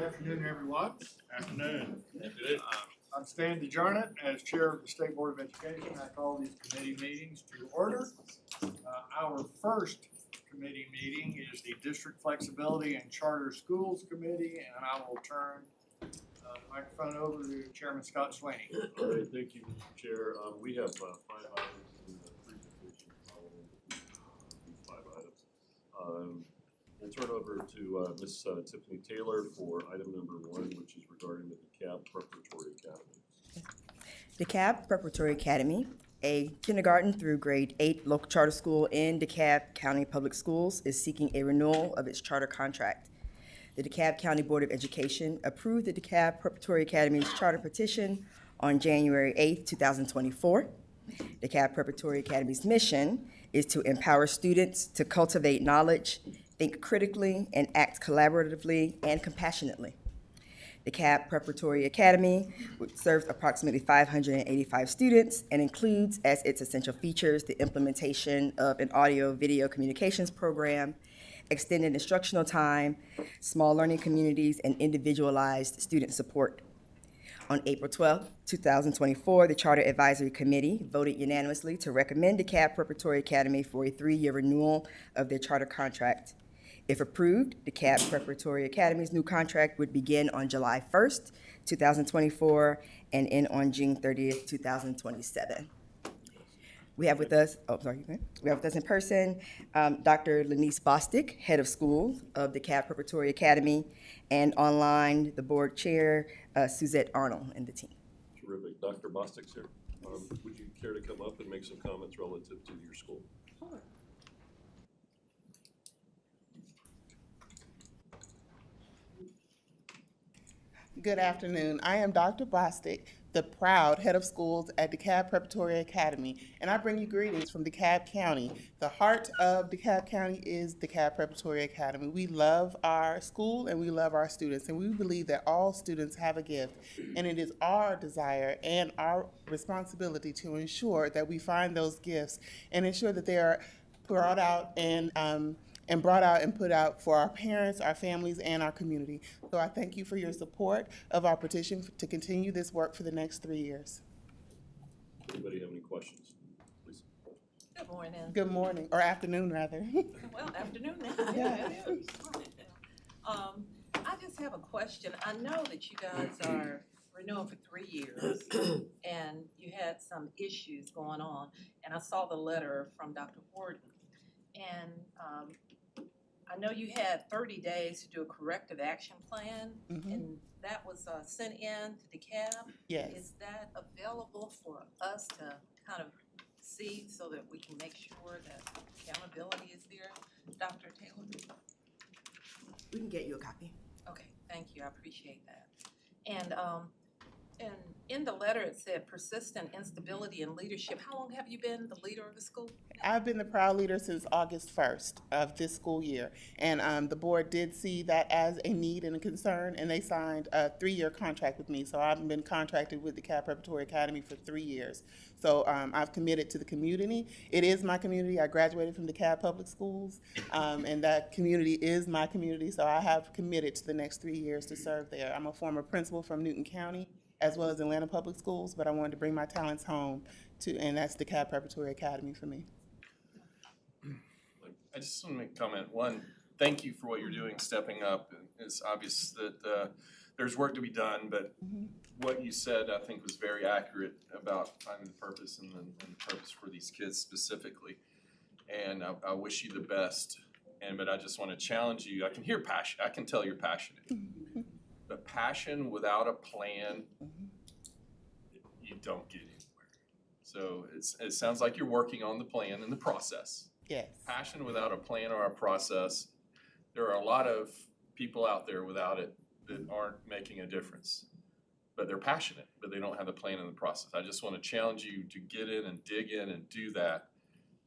afternoon, everyone. Afternoon. I'm Stan DeJarnett. As Chair of the State Board of Education, I call these committee meetings to order. Our first committee meeting is the District Flexibility and Charter Schools Committee, and I will turn the microphone over to Chairman Scott Sweeney. All right, thank you, Mr. Chair. We have 5 items in the presentation following these 5 items. We'll turn over to Ms. Tiffany Taylor for item number 1, which is regarding the DeKalb Preparatory Academy. DeKalb Preparatory Academy, a kindergarten through grade 8 local charter school in DeKalb County Public Schools, is seeking a renewal of its charter contract. The DeKalb County Board of Education approved the DeKalb Preparatory Academy's charter petition on January 8, 2024. DeKalb Preparatory Academy's mission is to empower students to cultivate knowledge, think critically, and act collaboratively and compassionately. DeKalb Preparatory Academy serves approximately 585 students and includes as its essential features the implementation of an audio-video communications program, extended instructional time, small learning communities, and individualized student support. On April 12, 2024, the Charter Advisory Committee voted unanimously to recommend DeKalb Preparatory Academy for a 3-year renewal of their charter contract. If approved, DeKalb Preparatory Academy's new contract would begin on July 1st, 2024, and end on June 30th, 2027. We have with us, we have with us in person Dr. Lanice Bostic, Head of Schools of DeKalb Preparatory Academy, and online, the board chair, Suzette Arnold, and the team. Terrific. Dr. Bostic's here. Would you care to come up and make some comments relative to your school? Sure. Good afternoon. I am Dr. Bostic, the proud head of schools at DeKalb Preparatory Academy, and I bring you greetings from DeKalb County. The heart of DeKalb County is DeKalb Preparatory Academy. We love our school and we love our students, and we believe that all students have a gift, and it is our desire and our responsibility to ensure that we find those gifts and ensure that they are brought out and brought out and put out for our parents, our families, and our community. So I thank you for your support of our petition to continue this work for the next 3 years. Anybody have any questions? Please. Good morning. Good morning, or afternoon rather. Well, afternoon now. Yeah. It is. I just have a question. I know that you guys are renewing for 3 years and you had some issues going on, and I saw the letter from Dr. Horton. And I know you had 30 days to do a corrective action plan, and that was sent in to DeKalb. Yes. Is that available for us to kind of see so that we can make sure that accountability is there? Dr. Taylor? We can get you a copy. Okay, thank you, I appreciate that. And in the letter, it said persistent instability in leadership. How long have you been the leader of the school? I've been the proud leader since August 1st of this school year. And the board did see that as a need and a concern, and they signed a 3-year contract with me. So I've been contracted with the DeKalb Preparatory Academy for 3 years. So I've committed to the community. It is my community. I graduated from DeKalb Public Schools, and that community is my community. So I have committed to the next 3 years to serve there. I'm a former principal from Newton County, as well as Atlanta Public Schools, but I wanted to bring my talents home and that's DeKalb Preparatory Academy for me. I just want to make a comment. One, thank you for what you're doing, stepping up. It's obvious that there's work to be done, but what you said, I think, was very accurate about finding the purpose and the purpose for these kids specifically. And I wish you the best. But I just want to challenge you. I can hear passion. I can tell you're passionate. But passion without a plan, you don't get anywhere. So it sounds like you're working on the plan and the process. Yes. Passion without a plan or a process, there are a lot of people out there without it that aren't making a difference. But they're passionate, but they don't have the plan and the process. I just want to challenge you to get in and dig in and do that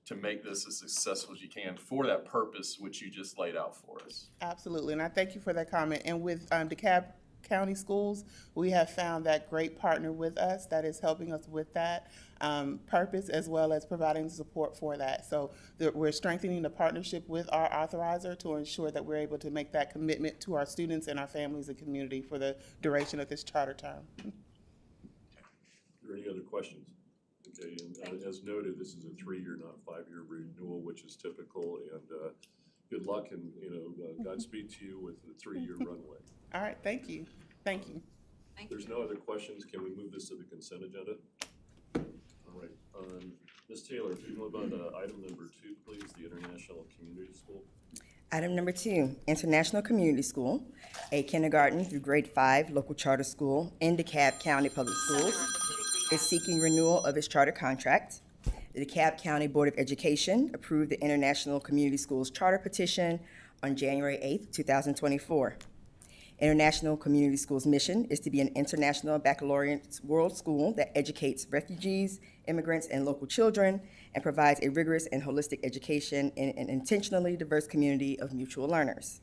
to make this as successful as you can for that purpose which you just laid out for us. Absolutely, and I thank you for that comment. And with DeKalb County Schools. We have found that great partner with us that is helping us with that purpose, as well as providing support for that. So we're strengthening the partnership with our authorizer to ensure that we're able to make that commitment to our students and our families and community for the duration of this charter term. Are there any other questions? Okay, and as noted, this is a 3-year, not 5-year renewal, which is typical, and good luck and, Godspeed to you with the 3-year runway. All right, thank you. Thank you. Thank There's you. no other questions. Can we move this to the consent agenda? All right, Ms. Taylor, if you move on to item number 2, please, the International Community School. Item number 2, International Community School, a kindergarten through grade 5 local charter school in DeKalb County Public Schools, is seeking renewal of its charter contract. The DeKalb County Board of Education approved the International Community Schools charter petition on January 8, 2024. International Community Schools' mission is to be an international baccalaureate world school that educates refugees, immigrants, and local children, and provides a rigorous and holistic education in an intentionally diverse community of mutual learners.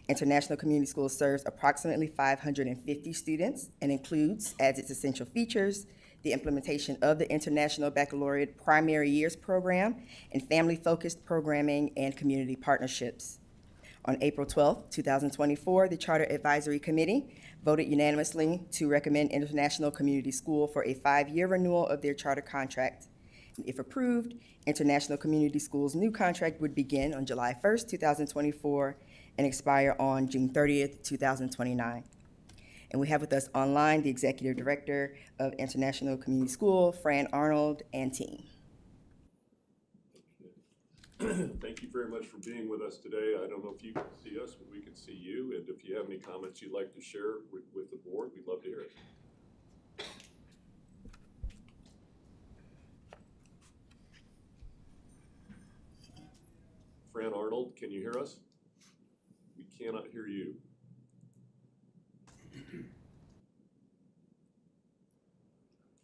International Community Schools serves approximately 550 students and includes, as its essential features, the implementation of the International Baccalaureate Primary Years Program and family-focused programming and community partnerships. On April 12, 2024, the Charter Advisory Committee voted unanimously to recommend International Community School for a 5-year renewal of their charter contract. If approved, International Community School's new contract would begin on July 1st, 2024, and expire on June 30th, 2029. And we have with us online the Executive Director of International Community School, Fran Arnold, and team. Thank you very much for being with us today. I don't know if you can see us, but we can see you. And if you have any comments you'd like to share with the board, we'd love to hear it. Fran Arnold, can you hear us? We cannot hear you.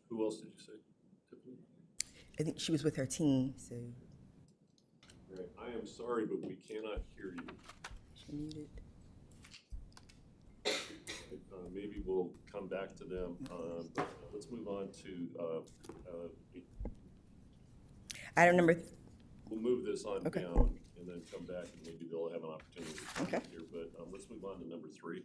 Who else did you say? Tiffany? I think she was with her team, so Right. I am sorry, but we cannot hear you. she muted. Maybe we'll come back to them. But let's move on to, Item number, we'll move this on Okay. down and then come back and maybe they'll have an opportunity to come Okay. here. But let's move on to number 3.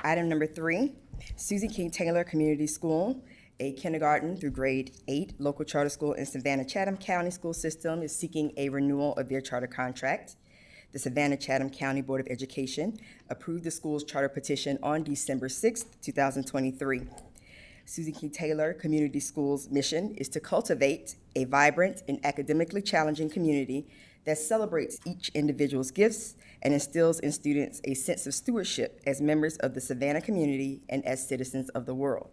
Item number 3, Susie King Taylor Community School, a kindergarten through grade 8 local charter school in Savannah-Chatham County School System, is seeking a renewal of their charter contract. The Savannah-Chatham County Board of Education approved the school's charter petition on December 6, 2023. Susie King Taylor Community School's mission is to cultivate a vibrant and academically challenging community that celebrates each individual's gifts and instills in students a sense of stewardship as members of the Savannah community and as citizens of the world.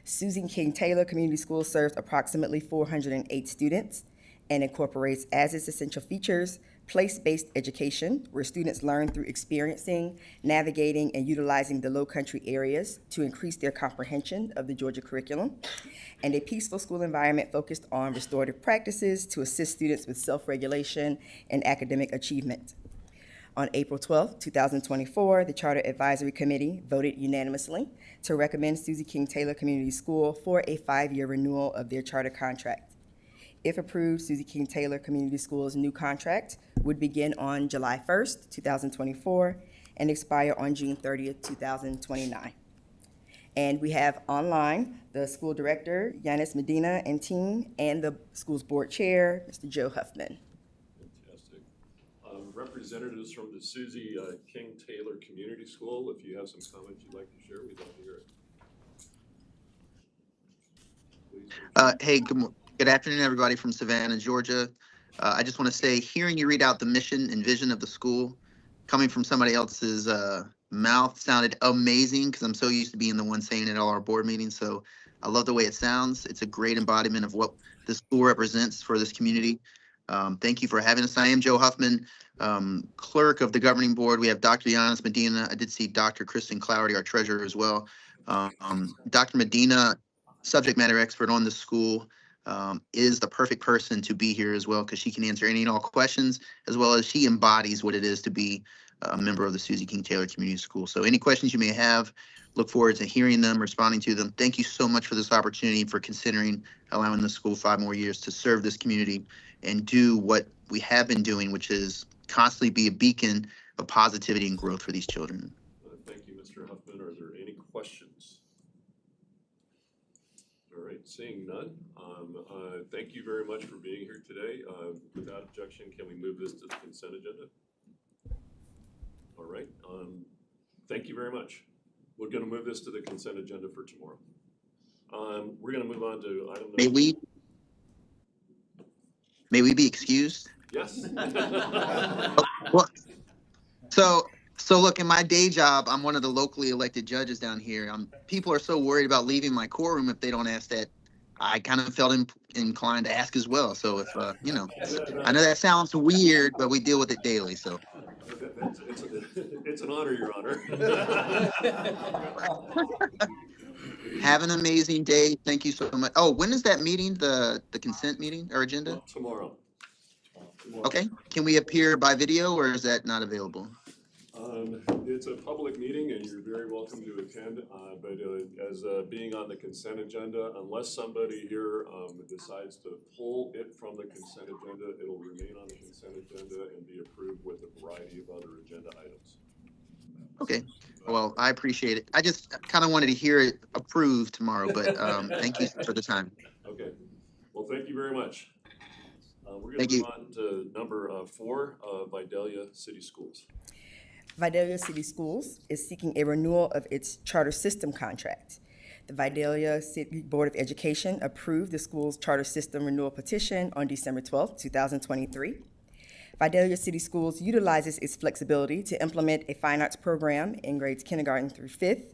Susie King Taylor Community School serves approximately 408 students and incorporates as its essential features place-based education, where students learn through experiencing, navigating, and utilizing the Lowcountry areas to increase their comprehension of the Georgia curriculum, and a peaceful school environment focused on restorative practices to assist students with self-regulation and academic achievement. On April 12, 2024, the Charter Advisory Committee voted unanimously to recommend Susie King Taylor Community School for a 5-year renewal of their charter contract. If approved, Susie King Taylor Community School's new contract would begin on July 1st, 2024, and expire on June 30th, 2029. And we have online the school director, Yanis Medina, and team, and the school's board chair, Mr. Joe Huffman. Fantastic. Representatives from the Susie King Taylor Community School, if you have some comments you'd like to share, we'd love to hear it. Please. Hey, good afternoon, everybody from Savannah, Georgia. I just want to say, hearing you read out the mission and vision of the school, coming from somebody else's mouth, sounded amazing, because I'm so used to being the one saying it at all our board meetings. So I love the way it sounds. It's a great embodiment of what the school represents for this community. Thank you for having us. I am Joe Huffman, clerk of the governing board. We have Dr. Yanis Medina. I did see Dr. Kristen Clougherty, our treasurer, as well. Dr. Medina, subject matter expert on the school, is the perfect person to be here as well, because she can answer any and all questions, as well as she embodies what it is to be a member of the Susie King Taylor Community School. So any questions you may have, look forward to hearing them, responding to them. Thank you so much for this opportunity, for considering allowing the school 5 more years to serve this community and do what we have been doing, which is constantly be a beacon of positivity and growth for these children. Thank you, Mr. Huffman. Are there any questions? All right, seeing none. Thank you very much for being here today. Without objection, can we move this to the consent agenda? All right, thank you very much. We're gonna move this to the consent agenda for tomorrow. We're gonna move on to item number. May we be excused? Yes. Well, so look, in my day job, I'm one of the locally elected judges down here. People are so worried about leaving my courtroom if they don't ask that. I kind of felt inclined to ask as well. So if, you know, I know that sounds weird, but we deal with it daily, so. It's an honor, Your Honor. Have an amazing day. Thank you so much. Oh, when is that meeting, the consent meeting or agenda? Tomorrow. Okay, can we appear by video or is that not available? It's a public meeting and you're very welcome to attend, but as being on the consent agenda, unless somebody here decides to pull it from the consent agenda, it'll remain on the consent agenda and be approved with a variety of other agenda items. Okay, well, I appreciate it. I just kind of wanted to hear it approved tomorrow, but thank you for the time. Okay, well, thank you very much. We're going Thank to you. move on to number 4, Vidalia City Schools. Vidalia City Schools is seeking a renewal of its charter system contract. The Vidalia City Board of Education approved the school's charter system renewal petition on December 12, 2023. Vidalia City Schools utilizes its flexibility to implement a fine arts program in grades kindergarten through 5th,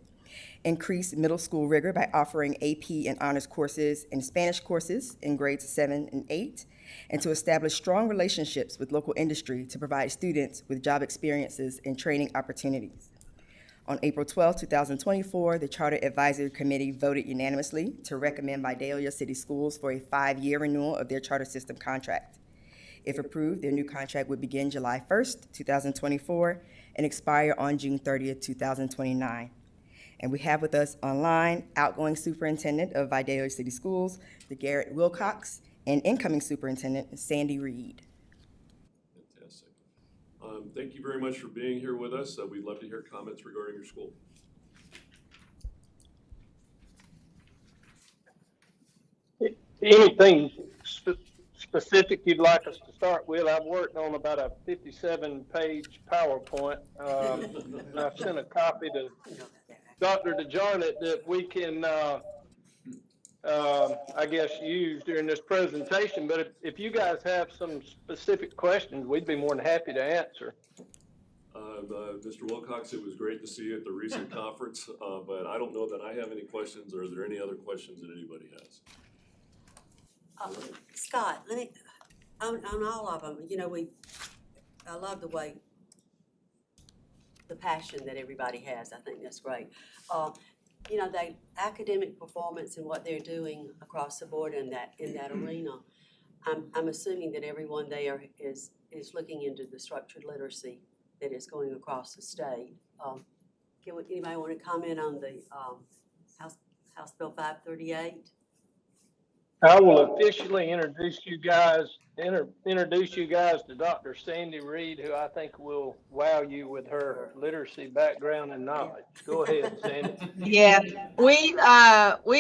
increase middle school rigor by offering AP and honors courses and Spanish courses in grades 7 and 8, and to establish strong relationships with local industry to provide students with job experiences and training opportunities. On April 12, 2024, the Charter Advisory Committee voted unanimously to recommend Vidalia City Schools for a 5-year renewal of their charter system contract. If approved, their new contract would begin July 1st, 2024, and expire on June 30th, 2029. And we have with us online outgoing Superintendent of Vidalia City Schools, Garrett Wilcox, and incoming Superintendent, Sandy Reed. Fantastic. Thank you very much for being here with us. We'd love to hear comments regarding your school. Anything specific you'd like us to start with? I've worked on about a 57-page PowerPoint. I've sent a copy to Dr. DeJarnett that we can, I guess, use during this presentation. But if you guys have some specific questions, we'd be more than happy to answer. Mr. Wilcox, it was great to see you at the recent conference, but I don't know that I have any questions. Or are there any other questions that anybody has? Scott, let me, on all of them, you know, I love the way, the passion that everybody has. I think that's great. You know, the academic performance and what they're doing across the board in that arena, I'm assuming that everyone there is looking into the structured literacy that is going across the state. Anybody want to comment on the House Bill 538? I will officially introduce you guys to Dr. Sandy Reed, who I think will wow you with her literacy background and knowledge. Go ahead, Sandy. Yeah, we've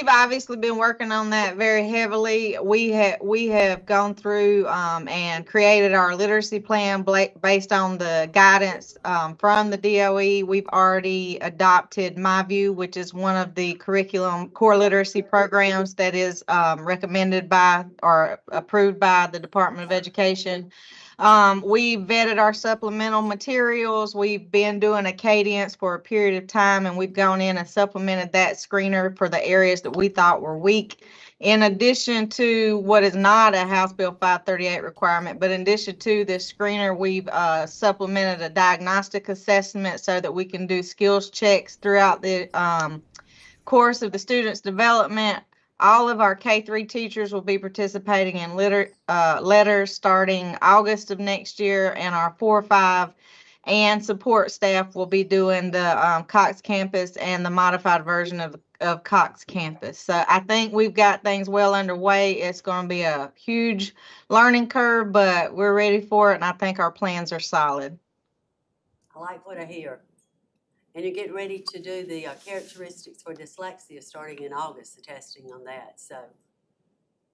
obviously been working on that very heavily. We have gone through and created our literacy plan based on the guidance from the DOE. We've already adopted MyView, which is one of the curriculum core literacy programs that is recommended by or approved by the Department of Education. We vetted our supplemental materials. We've been doing a cadence for a period of time, and we've gone in and supplemented that screener for the areas that we thought were weak. In addition to what is not a House Bill 538 requirement, but in addition to this screener, we've supplemented a diagnostic assessment so that we can do skills checks throughout the course of the student's development. All of our K-3 teachers will be participating in letters starting August of next year, and our 4, 5, and support staff will be doing the Cox campus and the modified version of Cox campus. So I think we've got things well underway. It's going to be a huge learning curve, but we're ready for it, and I think our plans are solid. I like what I hear. And you're getting ready to do the characteristics for dyslexia starting in August, the testing on that. So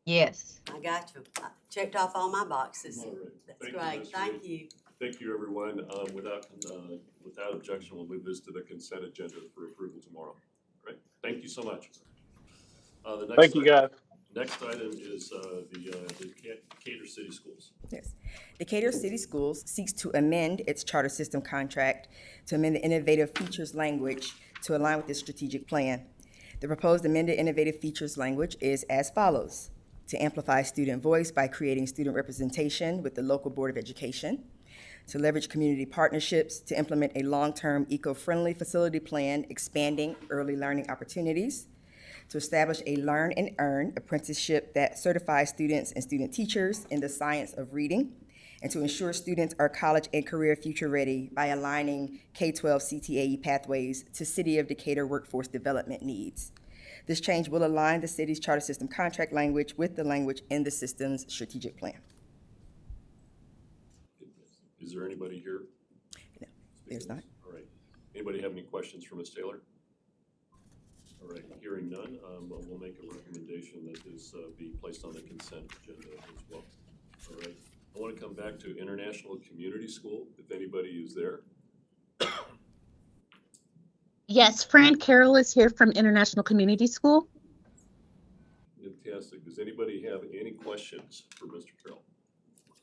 Yes. I got you. I checked off all my boxes. All right. That's Thank you, great. Ms. Thank Reed. you. Thank you, everyone. Without objection, we'll move this to the consent agenda for approval tomorrow. All right, thank you so much. The next Thank you, guys. Next item is the Decatur City Schools. Yes. Decatur City Schools seeks to amend its charter system contract to amend the innovative features language to align with its strategic plan. The proposed amended innovative features language is as follows: to amplify student voice by creating student representation with the local Board of Education, to leverage community partnerships to implement a long-term eco-friendly facility plan expanding early learning opportunities, to establish a Learn and Earn apprenticeship that certifies students and student teachers in the science of reading, and to ensure students are college and career future ready by aligning K-12 CTAE pathways to City of Decatur workforce development needs. This change will align the city's charter system contract language with the language in the system's strategic plan. Is there anybody here? No, there's not. All right. Anybody have any questions for Ms. Taylor? All right, hearing none, we'll make a recommendation that this be placed on the consent agenda as well. All right. I want to come back to International Community School, if anybody is there. Yes, Fran Carroll is here from International Community School. Fantastic. Does anybody have any questions for Mr. Carroll?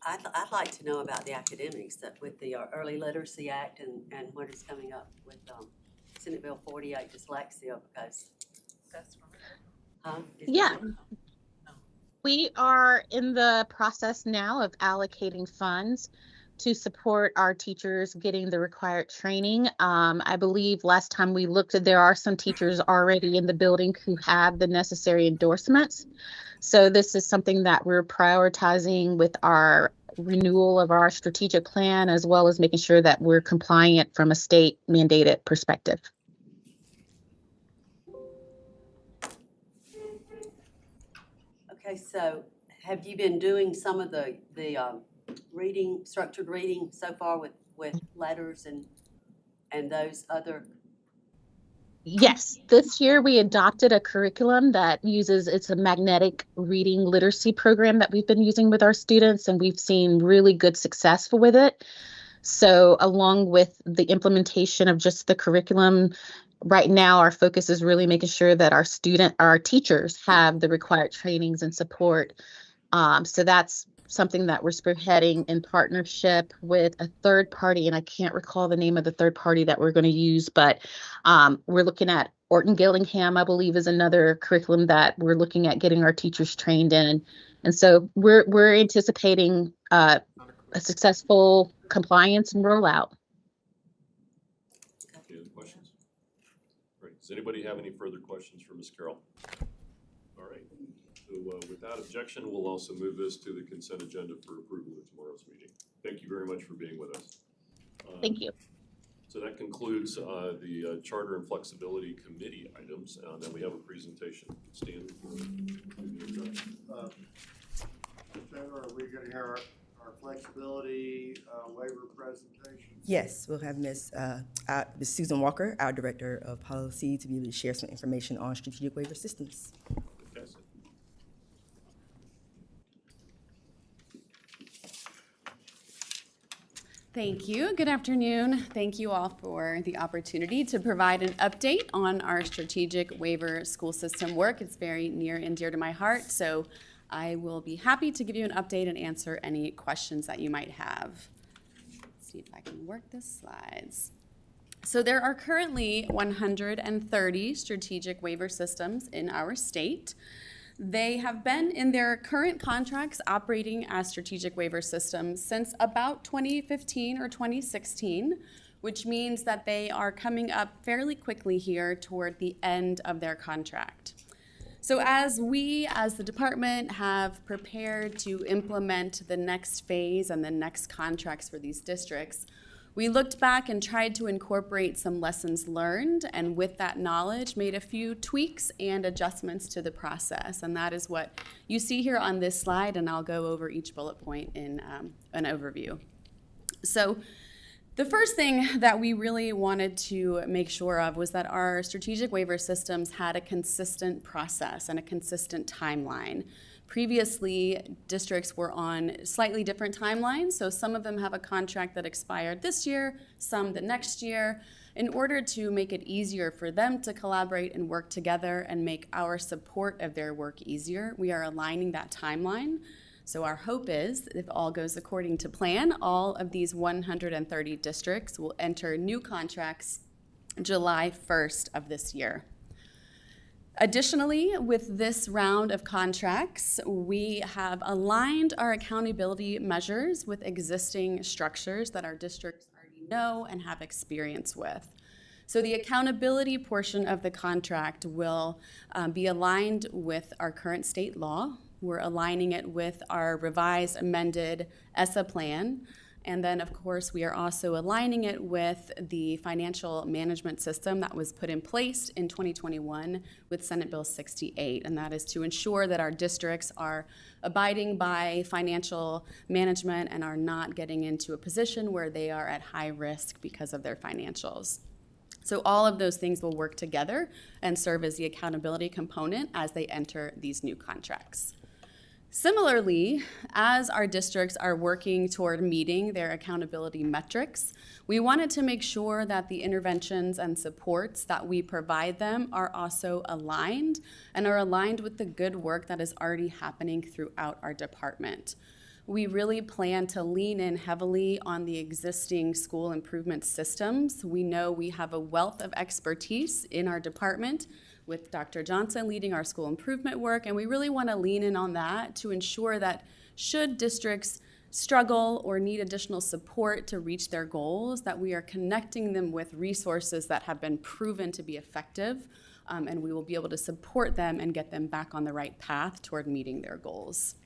I'd like to know about the academics that with the Early Literacy Act and what is coming up with Senate Bill 48 dyslexia because. That's from Yeah. We are in the process now of allocating funds to support our teachers getting the required training. I believe last time we looked, there are some teachers already in the building who have the necessary endorsements. So this is something that we're prioritizing with our renewal of our strategic plan, as well as making sure that we're compliant from a state mandated perspective. Okay, so have you been doing some of the reading, structured reading so far with letters and those other? Yes, this year we adopted a curriculum that it's a magnetic reading literacy program that we've been using with our students, and we've seen really good success with it. So along with the implementation of just the curriculum, right now our focus is really making sure that our teachers have the required trainings and support. So that's something that we're spearheading in partnership with a third party, and I can't recall the name of the third party that we're going to use, but we're looking at Orton Gillingham, I believe, is another curriculum that we're looking at getting our teachers trained in. And so we're anticipating a successful compliance and rollout. Any other questions? All right. Does anybody have any further questions for Ms. Carroll? All right. So without objection, we'll also move this to the consent agenda for approval at tomorrow's meeting. Thank you very much for being with us. Thank you. So that concludes the Charter and Flexibility Committee items. Then we have a presentation. Stan, Taylor, are we gonna hear our flexibility waiver presentation? Yes, we'll have Ms. Susan Walker, our Director of Policy, to be able to share some information on strategic waiver systems. Fantastic. Thank you. Good afternoon. Thank you all for the opportunity to provide an update on our strategic waiver school system work. It's very near and dear to my heart, so I will be happy to give you an update and answer any questions that you might have. Let's see if I can work the slides. So there are currently 130 strategic waiver systems in our state. They have been in their current contracts operating as strategic waiver systems since about 2015 or 2016, which means that they are coming up fairly quickly here toward the end of their contract. So as we, as the department, have prepared to implement the next phase and the next contracts for these districts, We looked back and tried to incorporate some lessons learned, and with that knowledge, made a few tweaks and adjustments to the process. And that is what you see here on this slide, and I'll go over each bullet point in an overview. So the first thing that we really wanted to make sure of was that our strategic waiver systems had a consistent process and a consistent timeline. Previously, districts were on slightly different timelines, so some of them have a contract that expired this year, some the next year. In order to make it easier for them to collaborate and work together and make our support of their work easier, we are aligning that timeline. So our hope is, if all goes according to plan, all of these 130 districts will enter new contracts July 1st of this year. Additionally, with this round of contracts, we have aligned our accountability measures with existing structures that our districts already know and have experience with. So the accountability portion of the contract will be aligned with our current state law. We're aligning it with our revised amended ESSA plan. And then, of course, we are also aligning it with the financial management system that was put in place in 2021 with Senate Bill 68. And that is to ensure that our districts are abiding by financial management and are not getting into a position where they are at high risk because of their financials. So all of those things will work together and serve as the accountability component as they enter these new contracts. Similarly, as our districts are working toward meeting their accountability metrics, we wanted to make sure that the interventions and supports that we provide them are also aligned and are aligned with the good work that is already happening throughout our department. We really plan to lean in heavily on the existing school improvement systems. We know we have a wealth of expertise in our department with Dr. Johnson leading our school improvement work, and we really want to lean in on that to ensure that should districts struggle or need additional support to reach their goals, that we are connecting them with resources that have been proven to be effective, and we will be able to support them and get them back on the right path toward meeting their goals.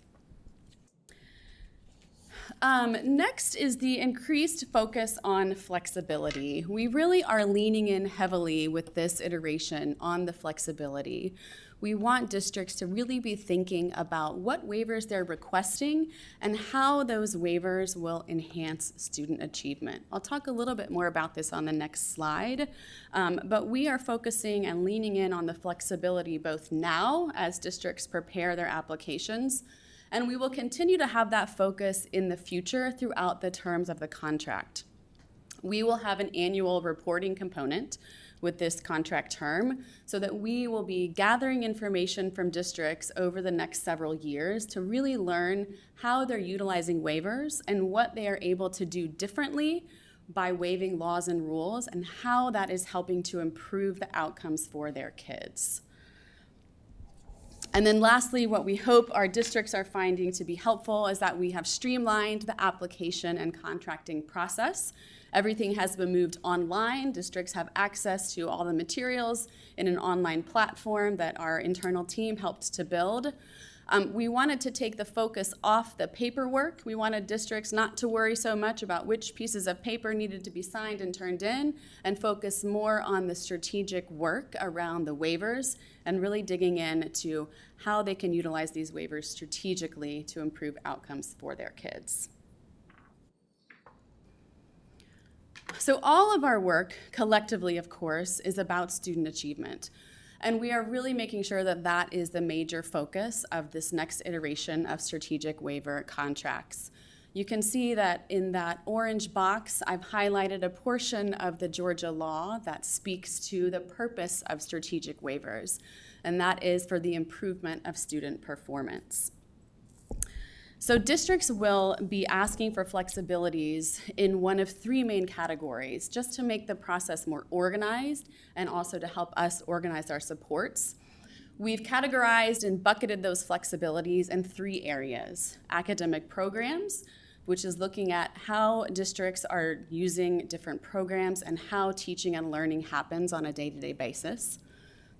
Next is the increased focus on flexibility. We really are leaning in heavily with this iteration on the flexibility. We want districts to really be thinking about what waivers they're requesting and how those waivers will enhance student achievement. I'll talk a little bit more about this on the next slide, but we are focusing and leaning in on the flexibility both now as districts prepare their applications, and we will continue to have that focus in the future throughout the terms of the contract. We will have an annual reporting component with this contract term so that we will be gathering information from districts over the next several years to really learn how they're utilizing waivers and what they are able to do differently by waiving laws and rules and how that is helping to improve the outcomes for their kids. And then lastly, what we hope our districts are finding to be helpful is that we have streamlined the application and contracting process. Everything has been moved online. Districts have access to all the materials in an online platform that our internal team helped to build. We wanted to take the focus off the paperwork. We wanted districts not to worry so much about which pieces of paper needed to be signed and turned in and focus more on the strategic work around the waivers and really digging into how they can utilize these waivers strategically to improve outcomes for their kids. So all of our work collectively, of course, is about student achievement. And we are really making sure that that is the major focus of this next iteration of strategic waiver contracts. You can see that in that orange box, I've highlighted a portion of the Georgia law that speaks to the purpose of strategic waivers, and that is for the improvement of student performance. So districts will be asking for flexibilities in one of three main categories, just to make the process more organized and also to help us organize our supports. We've categorized and bucketed those flexibilities in three areas: academic programs, which is looking at how districts are using different programs and how teaching and learning happens on a day-to-day basis.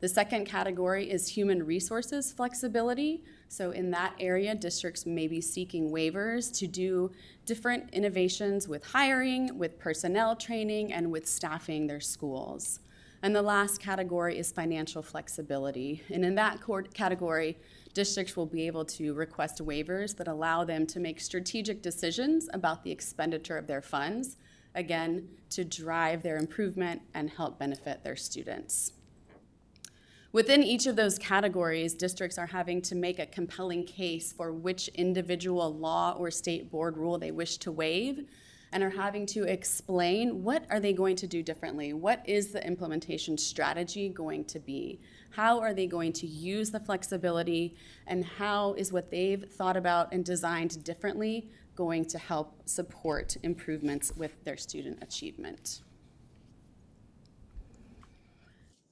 The second category is human resources flexibility. So in that area, districts may be seeking waivers to do different innovations with hiring, with personnel training, and with staffing their schools. And the last category is financial flexibility. And in that category, districts will be able to request waivers that allow them to make strategic decisions about the expenditure of their funds, again, to drive their improvement and help benefit their students. Within each of those categories, districts are having to make a compelling case for which individual law or state board rule they wish to waive, and are having to explain what are they going to do differently? What is the implementation strategy going to be? How are they going to use the flexibility, and how is what they've thought about and designed differently going to help support improvements with their student achievement?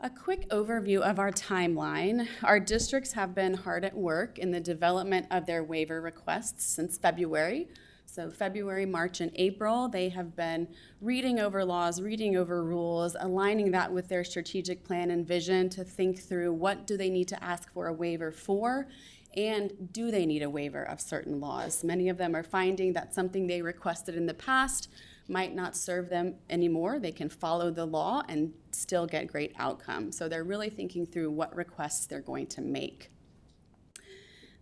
A quick overview of our timeline. Our districts have been hard at work in the development of their waiver requests since February. So February, March, and April, they have been reading over laws, reading over rules, aligning that with their strategic plan and vision to think through what do they need to ask for a waiver for, and do they need a waiver of certain laws. Many of them are finding that something they requested in the past might not serve them anymore. They can follow the law and still get great outcomes. So they're really thinking through what requests they're going to make.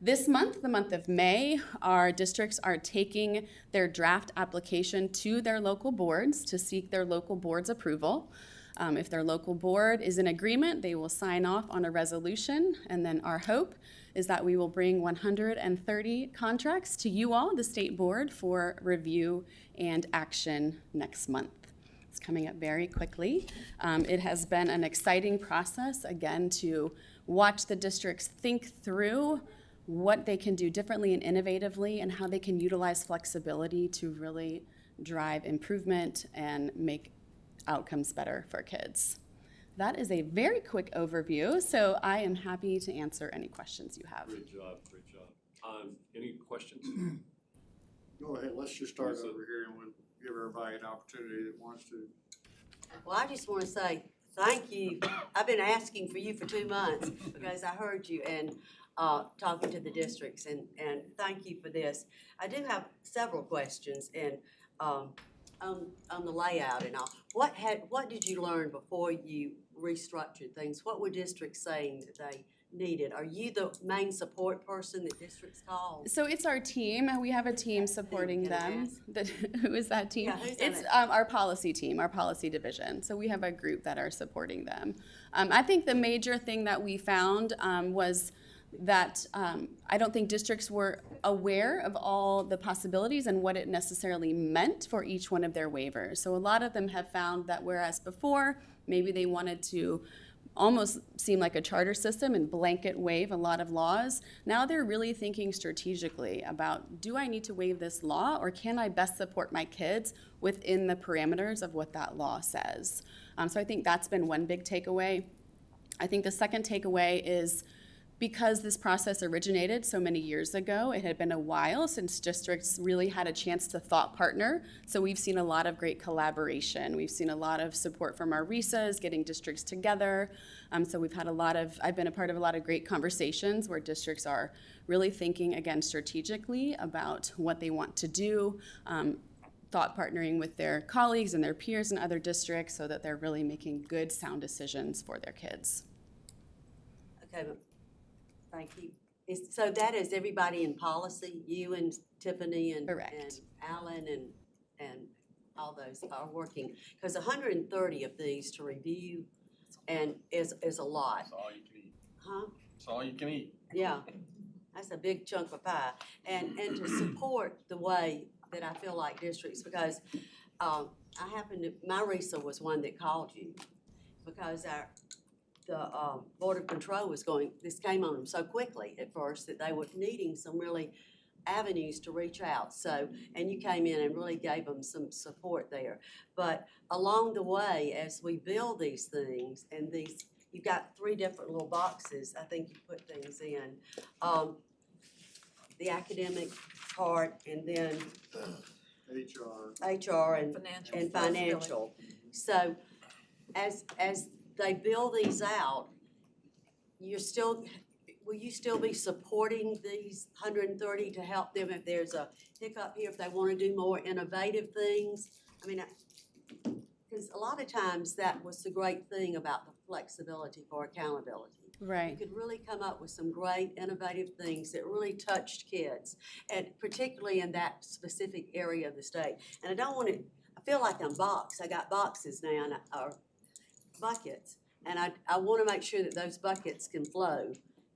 This month, the month of May, our districts are taking their draft application to their local boards to seek their local board's approval. If their local board is in agreement, they will sign off on a resolution, and then our hope is that we will bring 130 contracts to you all, the state board, for review and action next month. It's coming up very quickly. It has been an exciting process, again, to watch the districts think through what they can do differently and innovatively, and how they can utilize flexibility to really drive improvement and make outcomes better for kids. That is a very quick overview, so I am happy to answer any questions you have. Great job, great job. Any questions? Go ahead, let's just start over here and we'll give everybody an opportunity that wants to. Well, I just want to say thank you. I've been asking for you for 2 months because I heard you and talking to the districts, and thank you for this. I do have several questions, and on the layout and all. What did you learn before you restructured things? What were districts saying that they needed? Are you the main support person that districts call? So it's our team. We have a team supporting Can I them. ask? Who is that team? Yeah, who's on It's it? our policy team, our policy division. So we have a group that are supporting them. I think the major thing that we found was that I don't think districts were aware of all the possibilities and what it necessarily meant for each one of their waivers. So a lot of them have found that whereas before, maybe they wanted to almost seem like a charter system and blanket waive a lot of laws, now they're really thinking strategically about, do I need to waive this law, or can I best support my kids within the parameters of what that law says? So I think that's been one big takeaway. I think the second takeaway is, because this process originated so many years ago, it had been a while since districts really had a chance to thought partner. So we've seen a lot of great collaboration. We've seen a lot of support from our RESAs, getting districts together. So we've had I've been a part of a lot of great conversations where districts are really thinking, again, strategically about what they want to do, thought partnering with their colleagues and their peers in other districts so that they're really making good, sound decisions for their kids. Okay, thank you. So that is everybody in policy, you and Tiffany and Correct. Alan and all those are working? Because 130 of these to review and is a lot, It's all you can eat. huh? It's all you can eat. Yeah, that's a big chunk of pie. And to support the way that I feel like districts, because my RESA was one that called you because the Board of Control this came on them so quickly at first that they were needing some really avenues to reach out. So, and you came in and really gave them some support there. But along the way, as we build these things, and you've got 3 different little boxes, I think you put things in. The academic part, and then HR and financial. So as they build these out, will you still be supporting these 130 to help them if there's a hiccup here, if they want to do more innovative things? I mean, because a lot of times that was the great thing about the flexibility for accountability. You Right. could really come up with some great innovative things that really touched kids, and particularly in that specific area of the state. And I don't want to, I feel like I'm boxed. I got boxes now, or buckets, and I want to make sure that those buckets can flow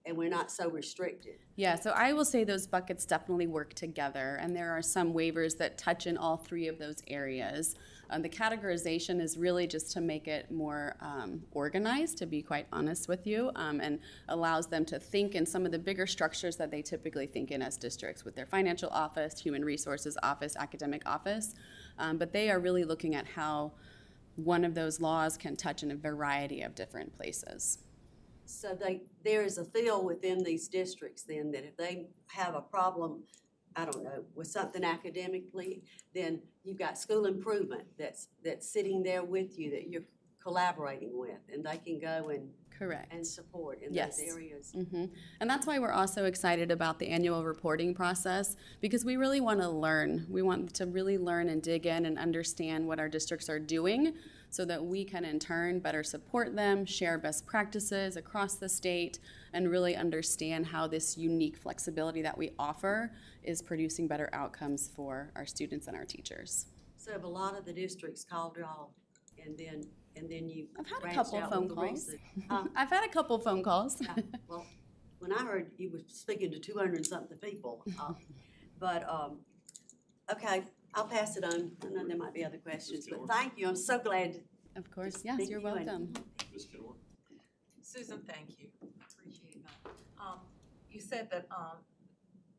and we're not so restricted. Yeah, so I will say those buckets definitely work together, and there are some waivers that touch in all three of those areas. The categorization is really just to make it more organized, to be quite honest with you, and allows them to think in some of the bigger structures that they typically think in as districts with their financial office, human resources office, academic office. But they are really looking at how one of those laws can touch in a variety of different places. So there is a feel within these districts then that if they have a problem, I don't know, with something academically, then you've got school improvement that's sitting there with you that you're collaborating with, and they can go and Correct. support in Yes. those areas. And that's why we're also excited about the annual reporting process, because we really want to learn. We want to really learn and dig in and understand what our districts are doing so that we can in turn better support them, share best practices across the state, and really understand how this unique flexibility that we offer is producing better outcomes for our students and our teachers. So have a lot of the districts called y'all, and then you I've had a branched couple out phone with the calls. research. Huh? I've had a couple phone calls. Yeah, well, when I heard you were speaking to 200 and something people, okay, I'll pass it on. I know there might be other questions, but thank you. I'm so glad. Of course, yes, Thank you're you, and- welcome. Ms. Kenmore? Susan, thank you. Appreciate that. You said that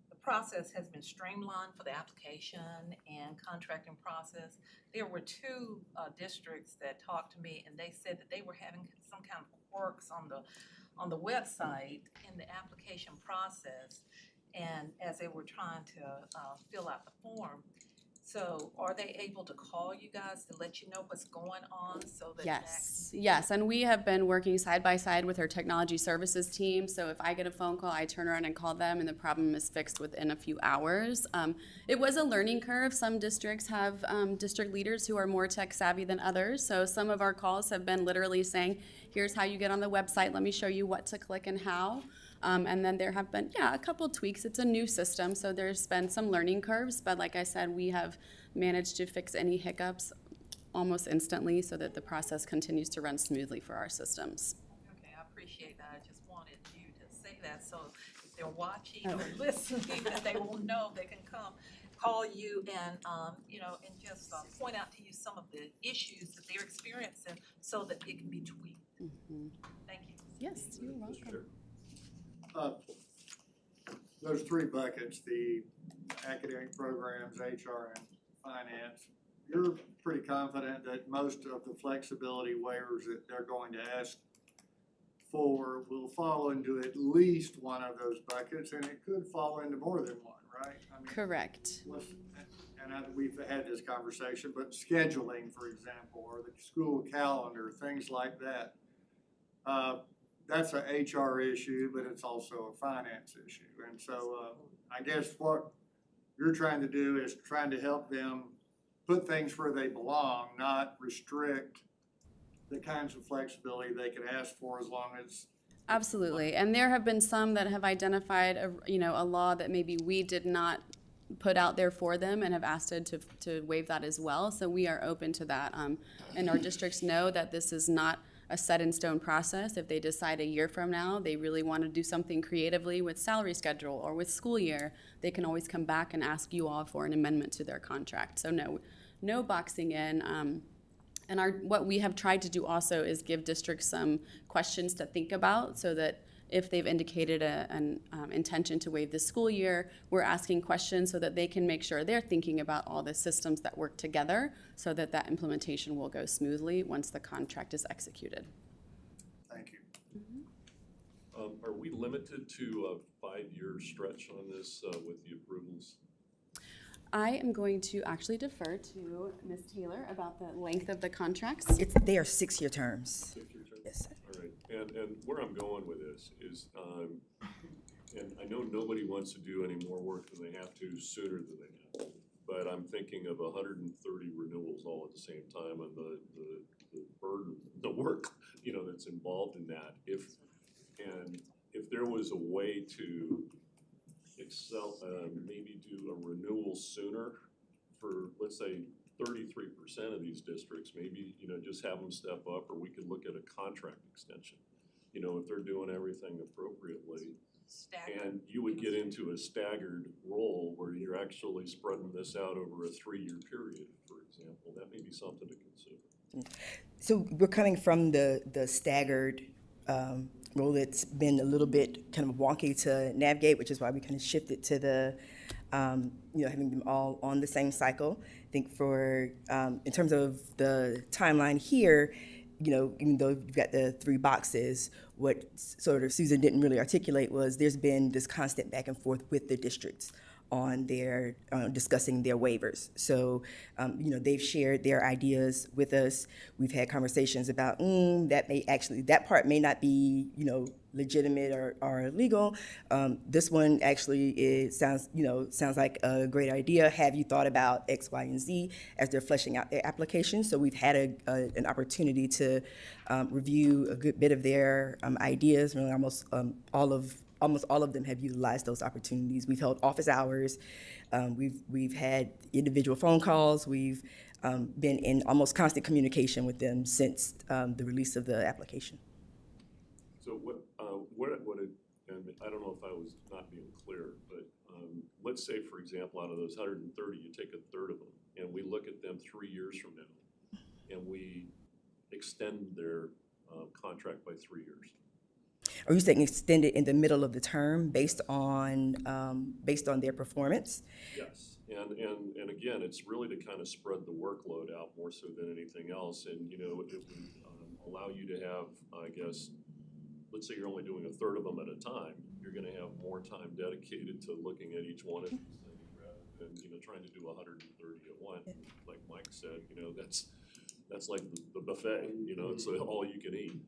the process has been streamlined for the application and contracting process. There were two districts that talked to me, and they said that they were having some kind of quirks on the website in the application process, and as they were trying to fill out the form. So are they able to call you guys to let you know what's going on so that Yes, and we have been working side by side with our technology services team. So if I get a phone call, I turn around and call them, and the problem is fixed within a few hours. It was a learning curve. Some districts have district leaders who are more tech savvy than others. So some of our calls have been literally saying, here's how you get on the website. Let me show you what to click and how. And then there have been, a couple tweaks. It's a new system, so there's been some learning curves. But like I said, we have managed to fix any hiccups almost instantly so that the process continues to run smoothly for our systems. Okay, I appreciate that. I just wanted you to say that, so if they're watching or listening, that they will know they can come, call you and, and just point out to you some of the issues that they're experiencing so that it can be tweaked. Thank you. Yes, you're welcome. Sure. Those three buckets, the academic programs, HR, and finance, you're pretty confident that most of the flexibility waivers that they're going to ask for will fall into at least one of those buckets, and it could fall into more than one, right? I mean, Correct. we've had this conversation, but scheduling, for example, or the school calendar, things like that. That's a HR issue, but it's also a finance issue. And so I guess what you're trying to do is trying to help them put things where they belong, not restrict the kinds of flexibility they can ask for as long as. Absolutely. And there have been some that have identified a law that maybe we did not put out there for them and have asked it to waive that as well. So we are open to that. And our districts know that this is not a set in stone process. If they decide a year from now they really want to do something creatively with salary schedule or with school year, they can always come back and ask you all for an amendment to their contract. So no boxing in. And what we have tried to do also is give districts some questions to think about so that if they've indicated an intention to waive the school year, we're asking questions so that they can make sure they're thinking about all the systems that work together so that that implementation will go smoothly once the contract is executed. Thank you. Are we limited to a 5-year stretch on this with the approvals? I am going to actually defer to Ms. Taylor about the length of the contracts. They are 6-year terms. 6-year term? Yes. All right. And where I'm going with this is, and I know nobody wants to do any more work than they have to sooner than they have to. But I'm thinking of 130 renewals all at the same time, and the burden, the work, that's involved in that. If there was a way to maybe do a renewal sooner for, let's say, 33% of these districts, maybe, just have them step up, or we could look at a contract extension. If they're doing everything appropriately. Staggered. And you would get into a staggered role where you're actually spreading this out over a 3-year period, for example. That may be something to consider. So we're coming from the staggered role that's been a little bit kind of wonky to navigate, which is why we kind of shifted to the, having them all on the same cycle. I think for, in terms of the timeline here, even though you've got the 3 boxes, what sort of Susan didn't really articulate was there's been this constant back and forth with the districts on their discussing their waivers. So, they've shared their ideas with us. We've had conversations about that part may not be, legitimate or legal. This one actually sounds like a great idea. Have you thought about X, Y, and Z as they're fleshing out their application? So we've had an opportunity to review a good bit of their ideas. Really, almost all of them have utilized those opportunities. We've held office hours. We've had individual phone calls. We've been in almost constant communication with them since the release of the application. So and I don't know if I was not being clear, but let's say, for example, out of those 130, you take a third of them, and we look at them 3 years from now, and we extend their contract by 3 years. Are you saying extend it in the middle of the term based on their performance? Yes, and again, it's really to kind of spread the workload out more so than anything else, and it would allow you to have, I guess, let's say you're only doing a third of them at a time, you're going to have more time dedicated to looking at each one of these things rather than trying to do 130 at once. Like Mike said, that's like the buffet. It's all you can eat.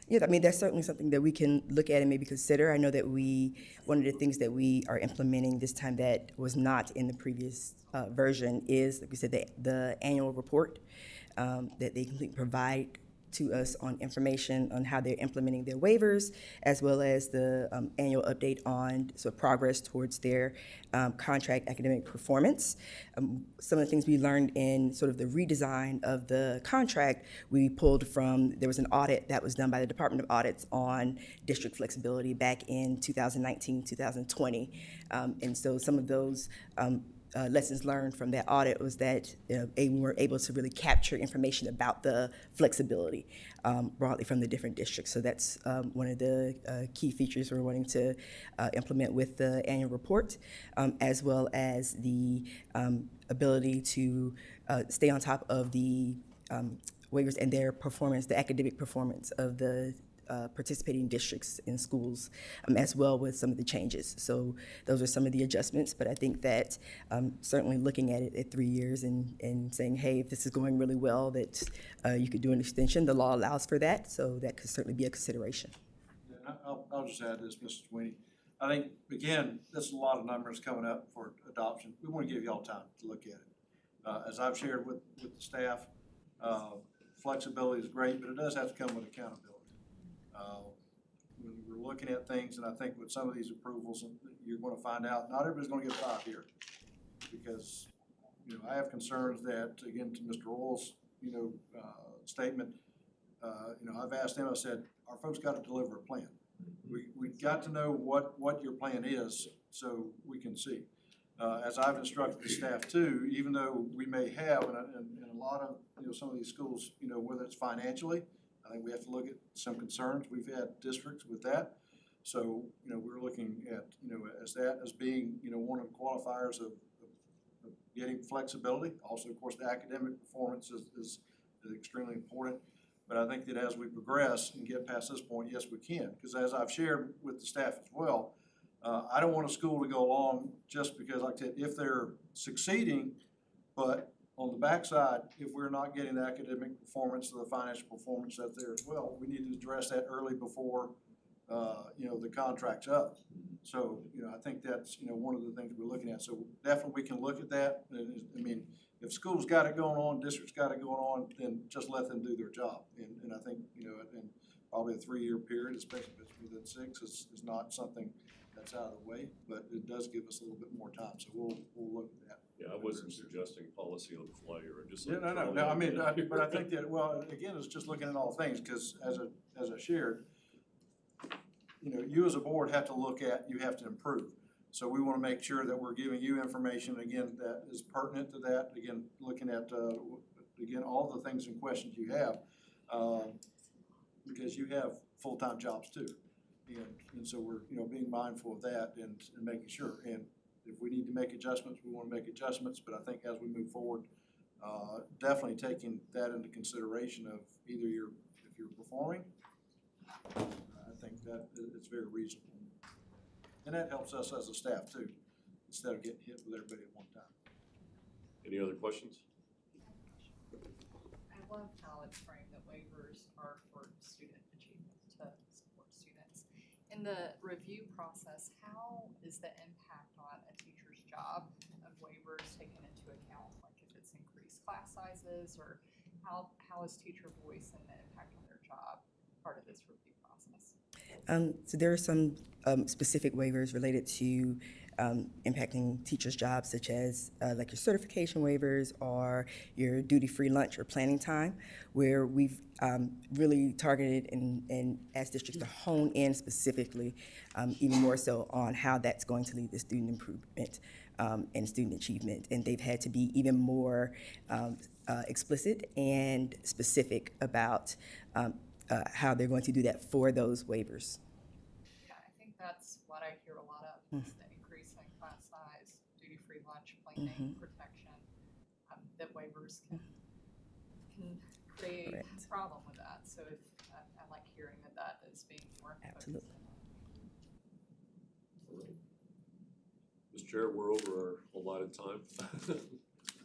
Yeah, I mean, that's certainly something that we can look at and maybe consider. I know that one of the things that we are implementing this time that was not in the previous version is, like we said, the annual report that they can provide to us on information on how they're implementing their waivers, as well as the annual update on sort of progress towards their contract academic performance. Some of the things we learned in sort of the redesign of the contract, we pulled from, there was an audit that was done by the Department of Audits on district flexibility back in 2019, 2020. And so some of those lessons learned from that audit was that we were able to really capture information about the flexibility broadly from the different districts. So that's one of the key features we're wanting to implement with the annual report, as well as the ability to stay on top of the waivers and their performance, the academic performance of the participating districts in schools, as well with some of the changes. So those are some of the adjustments, but I think that certainly looking at it at 3 years and saying, hey, if this is going really well, that you could do an extension. The law allows for that, so that could certainly be a consideration. Yeah, I'll just add this, Mrs. Sweeney. I think, again, there's a lot of numbers coming up for adoption. We want to give y'all time to look at it. As I've shared with the staff, flexibility is great, but it does have to come with accountability. When we're looking at things, and I think with some of these approvals, you're going to find out not everybody's going to get 5 here, because I have concerns that, again, to Mr. Oil's statement, I've asked him. I said, our folks got to deliver a plan. We've got to know what your plan is so we can see. As I've instructed the staff too, even though we may have, and a lot of some of these schools, whether it's financially, I think we have to look at some concerns. We've had districts with that. So, we're looking at, as being, one of the qualifiers of getting flexibility. Also, of course, the academic performance is extremely important. But I think that as we progress and get past this point, yes, we can. Because as I've shared with the staff as well, I don't want a school to go along just because, like I said, if they're succeeding, but On the backside, if we're not getting the academic performance or the financial performance that's there as well, we need to address that early before, the contract's up. So, I think that's, one of the things we're looking at. So definitely we can look at that. I mean, if school's got it going on, district's got it going on, then just let them do their job. And I think, in probably a 3-year period, especially if it's within 6, is not something that's out of the way, but it does give us a little bit more time. So we'll look at that. Yeah, I wasn't suggesting policy on the fly or just. Yeah, no, I mean, but I think that, well, again, it's just looking at all things, because as I shared, you as a board have to look at, you have to improve. So we want to make sure that we're giving you information, again, that is pertinent to that, again, looking at, again, all the things and questions you have, because you have full-time jobs too. And so we're, being mindful of that and making sure. And if we need to make adjustments, we want to make adjustments, but I think as we move forward, definitely taking that into consideration of either if you're performing, I think that it's very reasonable. And that helps us as a staff too, instead of getting hit with everybody at one time. Any other questions? I love how it's framed that waivers are for student achievement to support students. In the review process, how is the impact on a teacher's job of waivers taken into account? Like if it's increased class sizes, or how is teacher voice and the impact on their job part of this review process? So there are some specific waivers related to impacting teachers' jobs, such as like your certification waivers or your duty-free lunch or planning time, where we've really targeted and asked districts to hone in specifically, even more so on how that's going to lead to student improvement and student achievement. And they've had to be even more explicit and specific about how they're going to do that for those waivers. Yeah, I think that's what I hear a lot of, is the increase in class size, duty-free lunch, planning, protection, that waivers can create a problem with that. So if, I like hearing that is being more focused Absolutely. on. Mr. Chair, we're over our allotted time.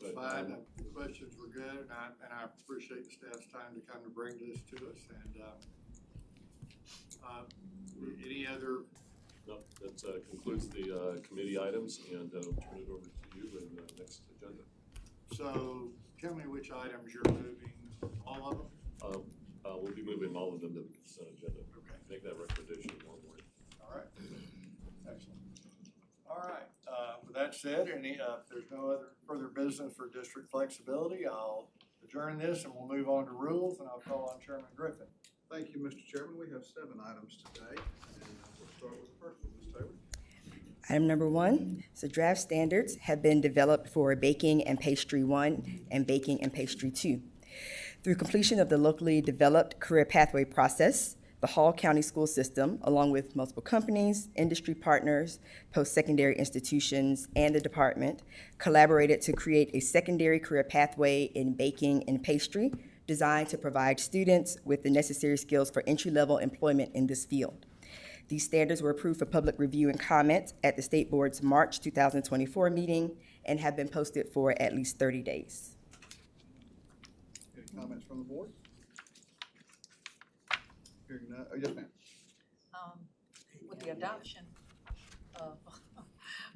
But, Fine, the questions were good, and I appreciate the staff's time to come to bring this to us, and, any other? No, that concludes the committee items, and I'll turn it over to you in the next agenda. So, tell me which items you're moving, all of them? We'll be moving all of them to the consent agenda. Okay. Make that recommendation tomorrow morning. All right, excellent. All right, with that said, if there's no other further business for district flexibility, I'll adjourn this and we'll move on to rules, and I'll call on Chairman Griffin. Thank you, Mr. Chairman. We have 7 items today, and we'll start with the first one, Ms. Taylor. Item number 1, so draft standards have been developed for Baking and Pastry 1 and Baking and Pastry 2. Through completion of the locally developed career pathway process, the Hall County School System, along with multiple companies, industry partners, post-secondary institutions, and the department, collaborated to create a secondary career pathway in baking and pastry designed to provide students with the necessary skills for entry-level employment in this field. These standards were approved for public review and comment at the State Board's March 2024 meeting and have been posted for at least 30 days. Any comments from the board? Hearing none, oh, yes, ma'am. With the adoption of,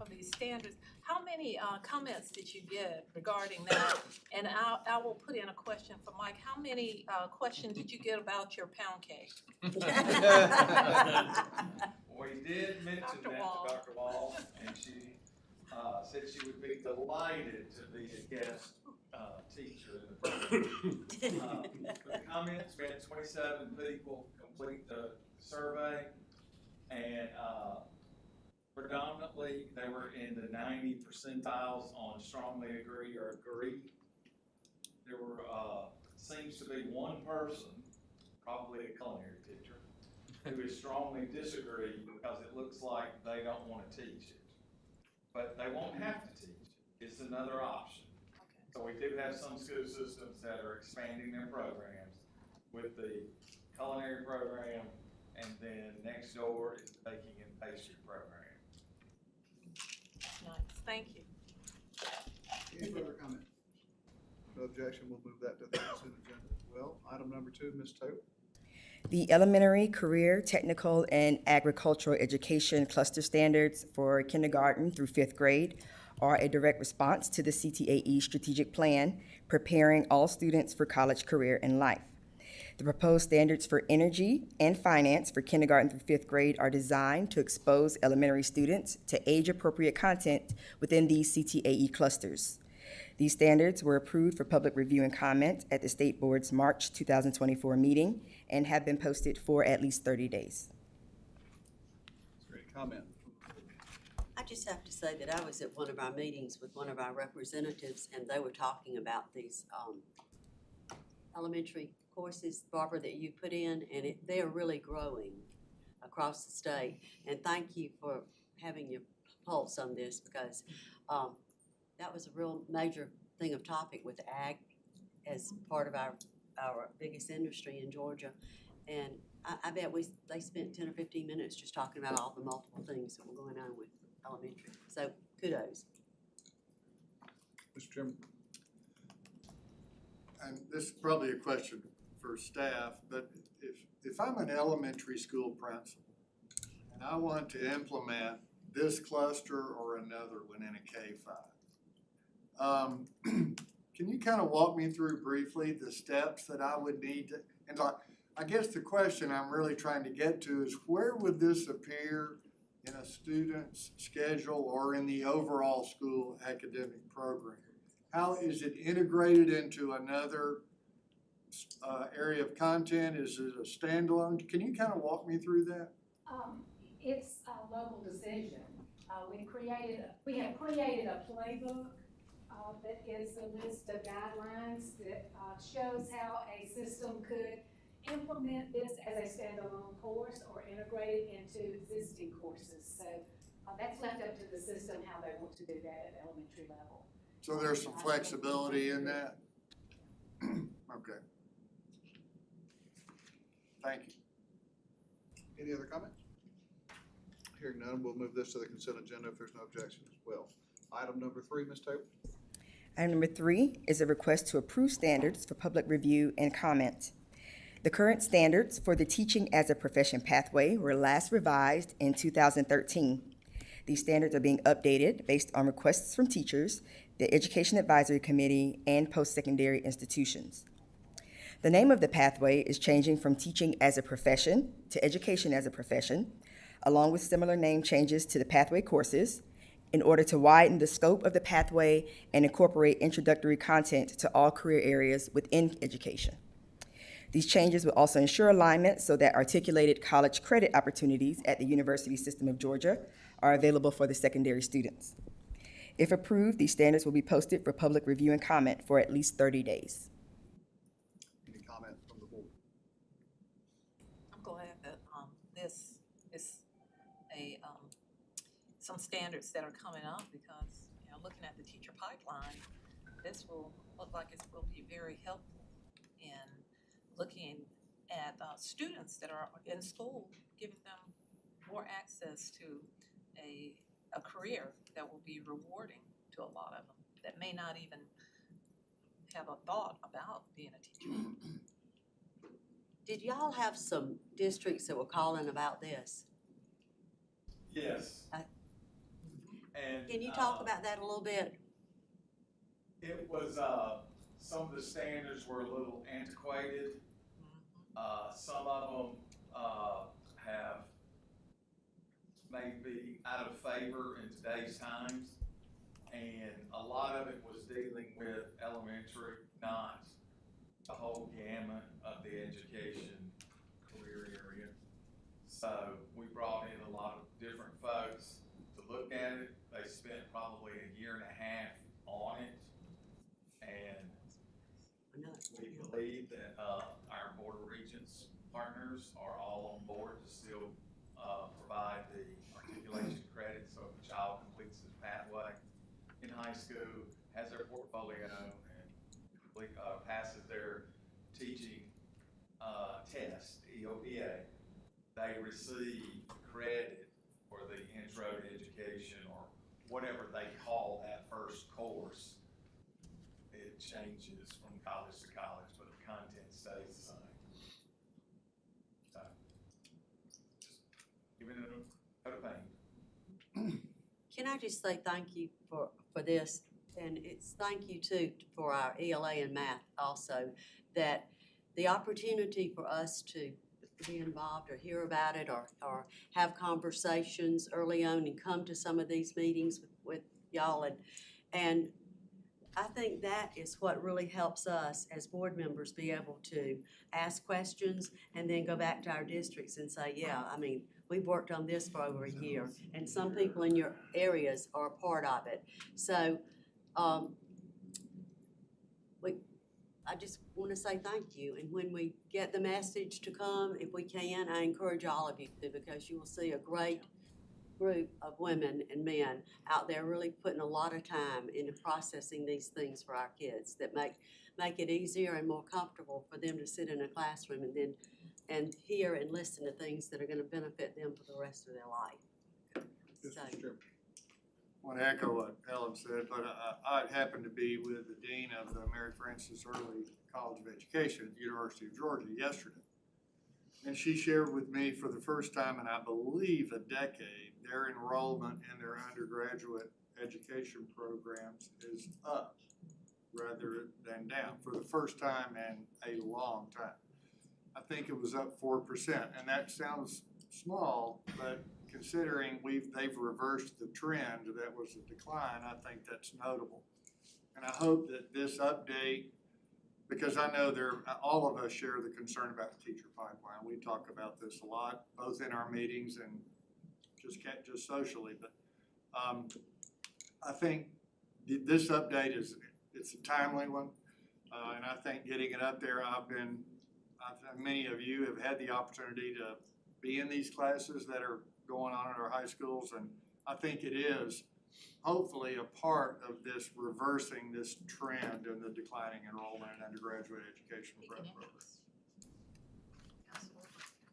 of these standards, how many comments did you get regarding that? And I will put in a question for Mike. How many questions did you get about your pound cake? We did mention Dr. that Wall. to Dr. Wall, and she said she would be delighted to be a guest teacher in the program. The comments, we had 27 people complete the survey, and predominantly they were in the 90 percentiles on strongly agree or agree. There were seems to be one person, probably a culinary teacher, who is strongly disagree because it looks like they don't want to teach it. But they won't have to teach it. It's another option. So we do have some school systems that are expanding their programs with the culinary program, and then next door is the baking and pastry program. Nice, thank you. Any further comments? no objection, we'll move that to the consent agenda as well. Item number 2, Ms. Taylor. The elementary, career, technical, and agricultural education cluster standards for kindergarten through fifth grade are a direct response to the CTAE strategic plan, preparing all students for college, career, and life. The proposed standards for energy and finance for kindergarten through fifth grade are designed to expose elementary students to age-appropriate content within these CTAE clusters. These standards were approved for public review and comment at the State Board's March 2024 meeting and have been posted for at least 30 days. Great comment. I just have to say that I was at one of our meetings with one of our representatives, and they were talking about these elementary courses, Barbara, that you put in, and they are really growing across the state. And thank you for having your pulse on this, because that was a real major thing of topic with ag as part of our biggest industry in Georgia. And I bet they spent 10 or 15 minutes just talking about all the multiple things that were going on with elementary. So kudos. Mr. Chairman. And this is probably a question for staff, but if I'm an elementary school principal and I want to implement this cluster or another one in a K-5, can you kind of walk me through briefly the steps that I would need to, and I guess the question I'm really trying to get to is, where would this appear in a student's schedule or in the overall school academic program? How is it integrated into another area of content? Is it a standalone? Can you kind of walk me through that? It's a local decision. We have created a playbook that is a list of guidelines that shows how a system could implement this as a standalone course or integrate it into existing courses. So that's left up to the system how they want to do that at elementary level. So there's some flexibility in that? Okay. Thank you. Any other comments? Hearing none, we'll move this to the consent agenda if there's no objection as well. Item number 3, Ms. Taylor. Item number 3 is a request to approve standards for public review and comment. The current standards for the Teaching as a Profession pathway were last revised in 2013. These standards are being updated based on requests from teachers, the Education Advisory Committee, and post-secondary institutions. The name of the pathway is changing from Teaching as a Profession to Education as a Profession, along with similar name changes to the pathway courses, in order to widen the scope of the pathway and incorporate introductory content to all career areas within education. These changes will also ensure alignment so that articulated college credit opportunities at the University System of Georgia are available for the secondary students. If approved, these standards will be posted for public review and comment for at least 30 days. Any comment from the board? I'm glad that this is some standards that are coming up, because looking at the teacher pipeline, this will look like it will be very helpful in looking at students that are in school, giving them more access to a career that will be rewarding to a lot of them that may not even have a thought about being a teacher. Did y'all have some districts that were calling about this? Yes. And Can you talk about that a little bit? it was, some of the standards were a little antiquated. Some of them, have maybe out of favor in today's times. And a lot of it was dealing with elementary, not the whole gamut of the education career area. So we brought in a lot of different folks to look at it. They spent probably a year and a half on it. And we believe that our Board of Regents partners are all on board to still provide the articulation credit. So if a child completes this pathway in high school, has their portfolio, and passes their teaching test, EOPA, they receive credit for the intro to education, or whatever they call that first course. It changes college to college, but the content stays the same. So, just give it a pain. Can I just say thank you for this? And it's thank you too for our ELA and math also, that the opportunity for us to be involved or hear about it or have conversations early on and come to some of these meetings with y'all. And I think that is what really helps us as board members be able to ask questions and then go back to our districts and say, yeah, I mean, we've worked on this for over a year, and some people in your areas are a part of it. So, I just want to say thank you, and when we get the message to come, if we can, I encourage all of you to, because you will see a great group of women and men out there really putting a lot of time into processing these things for our kids that make it easier and more comfortable for them to sit in a classroom and hear and listen to things that are going to benefit them for the rest of their life. So, I want to echo what Helen said, but I happened to be with the Dean of the Mary Frances Early College of Education at the University of Georgia yesterday. And she shared with me for the first time in, I believe, a decade, their enrollment in their undergraduate education programs is up rather than down for the first time in a long time. I think it was up 4%, and that sounds small, but considering they've reversed the trend that was a decline, I think that's notable. And I hope that this update, because I know all of us share the concern about the teacher pipeline. We talk about this a lot, both in our meetings and just socially. But I think this update it's a timely one, and I think getting it up there, many of you have had the opportunity to be in these classes that are going on at our high schools, and I think it is hopefully a part of this reversing this trend in the declining enrollment in undergraduate education prep programs.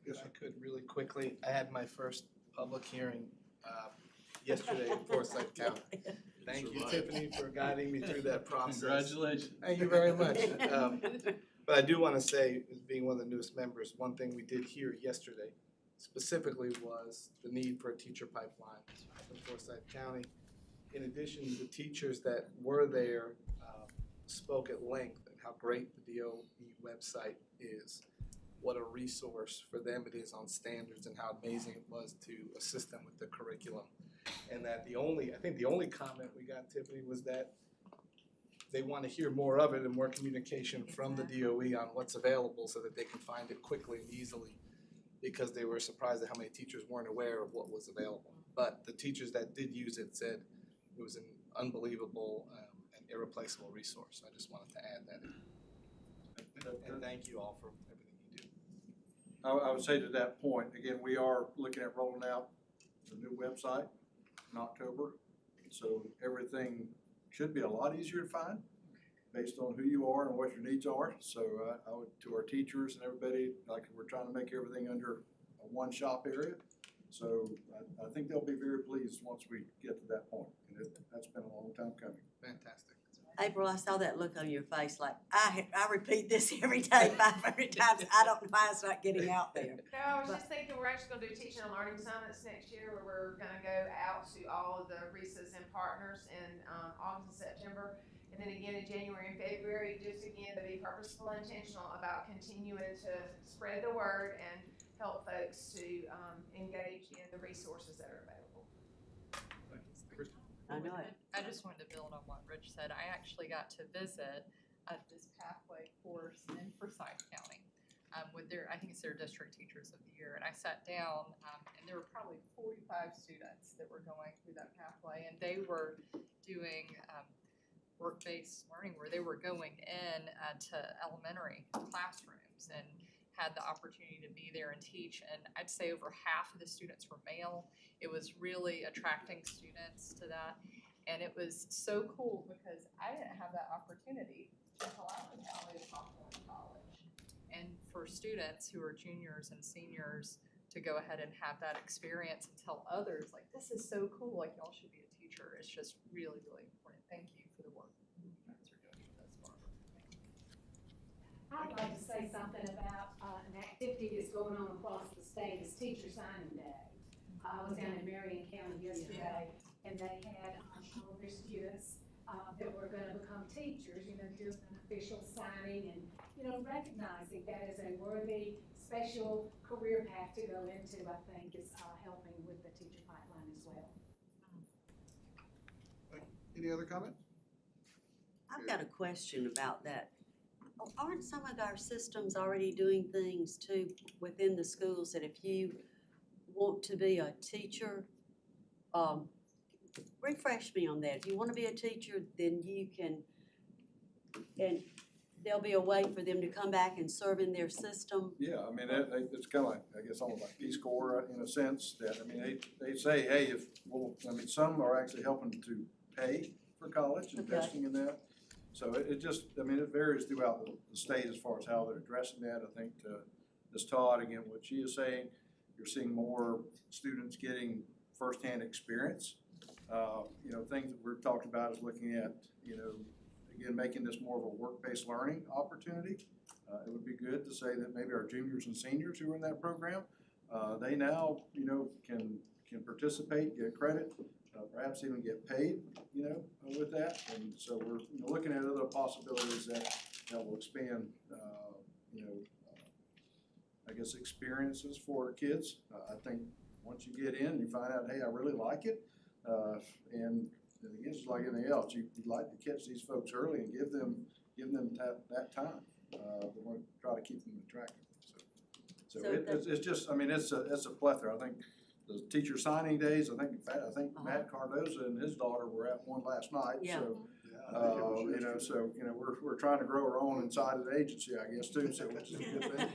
If I could really quickly, I had my first public hearing yesterday in Forsyth County. Thank you, Tiffany, for guiding me through that process. Congratulations. Thank you very much. But I do want to say, as being one of the newest members, one thing we did hear yesterday specifically was the need for a teacher pipeline in Forsyth County. In addition, the teachers that were there spoke at length and how great the DOE website is, what a resource for them it is on standards, and how amazing it was to assist them with the curriculum. And that I think the only comment we got, Tiffany, was that they want to hear more of it and more communication from the DOE on what's available so that they can find it quickly and easily, because they were surprised at how many teachers weren't aware of what was available. But the teachers that did use it said it was an unbelievable and irreplaceable resource. I just wanted to add that in. And thank you all for everything you do. I would say to that point, again, we are looking at rolling out the new website in October. So everything should be a lot easier to find based on who you are and what your needs are. So I would, to our teachers and everybody, like, we're trying to make everything under a one-shop area. So I think they'll be very pleased once we get to that point. And that's been a long time coming. Fantastic. April, I saw that look on your face, like, I repeat this every day 500 times. I don't know why it's not getting out there. No, I was just thinking we're actually gonna do teaching and learning summits next year, where we're gonna go out to all of the RESAs and partners in August and September. And then again in January and February, just again to be purposeful and intentional about continuing to spread the word and help folks to engage in the resources that are available. I know it. I just wanted to build on what Rich said. I actually got to visit this pathway course in Forsyth County with I think it's their district teachers of the year. And I sat down and there were probably 45 students that were going through that pathway, and they were doing work-based learning where they were going in to elementary classrooms and had the opportunity to be there and teach. And I'd say over half of the students were male. It was really attracting students to that. And it was so cool because I didn't have that opportunity until I was out in college. And for students who are juniors and seniors to go ahead and have that experience and tell others, like, this is so cool, like, y'all should be a teacher. It's just really, really important. Thank you for the work you guys are doing thus far. I'd like to say something about an activity that's going on across the state. It's Teacher Signing Day. I was down in Marion County yesterday, and they had all of their students that were gonna become teachers, you know, doing an official signing and, you know, recognizing that as a worthy, special career path to go into, I think is helping with the teacher pipeline as well. Any other comments? I've got a question about that. Aren't some of our systems already doing things too within the schools that if you want to be a teacher, refresh me on that. If you want to be a teacher, then you can, and there'll be a way for them to come back and serve in their system. Yeah, I mean, it's kind of like, I guess, almost like Peace Corps in a sense that, I mean, they say, hey, some are actually helping to pay for college, investing in that. So it just, I mean, it varies throughout the state as far as how they're addressing that. I think Ms. Todd, again, what she is saying, you're seeing more students getting firsthand experience. You know, things that we're talking about is looking at, you know, again, making this more of a work-based learning opportunity. It would be good to say that maybe our juniors and seniors who are in that program, they now, you know, can participate, get credit, perhaps even get paid, you know, with that. And so we're, you know, looking at other possibilities that will expand, you know, I guess experiences for kids. I think once you get in, you find out, hey, I really like it. And again, it's like anything else. You'd like to catch these folks early and give them that time. We want to try to keep them attractive. So it's just, I mean, it's a plethora. I think the teacher signing days, I think Matt Cardoza and his daughter were at one last night. Yeah. So, you know, so, you know, we're trying to grow our own inside of the agency, I guess, too, so which is a good thing.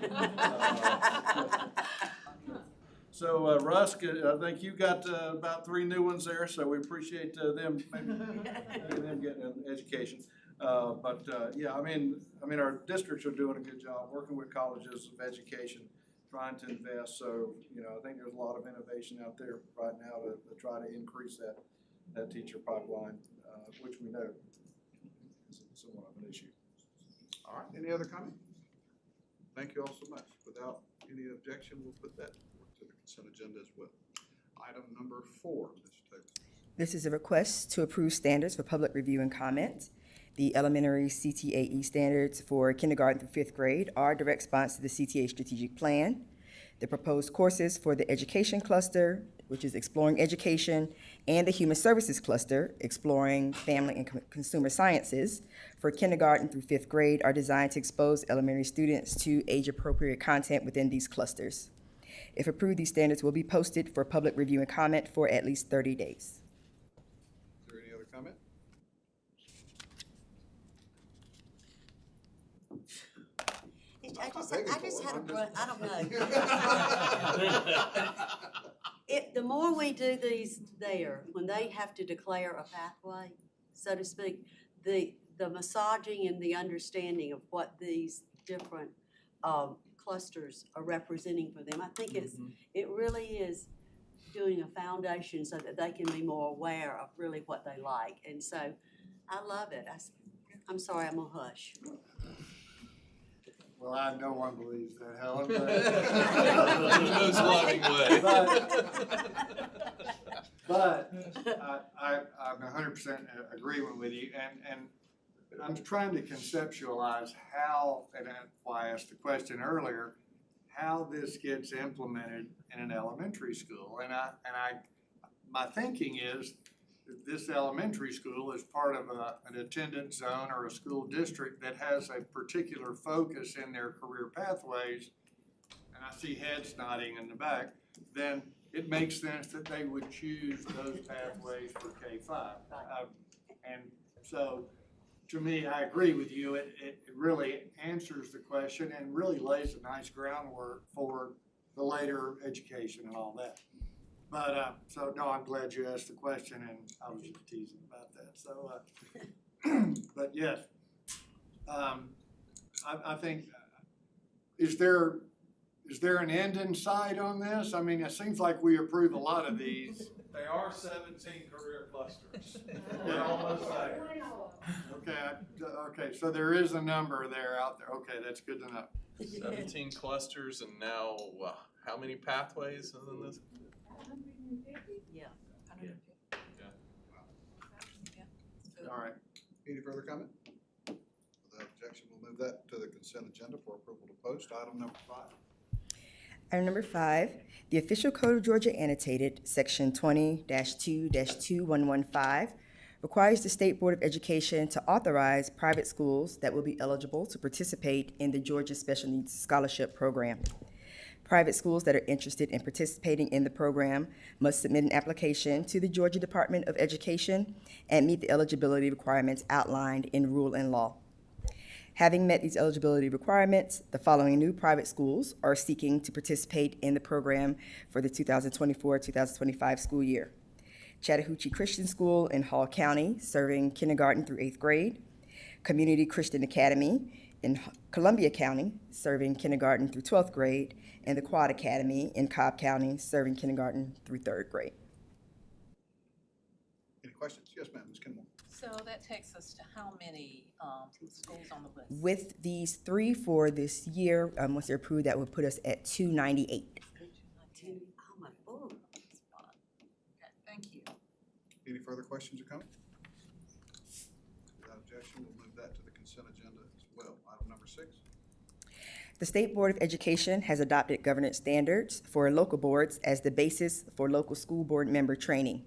So, Rusk, I think you got about 3 new ones there, so we appreciate them getting an education. Yeah, I mean, our districts are doing a good job working with colleges of education, trying to invest. So, you know, I think there's a lot of innovation out there right now to try to increase that teacher pipeline, which we know is somewhat of an issue. All right, any other comment? Thank you all so much. Without any objection, we'll put that to the consent agenda as well. Item number 4, Mr. Taylor. This is a request to approve standards for public review and comment. The elementary CTAE standards for kindergarten through 5th grade are a direct response to the CTA strategic plan. The proposed courses for the education cluster, which is exploring education, and the human services cluster, exploring family and consumer sciences, for kindergarten through 5th grade are designed to expose elementary students to age-appropriate content within these clusters. If approved, these standards will be posted for public review and comment for at least 30 days. Is there any other comment? I just had I don't know. The more we do these there, when they have to declare a pathway, so to speak, the massaging and the understanding of what these different clusters are representing for them, I think it really is doing a foundation so that they can be more aware of really what they like. And so I love it. I'm sorry, I'm gonna hush. Well, I know one believes that, Helen, In the most loving way. But I'm 100% agreeing with you, and I'm trying to conceptualize how, and that's why I asked the question earlier, how this gets implemented in an elementary school. And my thinking is that this elementary school is part of an attendance zone or a school district that has a particular focus in their career pathways, and I see heads nodding in the back, then it makes sense that they would choose those pathways for K-5. And so, to me, I agree with you. It really answers the question and really lays a nice groundwork for the later education and all that. But, so no, I'm glad you asked the question, and I was just teasing about that. So, but yes, I think, is there an end in sight on this? I mean, it seems like we approve a lot of these, They are 17 career clusters. We're almost there. Okay, so there is a number there out there. Okay, that's good to know. 17 clusters and now, how many pathways in this? Yeah. All right. Any further comment? Without objection, we'll move that to the consent agenda for approval to post. Item number 5. Item number 5, the official Code of Georgia annotated, section 20-2-2115, requires the State Board of Education to authorize private schools that will be eligible to participate in the Georgia Special Needs Scholarship Program. Private schools that are interested in participating in the program must submit an application to the Georgia Department of Education and meet the eligibility requirements outlined in rule and law. Having met these eligibility requirements, the following new private schools are seeking to participate in the program for the 2024-2025 school year. Chattahoochee Christian School in Hall County, serving kindergarten through 8th grade. Community Christian Academy in Columbia County, serving kindergarten through 12th grade. And the Quad Academy in Cobb County, serving kindergarten through 3rd grade. Any questions? Yes, ma'am, Ms. Kenmore. So that takes us to how many schools on the list? With these 3 for this year, once they're approved, that would put us at 298. Oh, my Lord. Okay, thank you. Any further questions or comments? Without objection, we'll move that to the consent agenda as well. Item number 6. The State Board of Education has adopted governance standards for local boards as the basis for local school board member training.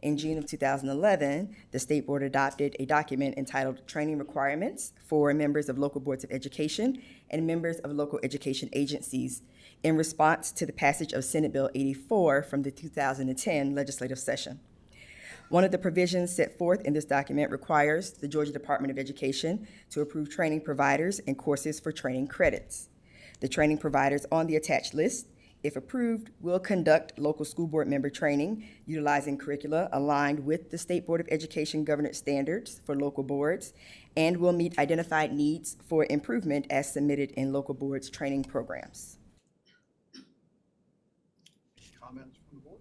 In June of 2011, the State Board adopted a document entitled Training Requirements for Members of Local Boards of Education and Members of Local Education Agencies in response to the passage of Senate Bill 84 from the 2010 legislative session. One of the provisions set forth in this document requires the Georgia Department of Education to approve training providers and courses for training credits. The training providers on the attached list, if approved, will conduct local school board member training utilizing curricula aligned with the State Board of Education governance standards for local boards and will meet identified needs for improvement as submitted in local boards' training programs. Comments from the board?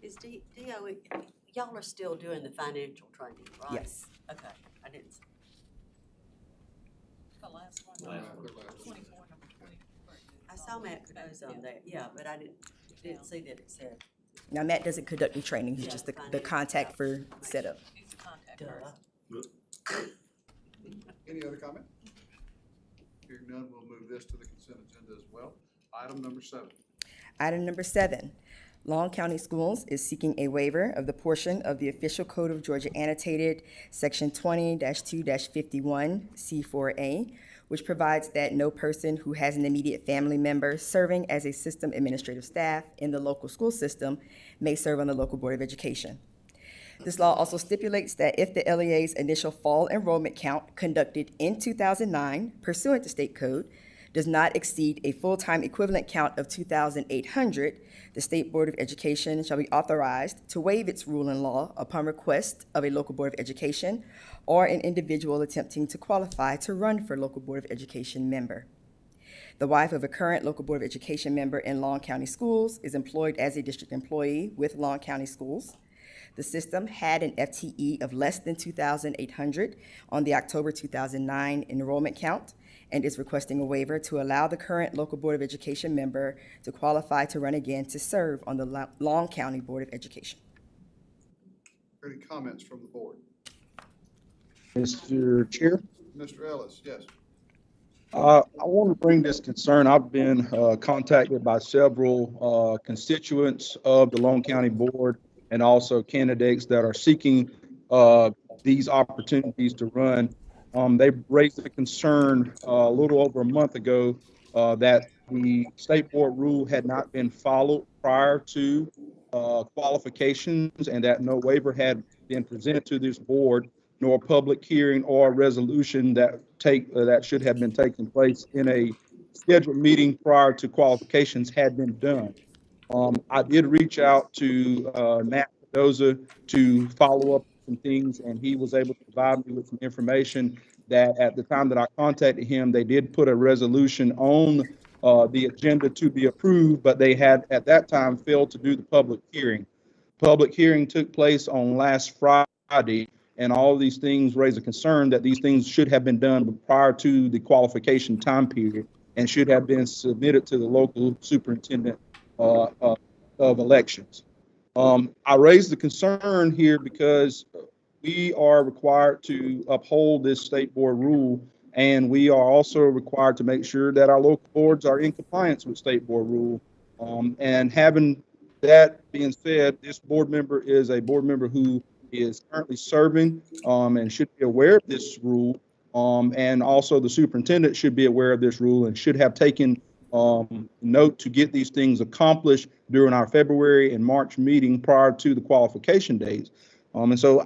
Is DOE, y'all are still doing the financial training, right? Yes. Okay, I didn't. The last one. Last one. 24, number 20. I saw Matt Cardozo on there, yeah, but I didn't see that it said. Now, Matt doesn't conduct the training, he's just the contact for setup. He's the contact Duh. person. Any other comment? Hearing none, we'll move this to the consent agenda as well. Item number 7. Item number 7, Long County Schools is seeking a waiver of the portion of the official Code of Georgia annotated, section 20-2-51 C4A, which provides that no person who has an immediate family member serving as a system administrative staff in the local school system may serve on the local Board of Education. This law also stipulates that if the LEA's initial fall enrollment count conducted in 2009 pursuant to state code does not exceed a full-time equivalent count of 2,800, the State Board of Education shall be authorized to waive its rule and law upon request of a local Board of Education or an individual attempting to qualify to run for local Board of Education member. The wife of a current local Board of Education member in Long County Schools is employed as a district employee with Long County Schools. The system had an FTE of less than 2,800 on the October 2009 enrollment count and is requesting a waiver to allow the current local Board of Education member to qualify to run again to serve on the Long County Board of Education. Any comments from the board? Mr. Chair, Mr. Ellis, yes. I want to bring this concern. I've been contacted by several constituents of the Long County Board and also candidates that are seeking these opportunities to run. They raised a concern a little over a month ago that the state board rule had not been followed prior to qualifications and that no waiver had been presented to this board, nor public hearing or resolution that should have been taking place in a scheduled meeting prior to qualifications had been done. I did reach out to Matt Cardozo to follow up some things, and he was able to provide me with some information that at the time that I contacted him, they did put a resolution on the agenda to be approved, but they had at that time failed to do the public hearing. public hearing took place on last Friday, and all of these things raise a concern that these things should have been done prior to the qualification time period and should have been submitted to the local superintendent of elections. I raise the concern here because we are required to uphold this state board rule, and we are also required to make sure that our local boards are in compliance with state board rule. And having that being said, this board member is a board member who is currently serving and should be aware of this rule. And also the superintendent should be aware of this rule and should have taken note to get these things accomplished during our February and March meeting prior to the qualification days. And so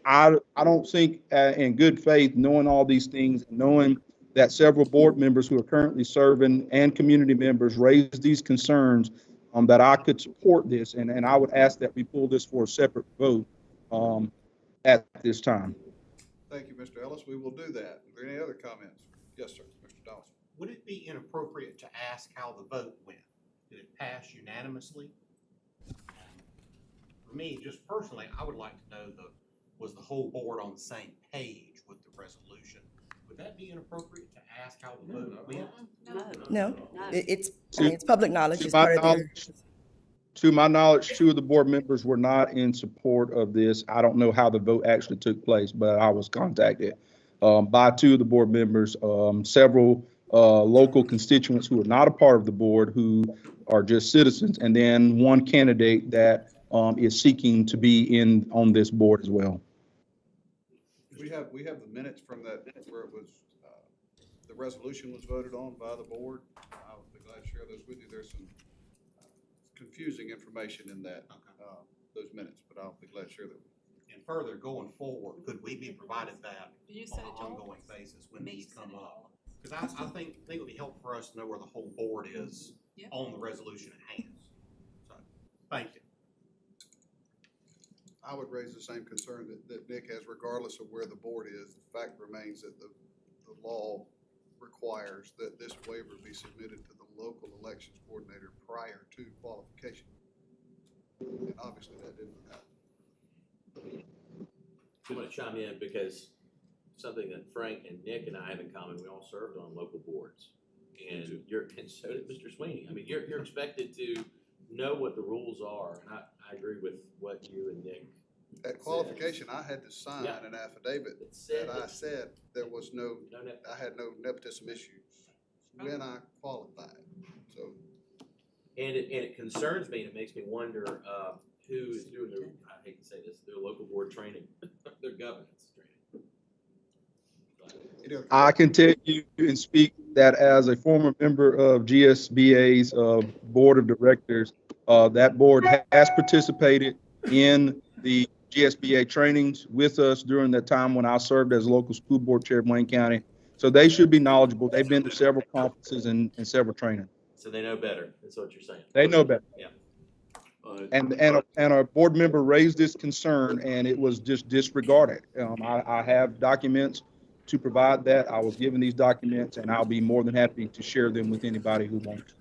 I don't think in good faith, knowing all these things, knowing that several board members who are currently serving and community members raised these concerns, that I could support this. And I would ask that we pull this for a separate vote at this time. Thank you, Mr. Ellis. We will do that. Are there any other comments? Yes, sir. Mr. Dawson. Would it be inappropriate to ask how the vote went? Did it pass unanimously? For me, just personally, I would like to know was the whole board on the same page with the resolution? Would that be inappropriate to ask how the vote went? No, it's public knowledge. It's To my part of their. knowledge, to my knowledge, 2 of the board members were not in support of this. I don't know how the vote actually took place, but I was contacted by 2 of the board members, several local constituents who are not a part of the board, who are just citizens, and then 1 candidate that is seeking to be on this board as well. We have the minutes from that where it was, the resolution was voted on by the board. I'll be glad to share those with you. There's some confusing information in that, those minutes, but I'll be glad to share them. And further, going forward, could we be provided that on an ongoing basis when these come up? Because I think it would be helpful for us to know where the whole board is on the resolution at hand. So, thank you. I would raise the same concern that Nick has, regardless of where the board is. The fact remains that the law requires that this waiver be submitted to the local elections coordinator prior to qualification. And obviously that didn't happen. I want to chime in because something that Frank and Nick and I have in common, we all served on local boards. And so did Mr. Sweeney. I mean, you're expected to know what the rules are. And I agree with what you and Nick At qualification, I had to sign an affidavit that I said there was I had no nepotism issues when I qualified, so. And it concerns me, and it makes me wonder, who is doing their, I hate to say this, their local board training, their governance training. I can tell you and speak that as a former member of GSBA's board of directors, that board has participated in the GSBA trainings with us during that time when I served as local school board chair of Wayne County. So they should be knowledgeable. They've been to several conferences and several trainings. So they know better, that's what you're saying. They know better. Yeah. And a board member raised this concern and it was just disregarded. I have documents to provide that. I was given these documents and I'll be more than happy to share them with anybody who wants.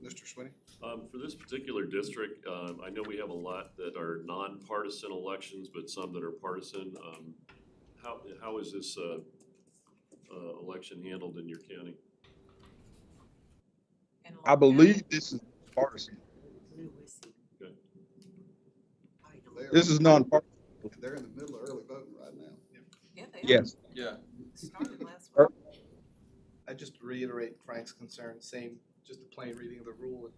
Mr. Sweeney? For this particular district, I know we have a lot that are nonpartisan elections, but some that are partisan. How is this election handled in your county? I believe this is partisan. Okay. This is nonpartisan. They're in the middle of early voting right now. Yes. Yeah. I just reiterate Frank's concern, just a plain reading of the rule.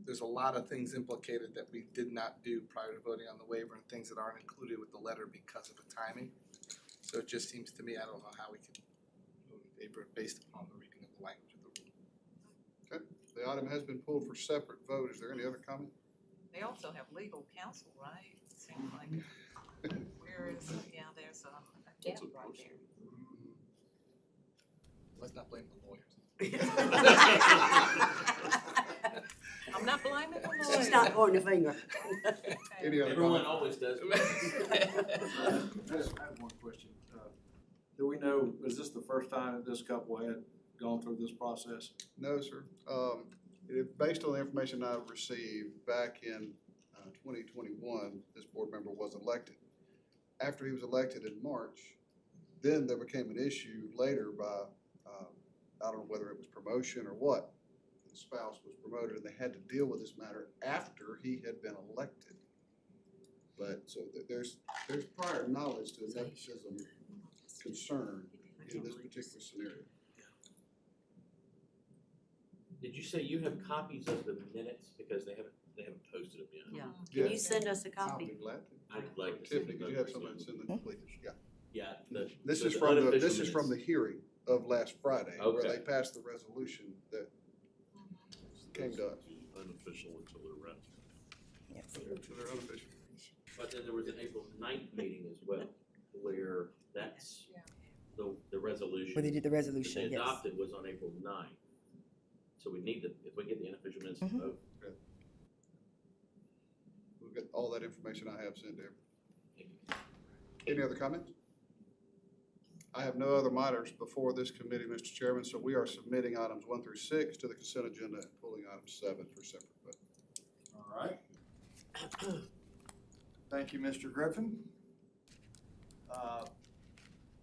There's a lot of things implicated that we did not do prior to voting on the waiver and things that aren't included with the letter because of the timing. So it just seems to me, I don't know how we can move in favor based upon the reading of the language of the rule. Okay, the item has been pulled for separate vote. Is there any other comment? They also have legal counsel, right? It seems like, where is, there's a gap right there. Let's not blame the lawyers. I'm not blaming the lawyers. She's not pointing a finger. Any other Everyone comment? always does. I have one question. Do we know, is this the first time that this couple had gone through this process? No, sir. Based on the information I've received, back in 2021, this board member was elected. After he was elected in March, then there became an issue later by, I don't know whether it was promotion or what. The spouse was promoted and they had to deal with this matter after he had been elected. But so there's prior knowledge to the nepotism concern in this particular scenario. Did you say you have copies of the minutes, because they haven't posted them yet? Yeah. Can you send us a I'll copy? be glad to. I'd like to see Tiffany, could you have someone send the completed? Yeah. Yeah. This so is the from the, unofficial this is from the minutes. hearing of last Friday, where Okay. they passed the resolution that came to us. Unofficial until they're read. So they're unofficial. But then there was an April 9th meeting as well, where that's the resolution. Where they did the resolution, that they yes. adopted was on April 9th. So we need if we get the unofficial minutes to Mhm. vote. We'll get all that information I have sent there. Any other comments? I have no other matters before this committee, Mr. Chairman, so we are submitting items 1 through 6 to the consent agenda and pulling item 7 for separate vote. All right. Thank you, Mr. Griffin.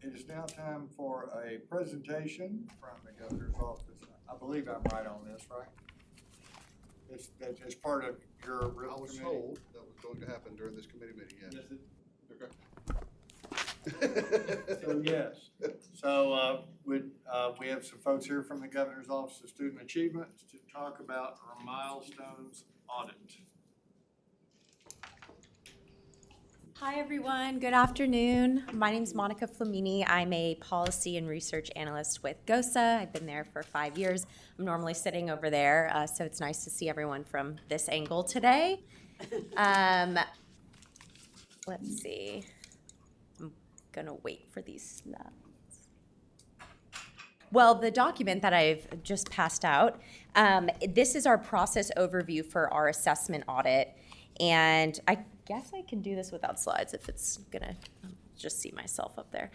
It is now time for a presentation from the governor's office. I believe I'm right on this, right? It's part of your I was committee. told that was going to happen during this committee meeting, yes. So, yes. So, we have some folks here from the Governor's Office of Student Achievement to talk about our milestones audit. Hi, everyone. Good afternoon. My name is Monica Flamini. I'm a policy and research analyst with GOSA. I've been there for 5 years. I'm normally sitting over there, so it's nice to see everyone from this angle today. Let's see. I'm gonna wait for these slides. Well, the document that I've just passed out, this is our process overview for our assessment audit. And I guess I can do this without slides if it's gonna just see myself up there.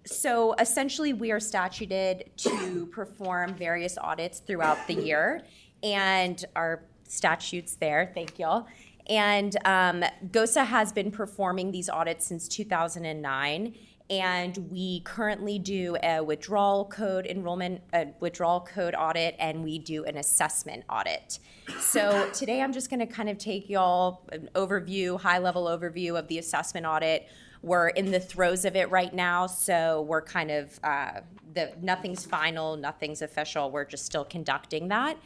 So essentially, we are statuted to perform various audits throughout the year, and our statutes there, thank y'all. And GOSA has been performing these audits since 2009. And we currently do a withdrawal code audit, and we do an assessment audit. So today I'm just gonna kind of take y'all an overview, high-level overview of the assessment audit. We're in the throes of it right now, so we're kind of, nothing's final, nothing's official, we're just still conducting that.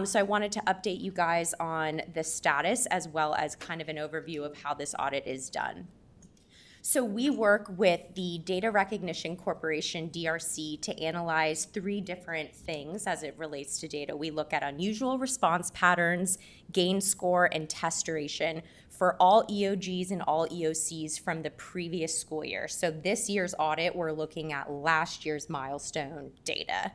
So I wanted to update you guys on the status as well as kind of an overview of how this audit is done. So we work with the Data Recognition Corporation, DRC, to analyze 3 different things as it relates to data. We look at unusual response patterns, gain score, and test duration for all EOGs and all EOCs from the previous school year. So this year's audit, we're looking at last year's milestone data.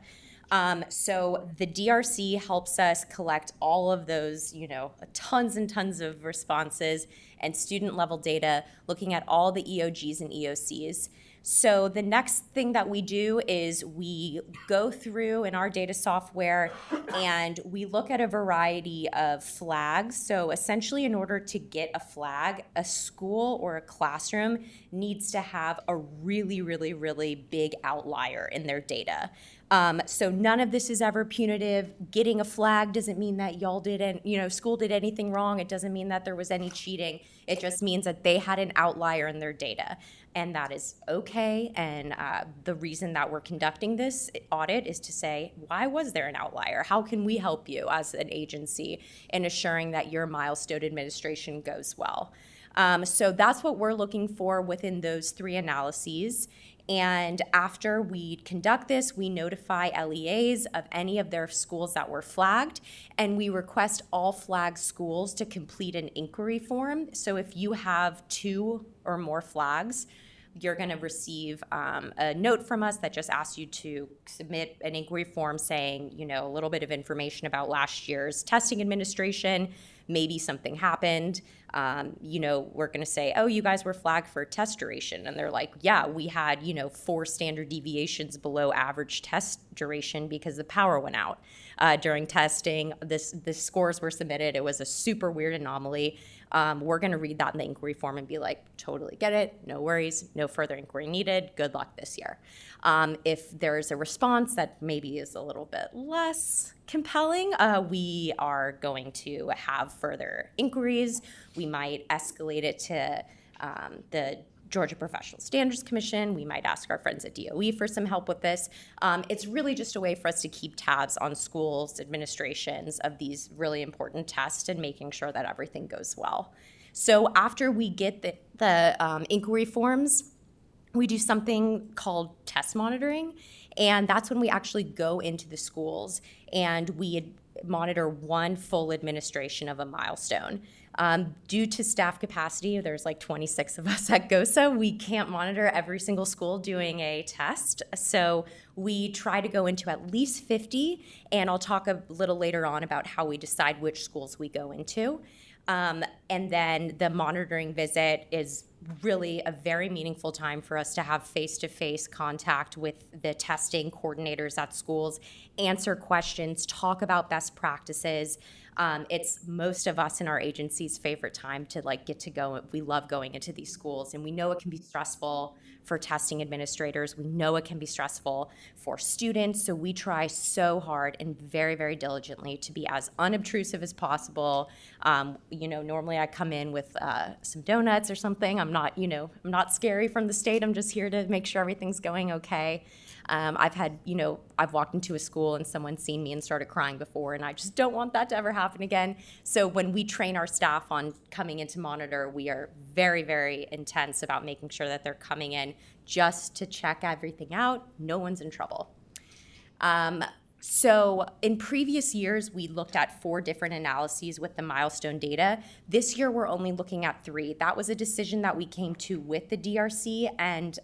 So the DRC helps us collect all of those, tons and tons of responses and student level data, looking at all the EOGs and EOCs. So the next thing that we do is we go through in our data software and we look at a variety of flags. So essentially, in order to get a flag, a school or a classroom needs to have a really, really, really big outlier in their data. So none of this is ever punitive. Getting a flag doesn't mean that y'all didn't, school did anything wrong. It doesn't mean that there was any cheating. It just means that they had an outlier in their data. And that is okay. And the reason that we're conducting this audit is to say, why was there an outlier? How can we help you as an agency in assuring that your milestone administration goes well? So that's what we're looking for within those 3 analyses. And after we conduct this, we notify LEAs of any of their schools that were flagged, and we request all flagged schools to complete an inquiry form. So if you have 2 or more flags, you're going to receive a note from us that just asks you to submit an inquiry form saying, a little bit of information about last year's testing administration. Maybe something happened. We're going to say, oh, you guys were flagged for test duration. And they're like, yeah, we had, 4 standard deviations below average test duration because the power went out during testing. The scores were submitted. It was a super weird anomaly. we're gonna read that in the inquiry form and be like, totally get it, no worries, no further inquiry needed, good luck this year. If there's a response that maybe is a little bit less compelling, we are going to have further inquiries. We might escalate it to the Georgia Professional Standards Commission. We might ask our friends at DOE for some help with this. It's really just a way for us to keep tabs on schools, administrations of these really important tests and making sure that everything goes well. So after we get the inquiry forms, we do something called test monitoring, and that's when we actually go into the schools and we monitor one full administration of a milestone. Due to staff capacity, there's like 26 of us at GOSA. We can't monitor every single school doing a test. So we try to go into at least 50, and I'll talk a little later on about how we decide which schools we go into. And then the monitoring visit is really a very meaningful time for us to have face-to-face contact with the testing coordinators at schools, answer questions, talk about best practices. It's most of us in our agency's favorite time to like get to go. We love going into these schools, and we know it can be stressful for testing administrators. We know it can be stressful for students. So we try so hard and very, very diligently to be as unobtrusive as possible. Normally I come in with some donuts or something. I'm not scary from the state. I'm just here to make sure everything's going okay. I've walked into a school and someone's seen me and started crying before, and I just don't want that to ever happen again. So when we train our staff on coming in to monitor, we are very, very intense about making sure that they're coming in just to check everything out. No one's in trouble. So in previous years, we looked at 4 different analyses with the milestone data. This year, we're only looking at 3. That was a decision that we came to with the DRC and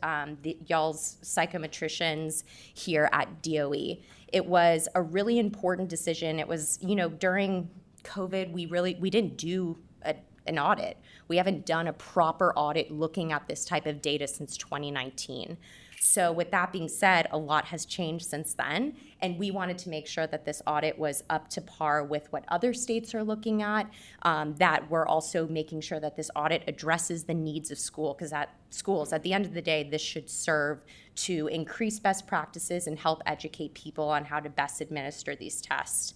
y'all's psychometricians here at DOE. It was a really important decision. It was, during COVID, we didn't do an audit. We haven't done a proper audit looking at this type of data since 2019. So with that being said, a lot has changed since then, and we wanted to make sure that this audit was up to par with what other states are looking at, that we're also making sure that this audit addresses the needs of schools, at the end of the day, this should serve to increase best practices and help educate people on how to best administer these tests.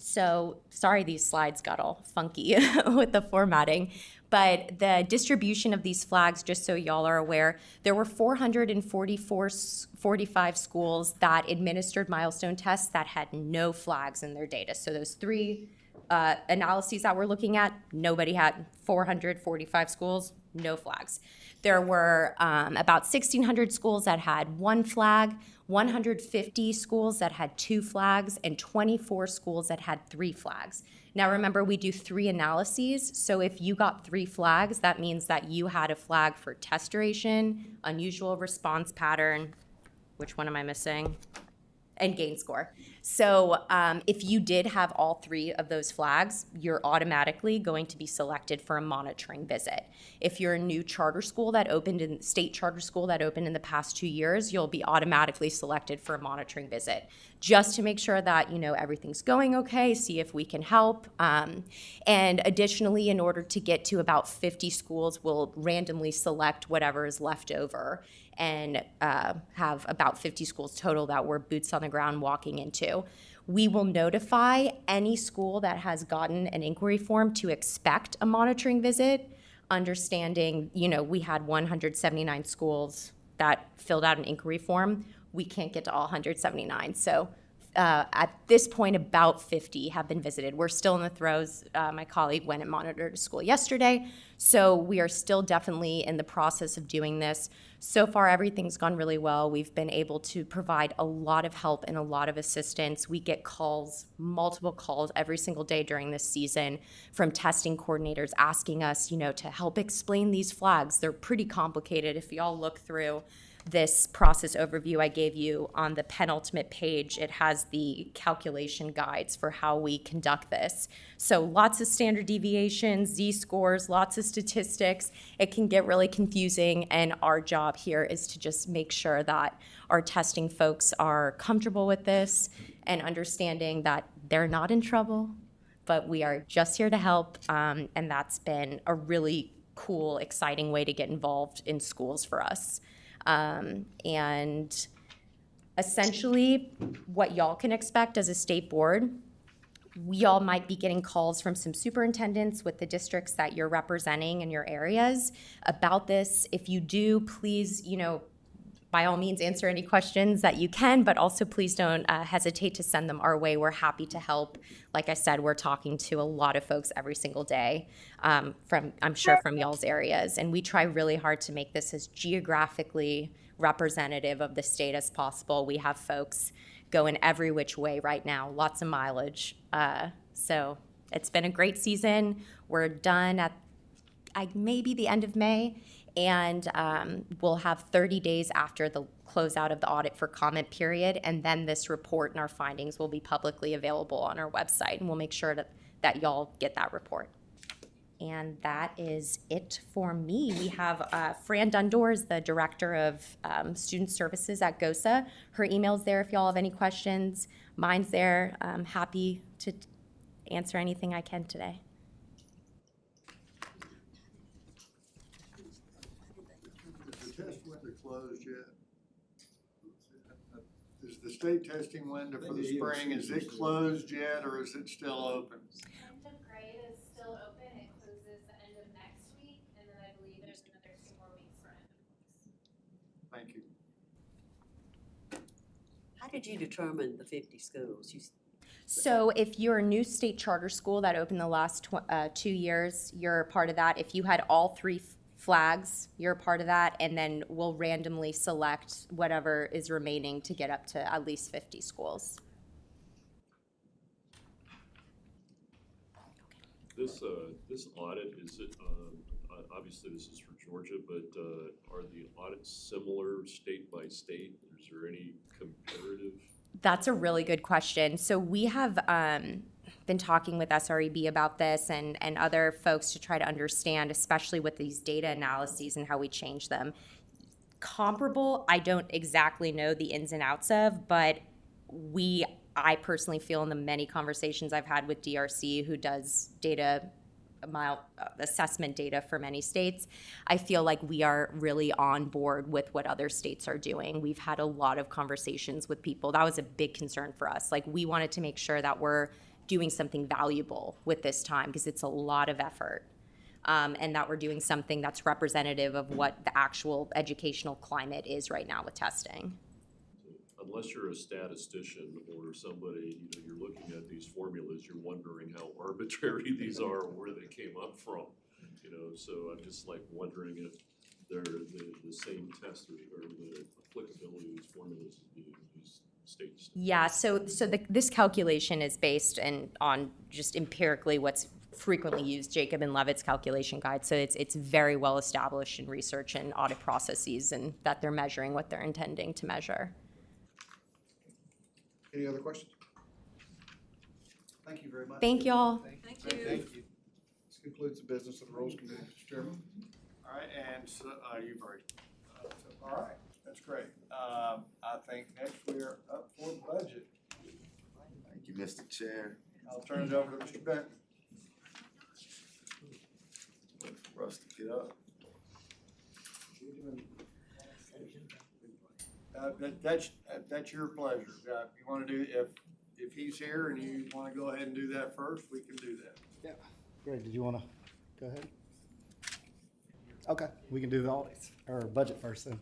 So sorry these slides got all funky with the formatting, but the distribution of these flags, just so y'all are aware, there were 445 schools that administered milestone tests that had no flags in their data. So those 3 analyses that we're looking at, nobody had 445 schools, no flags. There were about 1,600 schools that had 1 flag, 150 schools that had 2 flags, and 24 schools that had 3 flags. Now remember, we do 3 analyses, so if you got 3 flags, that means that you had a flag for test duration, unusual response pattern, which one am I missing? And gain score. So if you did have all 3 of those flags, you're automatically going to be selected for a monitoring visit. If you're a new charter school that opened in state charter school that opened in the past 2 years, you'll be automatically selected for a monitoring visit, just to make sure that everything's going okay, see if we can help. And additionally, in order to get to about 50 schools, we'll randomly select whatever is left over and have about 50 schools total that we're boots on the ground walking into. We will notify any school that has gotten an inquiry form to expect a monitoring visit, understanding, we had 179 schools that filled out an inquiry form. We can't get to all 179. So at this point, about 50 have been visited. We're still in the throes. My colleague went and monitored a school yesterday. So we are still definitely in the process of doing this. So far, everything's gone really well. We've been able to provide a lot of help and a lot of assistance. We get calls, multiple calls every single day during this season from testing coordinators asking us, to help explain these flags. They're pretty complicated. If y'all look through this process overview I gave you on the penultimate page, it has the calculation guides for how we conduct this. So lots of standard deviations, z-scores, lots of statistics. It can get really confusing, and our job here is to just make sure that our testing folks are comfortable with this and understanding that they're not in trouble. but we are just here to help, and that's been a really cool, exciting way to get involved in schools for us. And essentially, what y'all can expect as a state board, we all might be getting calls from some superintendents with the districts that you're representing in your areas about this. If you do, please, by all means, answer any questions that you can, but also please don't hesitate to send them our way. We're happy to help. Like I said, we're talking to a lot of folks every single day I'm sure from y'all's areas. And we try really hard to make this as geographically representative of the state as possible. We have folks going every which way right now, lots of mileage. So it's been a great season. We're done at maybe the end of May. And we'll have 30 days after the closeout of the audit for comment period, and then this report and our findings will be publicly available on our website, and we'll make sure that y'all get that report. And that is it for me. We have Fran Dundors, the Director of Student Services at GOSA. Her email's there if y'all have any questions. Mine's there. I'm happy to answer anything I can today. Is the test window closed yet? Is the state testing window for the spring, is it closed yet, or is it still open? End of grade is still open. It closes the end of next week, and then I believe there's another 2 more weeks for end of Thank you. How did you determine the 50 schools? So if you're a new state charter school that opened the last 2 years, you're a part of that. If you had all 3 flags, you're a part of that, and then we'll randomly select whatever is remaining to get up to at least 50 schools. This audit, is it, obviously this is for Georgia, but are the audits similar state by state? Is there any comparative? That's a really good question. So we have been talking with SREB about this and other folks to try to understand, especially with these data analyses and how we change them. Comparable, I don't exactly know the ins and outs of, but I personally feel in the many conversations I've had with DRC, who does assessment data for many states, I feel like we are really on board with what other states are doing. We've had a lot of conversations with people. That was a big concern for us. Like, we wanted to make sure that we're doing something valuable with this time, because it's a lot of effort, and that we're doing something that's representative of what the actual educational climate is right now with testing. Unless you're a statistician or somebody, you're looking at these formulas, you're wondering how arbitrary these are or where they came up from. So I'm just like wondering if they're the same test or the applicability of these formulas is being used state to state. Yeah, so this calculation is based on just empirically what's frequently used, Jacob and Levitt's calculation guide. So it's very well established in research and audit processes, and that they're measuring what they're intending to measure. Any other questions? Thank you very much. Thank y'all. Thank Thank you. This concludes the business of the Rules Committee, Mr. Chairman. All right, and so, you've already, all right, that's great. I think next we are up for the budget. Thank you, Mr. Chair. I'll turn it over to Mr. Benton. Wait for Russ to get up. That's your pleasure. You want to do, if he's here and you want to go ahead and do that first, we can do that. Yeah. Greg, did you want to go ahead? Okay, we can do the audits or budget first then.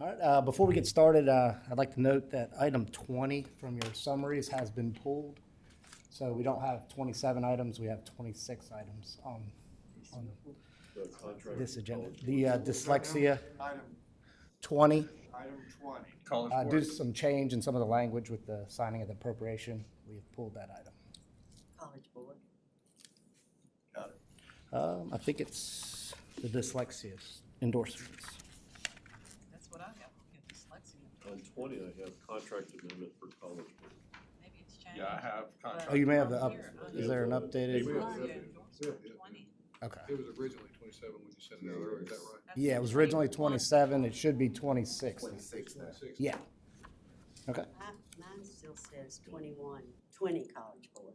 All right, before we get started, I'd like to note that item 20 from your summaries has been pulled. So we don't have 27 items, we have 26 items on this agenda. The dyslexia, Item 20. Item 20. College Due Board. to some change in some of the language with the signing of the appropriation, we have pulled that item. College Board. Got it. I think it's the dyslexia endorsements. That's what I have, dyslexia. On 20, I have contract amendment for College Board. Maybe it's changed. Yeah, I have contract. Oh, you may have the is there an updated? Okay. It was originally 27 when you sent it out earlier, is that right? Yeah, it was originally 27, it should be 26. 26 now. Yeah. Okay. Mine still says 21. 20 College Board.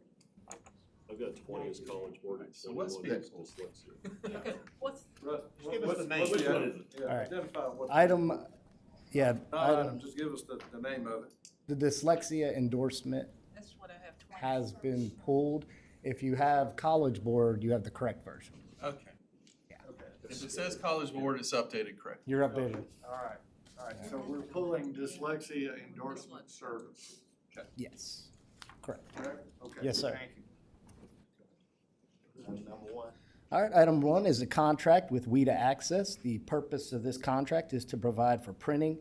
I've got 20 as College Board and So what's 21 as being- dyslexia. Okay, what's, Give us the name. Which one is it? Yeah, All right. identify what. Item, yeah, Not item, item, just give us the name of it. the dyslexia endorsement that's what I have 20. has been pulled. If you have College Board, you have the correct version. Okay. Okay. If it says College Board, it's updated correct. You're updated. All right, so we're pulling dyslexia endorsement service, Yes, correct. correct? Okay. Yes, sir. Thank you. Number one. All right, item one is a contract with WIDA Access. The purpose of this contract is to provide for printing,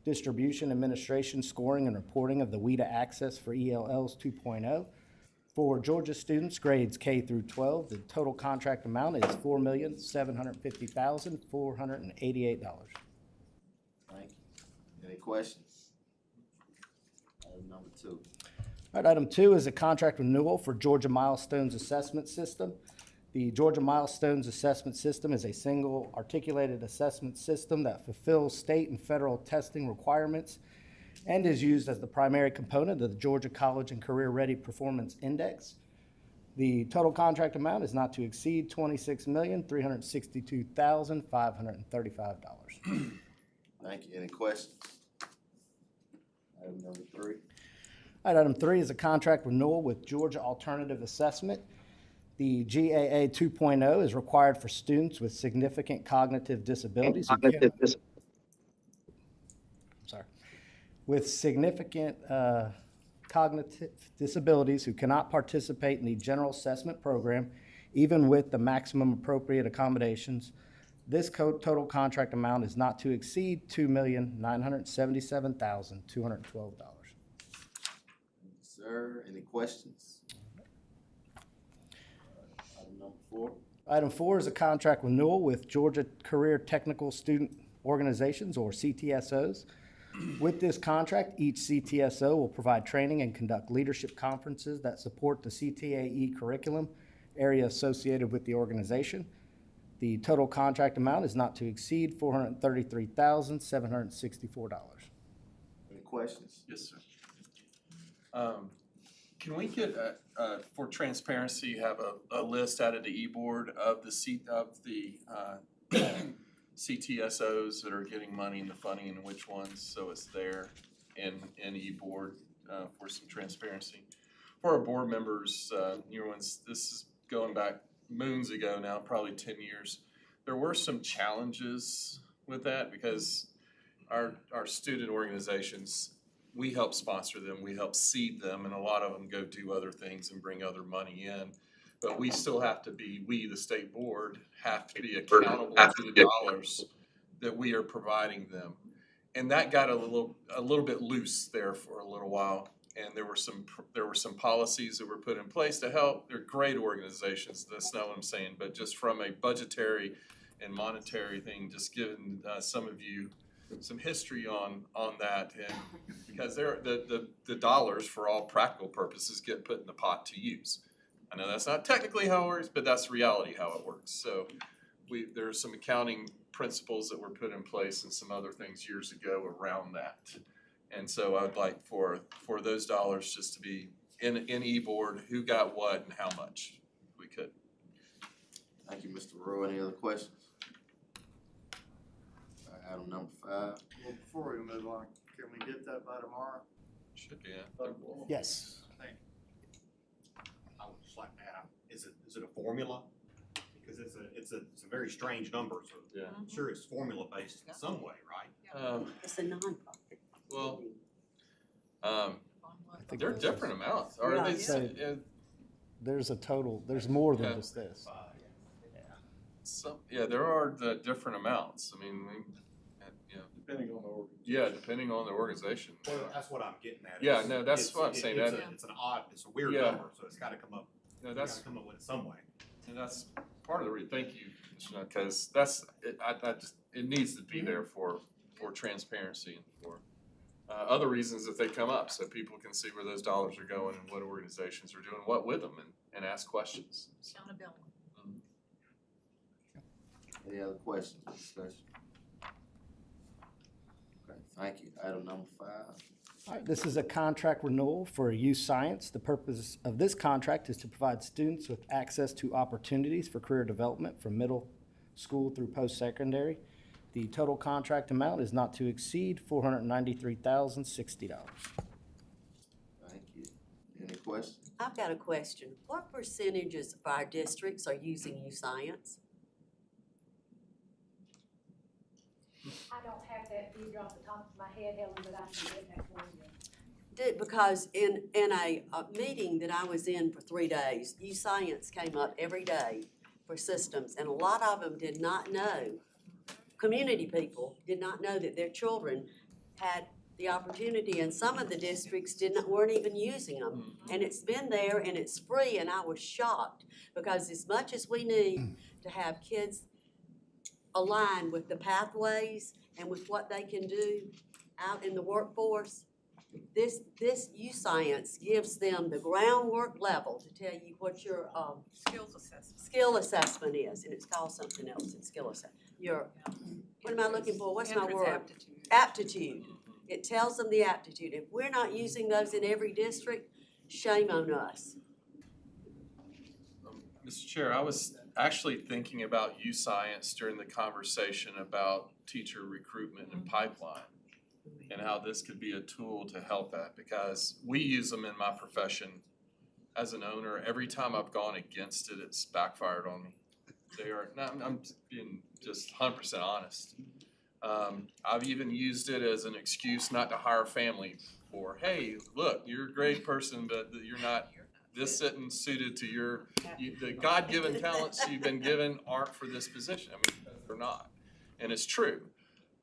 distribution, administration, scoring, and reporting of the WIDA Access for ELLs 2.0. For Georgia students, grades K through 12, the total contract amount is $4,750,488. Thank you. Any questions? Item number two. All right, item two is a contract renewal for Georgia Milestones Assessment System. The Georgia Milestones Assessment System is a single articulated assessment system that fulfills state and federal testing requirements and is used as the primary component of the Georgia College and Career Ready Performance Index. The total contract amount is not to exceed $26,362,535. Thank you. Any questions? Item number three. All right, item three is a contract renewal with Georgia Alternative Assessment. The GAA 2.0 is required for students with significant cognitive disabilities. With significant cognitive disabilities who cannot participate in the general assessment program, even with the maximum appropriate accommodations. This total contract amount is not to exceed $2,977,212. Sir, any questions? Item number four. Item four is a contract renewal with Georgia Career Technical Student Organizations, or CTSOs. With this contract, each CTSO will provide training and conduct leadership conferences that support the CTAE curriculum area associated with the organization. The total contract amount is not to exceed $433,764. Any questions? Yes, sir. Can we get, for transparency, have a list out of the e-board of the CTSOs that are getting money in the funding and which ones, so it's there in e-board, for some transparency. For our board members, new ones, this is going back moons ago now, probably 10 years. There were some challenges with that because our student organizations, we help sponsor them, we help seed them, and a lot of them go do other things and bring other money in. But we still have to be, we, the state board, have to be accountable to the dollars that we are providing them. And that got a little bit loose there for a little while. And there were some policies that were put in place to help. They're great organizations, that's not what I'm saying, but just from a budgetary and monetary thing, just giving some of you some history on that, and because the dollars, for all practical purposes, get put in the pot to use. I know that's not technically how it works, but that's reality how it works. So there are some accounting principles that were put in place and some other things years ago around that. And so I'd like for those dollars just to be in e-board, who got what and how much, if we could. Thank you, Mr. Rowe. Any other questions? Item number five. Well, before we move on, can we get that by tomorrow? Should be, Yes. Thank you. I would just like to add, is it a formula? Because it's a very strange number, so Yeah. I'm sure it's formula based in some way, right? It's a nonprofit. Well, they're different amounts, are Yeah. they? So there's a total, there's more than Yeah. just this. Yeah, there are the different amounts. I mean, Depending on the organization. yeah, depending on the organization. Well, that's what I'm getting at. Yeah, is no, that's it's- what I'm saying, It's that- it's an odd, it's a weird Yeah. number, so it's gotta come up, No, we that's, gotta come up with it some way. and that's part of the thank you, because it needs to be there for transparency and for other reasons if they come up, so people can see where those dollars are going and what organizations are doing what with them and ask questions. Accountability. Any other questions or discussion? Okay, thank you. Item number five. All right, this is a contract renewal for Youth Science. The purpose of this contract is to provide students with access to opportunities for career development from middle school through post-secondary. The total contract amount is not to exceed $493,060. Thank you. Any questions? I've got a question. What percentages of our districts are using Youth Science? I don't have that figure off the top of my head, Helen, but I can get that for you. Because in a meeting that I was in for 3 days, Youth Science came up every day for systems, and a lot of them did not know, community people did not know that their children had the opportunity, and some of the districts weren't even using them. And it's been there and it's free, and I was shocked, because as much as we need to have kids aligned with the pathways and with what they can do out in the workforce, this Youth Science gives them the groundwork level to tell you what your skill assessment is, and it's called something else. It's skill assessment. What am I looking for? What's my word? Aptitude. It tells them the aptitude. If we're not using those in every district, shame on us. Mr. Chair, I was actually thinking about Youth Science during the conversation about teacher recruitment and pipeline, and how this could be a tool to help that, because we use them in my profession as an owner. Every time I've gone against it, it's backfired on me. They are, I'm being just 100% honest. I've even used it as an excuse not to hire family for, hey, look, you're a great person, but you're not, this isn't suited to the God-given talents you've been given aren't for this position. I mean, they're not. And it's true.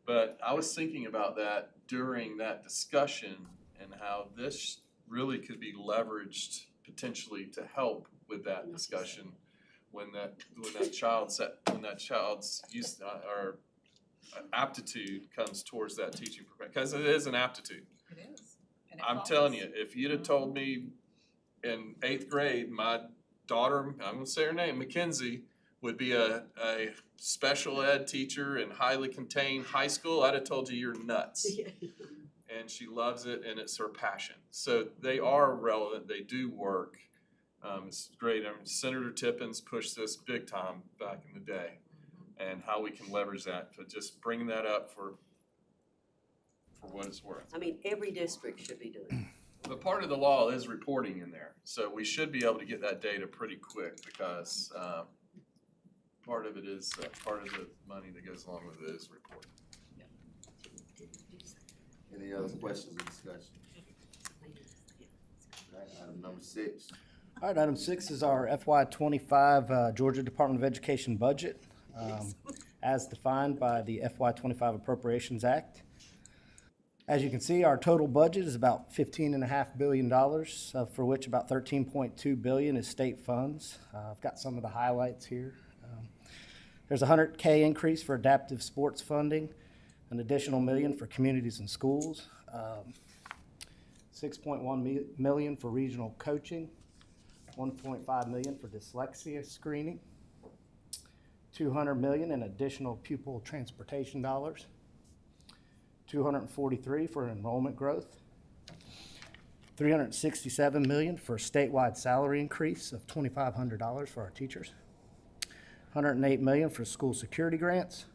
But I was thinking about that during that discussion, and how this really could be leveraged potentially to help with that discussion when that child's use or aptitude comes towards that teaching profession, because it is an aptitude. It is. I'm telling you, if you'd have told me in 8th grade, my daughter, I'm gonna say her name, Mackenzie, would be a special ed teacher in highly contained high school, I'd have told you you're nuts. And she loves it, and it's her passion. So they are relevant, they do work. It's great. I mean, Senator Tippins pushed this big time back in the day, and how we can leverage that, but just bring that up for what it's worth. I mean, every district should be doing it. But part of the law is reporting in there, so we should be able to get that data pretty quick, because part of it is, part of the money that goes along with it is reporting. Any other questions or discussion? All right, item number 6. All right, item 6 is our FY25 Georgia Department of Education budget, as defined by the FY25 Appropriations Act. As you can see, our total budget is about $15.5 billion, for which about $13.2 billion is state funds. I've got some of the highlights here. There's a $100K increase for adaptive sports funding, an additional $1 million for communities and schools, $6.1 million for regional coaching, $1.5 million for dyslexia screening, $200 million in additional pupil transportation dollars, $243 for enrollment growth, $367 million for statewide salary increase of $2,500 for our teachers, $108 million for school security grants,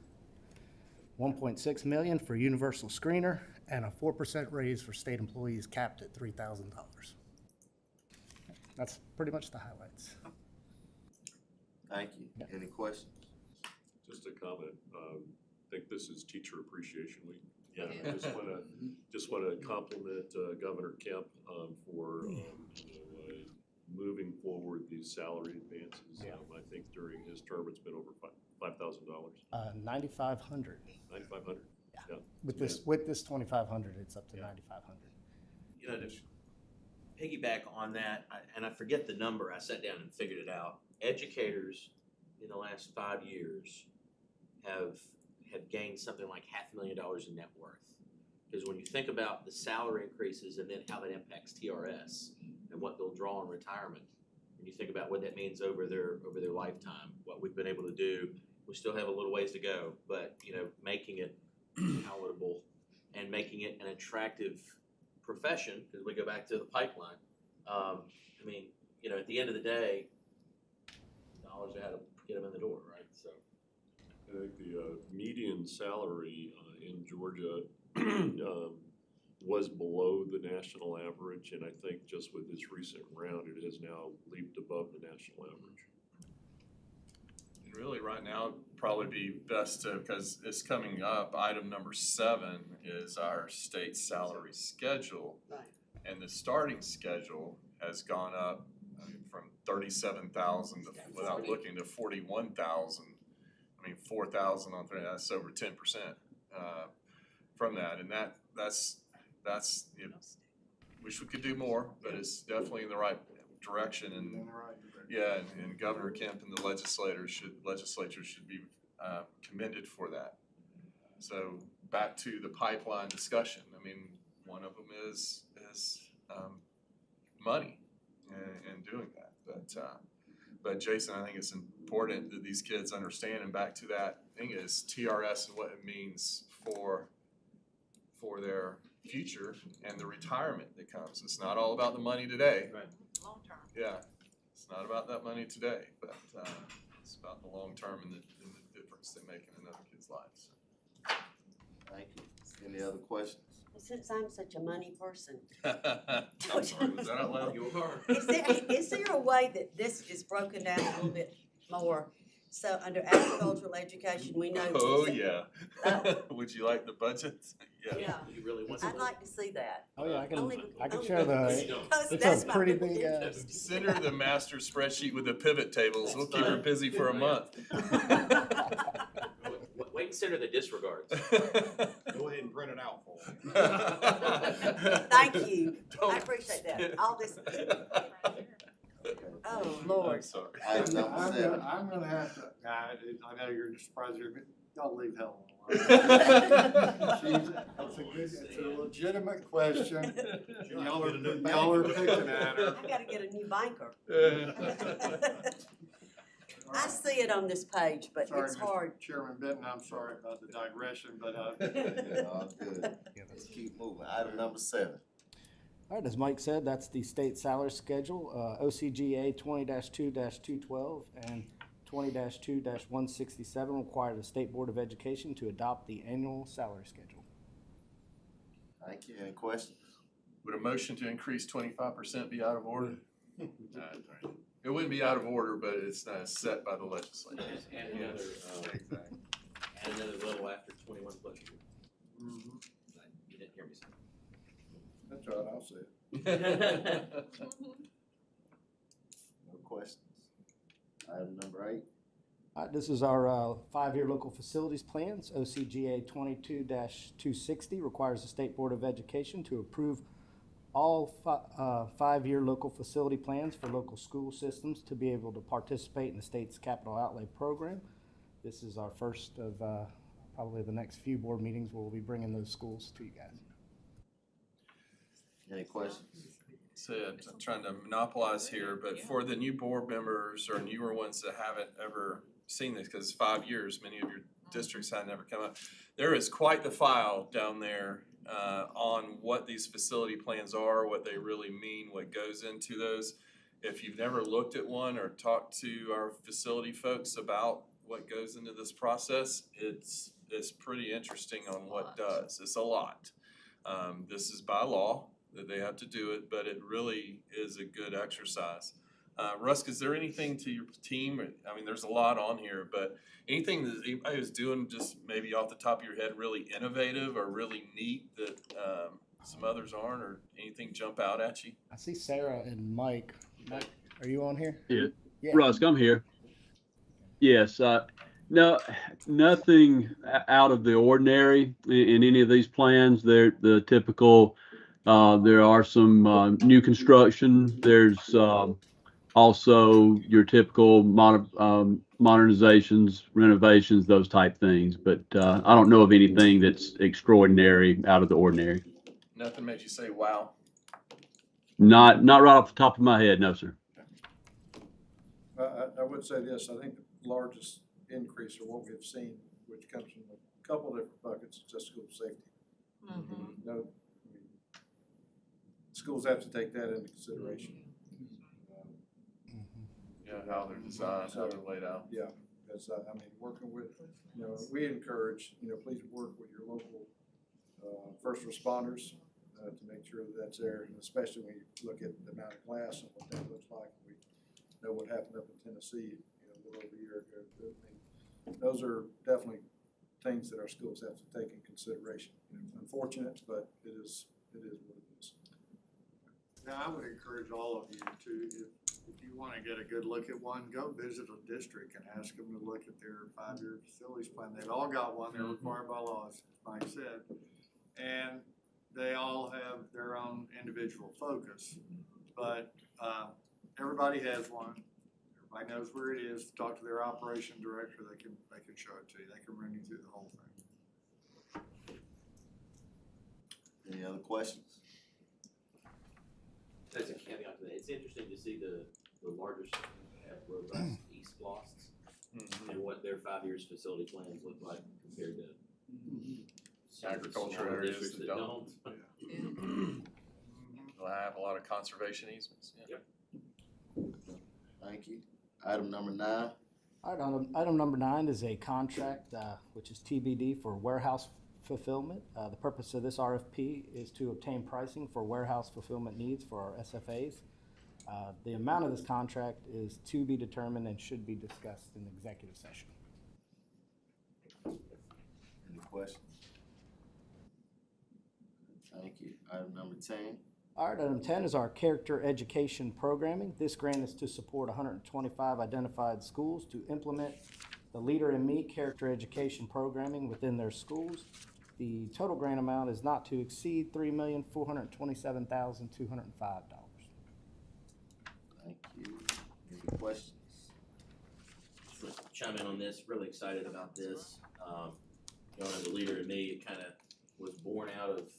$1.6 million for universal screener, and a 4% raise for state employees capped at $3,000. That's pretty much the highlights. Thank you. Any questions? Just a comment, I think this is Teacher Appreciation Week. Yeah. I just wanna compliment Governor Kemp for moving forward these salary advances. I think during his term, it's been over $5,000. 9,500. 9,500? Yeah. With this 2,500, it's up to 9,500. You know, to piggyback on that, and I forget the number, I sat down and figured it out. Educators in the last 5 years have gained something like $500,000 in net worth. Because when you think about the salary increases and then how that impacts TRS and what they'll draw in retirement, when you think about what that means over their lifetime, what we've been able to do, we still have a little ways to go, but making it palatable and making it an attractive profession, because we go back to the pipeline. I mean, you know, at the end of the day, dollars are how to get them in the door, right? So. I think the median salary in Georgia was below the national average, and I think just with this recent round, it has now leaped above the national average. And really, right now, it'd probably be best to, because it's coming up, item number 7 is our state salary schedule. Right. And the starting schedule has gone up from 37,000 to, without looking, to 41,000. I mean, 4,000 on 3, that's over 10% from that. And that's, you know, wish we could do more, but it's definitely in the right direction. And yeah, and Governor Kemp and the legislature should be commended for that. So back to the pipeline discussion. I mean, one of them is money and doing that. But Jason, I think it's important that these kids understand, and back to that thing is TRS and what it means for their future and the retirement that comes. It's not all about the money today. Right. Long term. Yeah, it's not about that money today, but it's about the long term and the difference they make in another kid's lives. Thank you. Any other questions? Since I'm such a money person, I'm sorry, was that out loud? You are. is there a way that this is broken down a little bit more? So under agricultural education, we know. Oh, yeah. Would you like the budget? Yeah. You really want I'd like to see that. Oh, yeah, Only- I can only share because it's that's a my pretty little big, interest. Send her the master spreadsheet with the pivot tables. We'll keep her busy for a month. Wait and consider the disregards. Go ahead and print it out for me. Thank you. I appreciate that. All this. Oh, Lord. I'm sorry. Item number 7. I'm gonna have to, I know you're just surprised here, but y'all leave Helen alone. It's a legitimate question. Y'all are picking at her. I gotta get a new banker. I see it on this page, but Sorry, it's Mr. hard. Chairman Benton, I'm sorry about the digression, but All good. Let's keep moving. Item number 7. All right, as Mike said, that's the state salary schedule, OCGA 20-2-212 and 20-2-167 require the State Board of Education to adopt the annual salary schedule. Thank you. Any questions? Would a motion to increase 25% be out of order? It wouldn't be out of order, but it's set by the legislature. And another, and another level after 21 plus years. You didn't hear me say. That's right, I'll say it. No questions. Item number 8. All right, this is our 5-year local facilities plans. OCGA 22-260 requires the State Board of Education to approve all 5-year local facility plans for local school systems to be able to participate in the state's capital outlay program. This is our first of probably the next few board meetings where we'll be bringing those schools to you guys. Any questions? Said, I'm trying to monopolize here, but for the new board members or newer ones that haven't ever seen this, because it's 5 years, many of your districts had never come up. There is quite the file down there on what these facility plans are, what they really mean, what goes into those. If you've never looked at one or talked to our facility folks about what goes into this process, it's pretty interesting on what does. It's a lot. This is by law that they have to do it, but it really is a good exercise. Rusk, is there anything to your team? I mean, there's a lot on here, but anything that anybody is doing just maybe off the top of your head really innovative or really neat that some others aren't, or anything jump out at you? I see Sarah and Mike. Mike, are you on here? Yeah. Yeah. Rusk, I'm here. Yes. No, nothing out of the ordinary in any of these plans. They're the typical. There are some new construction. There's also your typical modernizations, renovations, those type things. But I don't know of anything that's extraordinary, out of the ordinary. Nothing made you say, wow? Not right off the top of my head, no, sir. I would say this, I think the largest increase or what we've seen, which comes from a couple of different buckets, is just school safety. No, I mean, schools have to take that into consideration. Yeah, how they're designed, how they're laid out. Yeah, that's, I mean, working with, we encourage, please work with your local, first responders, to make sure that that's there, and especially when you look at the amount of glass and what that looks like. We know what happened up in Tennessee, a little over a year ago. Those are definitely things that our schools have to take in consideration. Unfortunate, but it is what it is. Now, I would encourage all of you to, if you want to get a good look at one, go visit a district and ask them to look at their 5-year facilities plan. They've all got one, they're required by law, as Mike said. And they all have their own individual focus, but everybody has one. Everybody knows where it is. Talk to their operation director, they can show it to you. They can run you through the whole thing. Any other questions? As a caveat to that, it's interesting to see the larger schools have robust east-losts and what their 5 years facility plans look like compared to some of the Agriculture smaller areas districts that don't. They'll have a lot of conservation easements. Yep. Thank you. Item number 9. All right, item number 9 is a contract, which is TBD for warehouse fulfillment. The purpose of this RFP is to obtain pricing for warehouse fulfillment needs for our SFAs. The amount of this contract is to be determined and should be discussed in executive session. Any questions? Thank you. Item number 10. All right, item 10 is our character education programming. This grant is to support 125 identified schools to implement the Leader in Me character education programming within their schools. The total grant amount is not to exceed $3,427,205. Thank you. Any questions? Just want to chime in on this, really excited about this. Going as a Leader in Me, it kind of was born out of,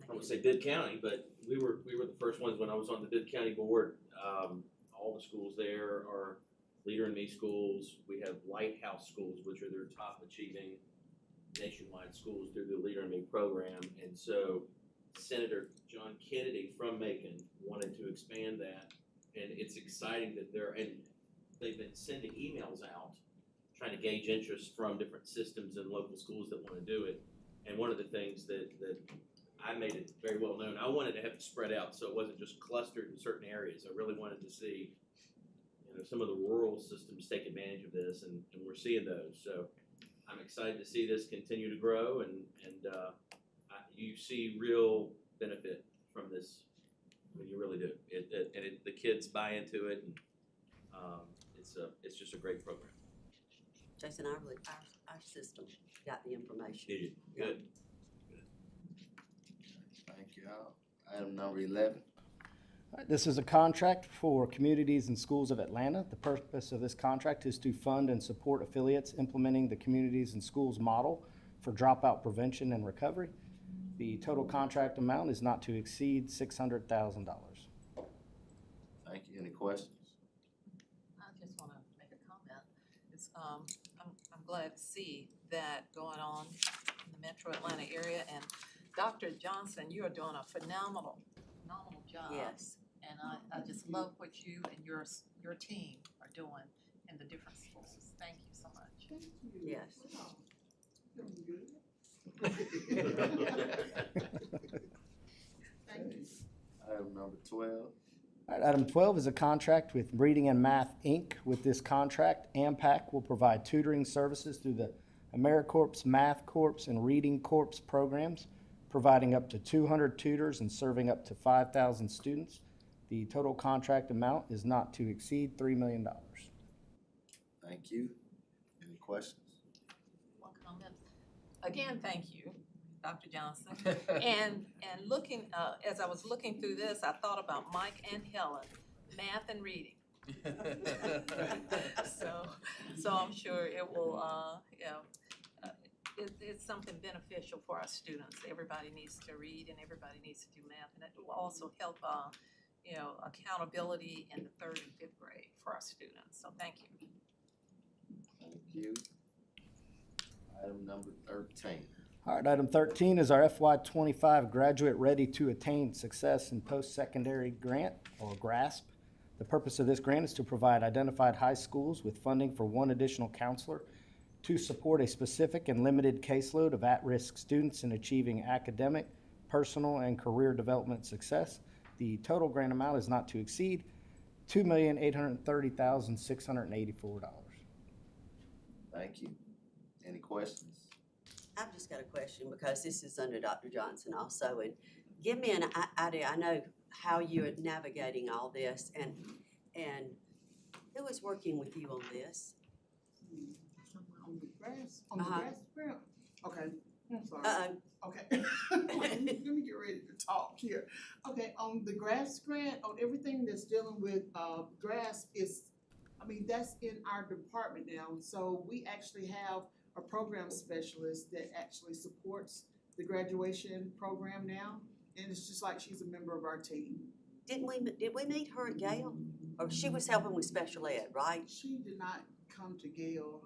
I won't say Bibb County, but we were the first ones when I was on the Bibb County board. All the schools there are Leader in Me schools. We have Lighthouse schools, which are their top achieving nationwide schools through the Leader in Me program. And so Senator John Kennedy from Macon wanted to expand that. And it's exciting that they've been sending emails out trying to gauge interest from different systems and local schools that want to do it. And one of the things that I made it very well known, I wanted to have it spread out so it wasn't just clustered in certain areas. I really wanted to see some of the rural systems take advantage of this, and we're seeing those. So I'm excited to see this continue to grow, and you see real benefit from this. I mean, you really do. The kids buy into it, and it's just a great program. Jason, our system got the information. Did you? Good. Thank you all. Item number 11. All right, this is a contract for Communities and Schools of Atlanta. The purpose of this contract is to fund and support affiliates implementing the Communities and Schools model for dropout prevention and recovery. The total contract amount is not to exceed $600,000. Thank you. Any questions? I just want to make a comment. It's, I'm glad to see that going on in the metro Atlanta area. And Dr. Johnson, you are doing a phenomenal job. Yes. And I just love what you and your team are doing in the different schools. Thank you so much. Yes. Thank you. Item number 12. All right, item 12 is a contract with Reading and Math, Inc. With this contract, AMPAC will provide tutoring services through the AmeriCorps Math Corps and Reading Corps programs, providing up to 200 tutors and serving up to 5,000 students. The total contract amount is not to exceed $3 million. Thank you. Any questions? One comment. Again, thank you, Dr. Johnson. And looking, as I was looking through this, I thought about Mike and Helen, math and reading. So I'm sure it will, it's something beneficial for our students. Everybody needs to read and everybody needs to do math, and it will also help, accountability in the 3rd and 5th grade for our students. So thank you. Thank you. Item number 13. All right, item 13 is our FY25 Graduate Ready to Attain Success in Post-Secondary Grant, or GRASP. The purpose of this grant is to provide identified high schools with funding for one additional counselor to support a specific and limited caseload of at-risk students in achieving academic, personal, and career development success. The total grant amount is not to exceed $2,830,684. Thank you. Any questions? I've just got a question because this is under Dr. Johnson also, and give me an idea, I know how you're navigating all this, and who is working with you on this? On the grass, on the Uh-huh. grass grant? Okay, I'm sorry. Uh-oh. Okay. Let me get ready to talk here. Okay, on the grass grant, on everything that's dealing with, grass is, I mean, that's in our department now. So we actually have a program specialist that actually supports the graduation program now. And it's just like she's a member of our team. Did we meet her at Gale? Or she was helping with special ed, right? She did not come to Gale.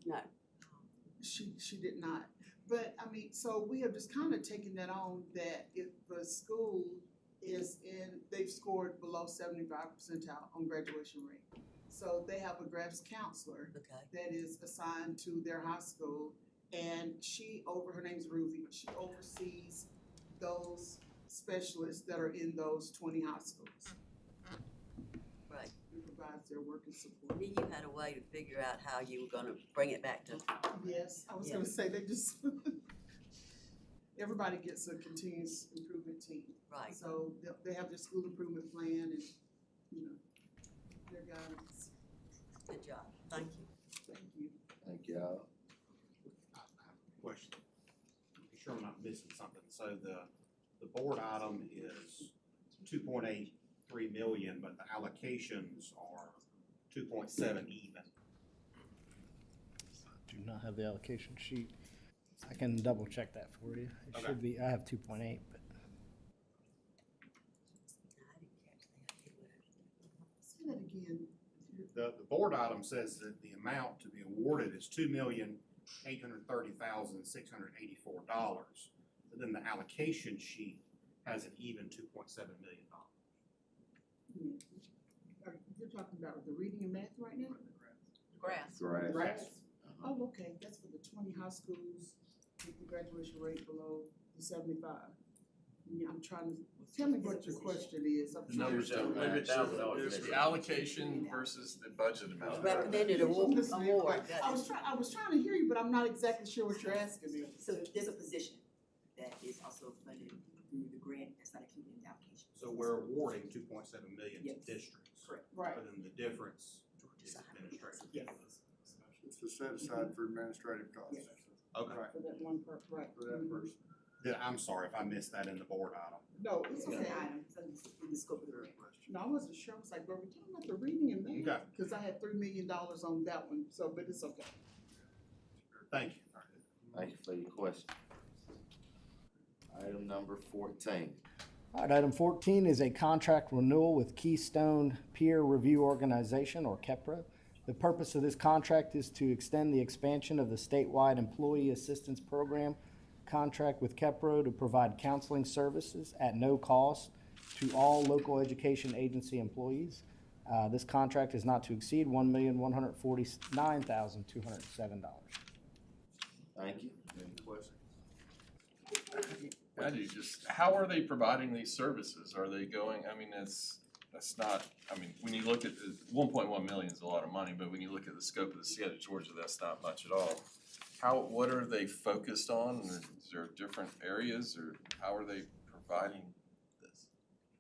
No. She did not. But, I mean, so we have just kind of taken that on, that if the school is they've scored below 75 percentile on graduation rate. So they have a GRASP counselor that is assigned to their high school, and her name's Ruby, she oversees those specialists that are in those 20 high schools. Right. And provides their work and support. You had a way to figure out how you were gonna bring it back to. Yes, I was gonna say, they just, everybody gets a continuous improvement team. Right. So they have their school improvement plan and, you know, their guidance. Good job, thank you. Thank you. Thank y'all. Question. Be sure I'm not missing something. So the board item is 2.83 million, but the allocations are 2.7 even. Do not have the allocation sheet. I can double check that for you. It Okay. should be, I have 2.8, but Say that again. The board item says that the amount to be awarded is $2,830,684. But then the allocation sheet has an even $2.7 million. You're talking about the reading and math right now? Grass. Grass. Oh, okay, that's for the 20 high schools with the graduation rate below the 75. Yeah, I'm trying to, tell me what your question is. I'm The trying numbers to- don't match. $100,000 There's the allocation versus the budget amount. Recommended award. I was trying to hear you, but I'm not exactly sure what you're asking me. So there's a position that is also funded through the grant that's not included in the application. So we're awarding 2.7 million to districts. Correct. Right. But then the difference is administrative. Yes. It's to set aside for administrative costs. Okay. Right, For that one part, right. for that person. Then I'm sorry if I missed that in the board item. No, it's It's an okay. item, it's in the scope of the grant. No, I wasn't sure. I was like, bro, we're talking about the reading and math. Okay. Because I had $3 million on that one, so, but it's okay. Thank you. Thank you for your question. Item number 14. all right, item 14 is a contract renewal with Keystone Peer Review Organization, or KEPRA. The purpose of this contract is to extend the expansion of the statewide employee assistance program contract with KEPRA to provide counseling services at no cost to all local education agency employees. This contract is not to exceed $1,149,207. Thank you. Any questions? I do just, how are they providing these services? Are they going, I mean, that's not, I mean, when you look at, 1.1 million is a lot of money, but when you look at the scope of the state of Georgia, that's not much at all. What are they focused on? Is there different areas, or how are they providing this?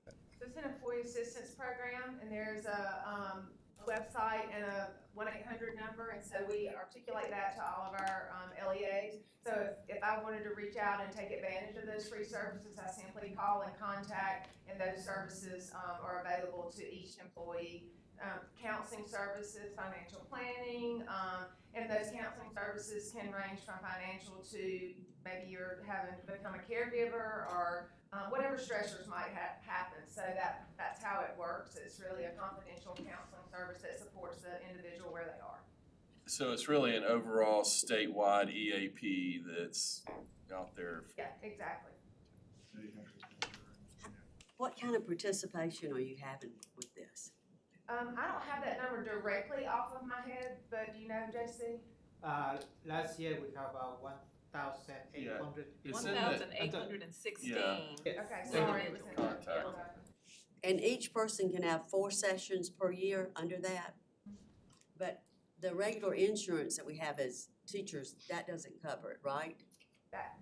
So it's an employee assistance program, and there's a website and a 1-800 number, and so we articulate that to all of our LEAs. So if I wanted to reach out and take advantage of those free services, I simply call and contact, and those services are available to each employee. Counseling services, financial planning, and those counseling services can range from financial to maybe you're having to become a caregiver or whatever stressors might happen. So that's how it works. It's really a confidential counseling service that supports the individual where they are. So it's really an overall statewide EAP that's out there. Yeah, exactly. What kind of participation are you having with this? I don't have that number directly off of my head, but do you know, JC? Last year we have 1,800. It's in the- 1,816. Yeah. Okay, sorry, it was in there. Contact. And each person can have 4 sessions per year under that? But the regular insurance that we have as teachers, that doesn't cover it, right?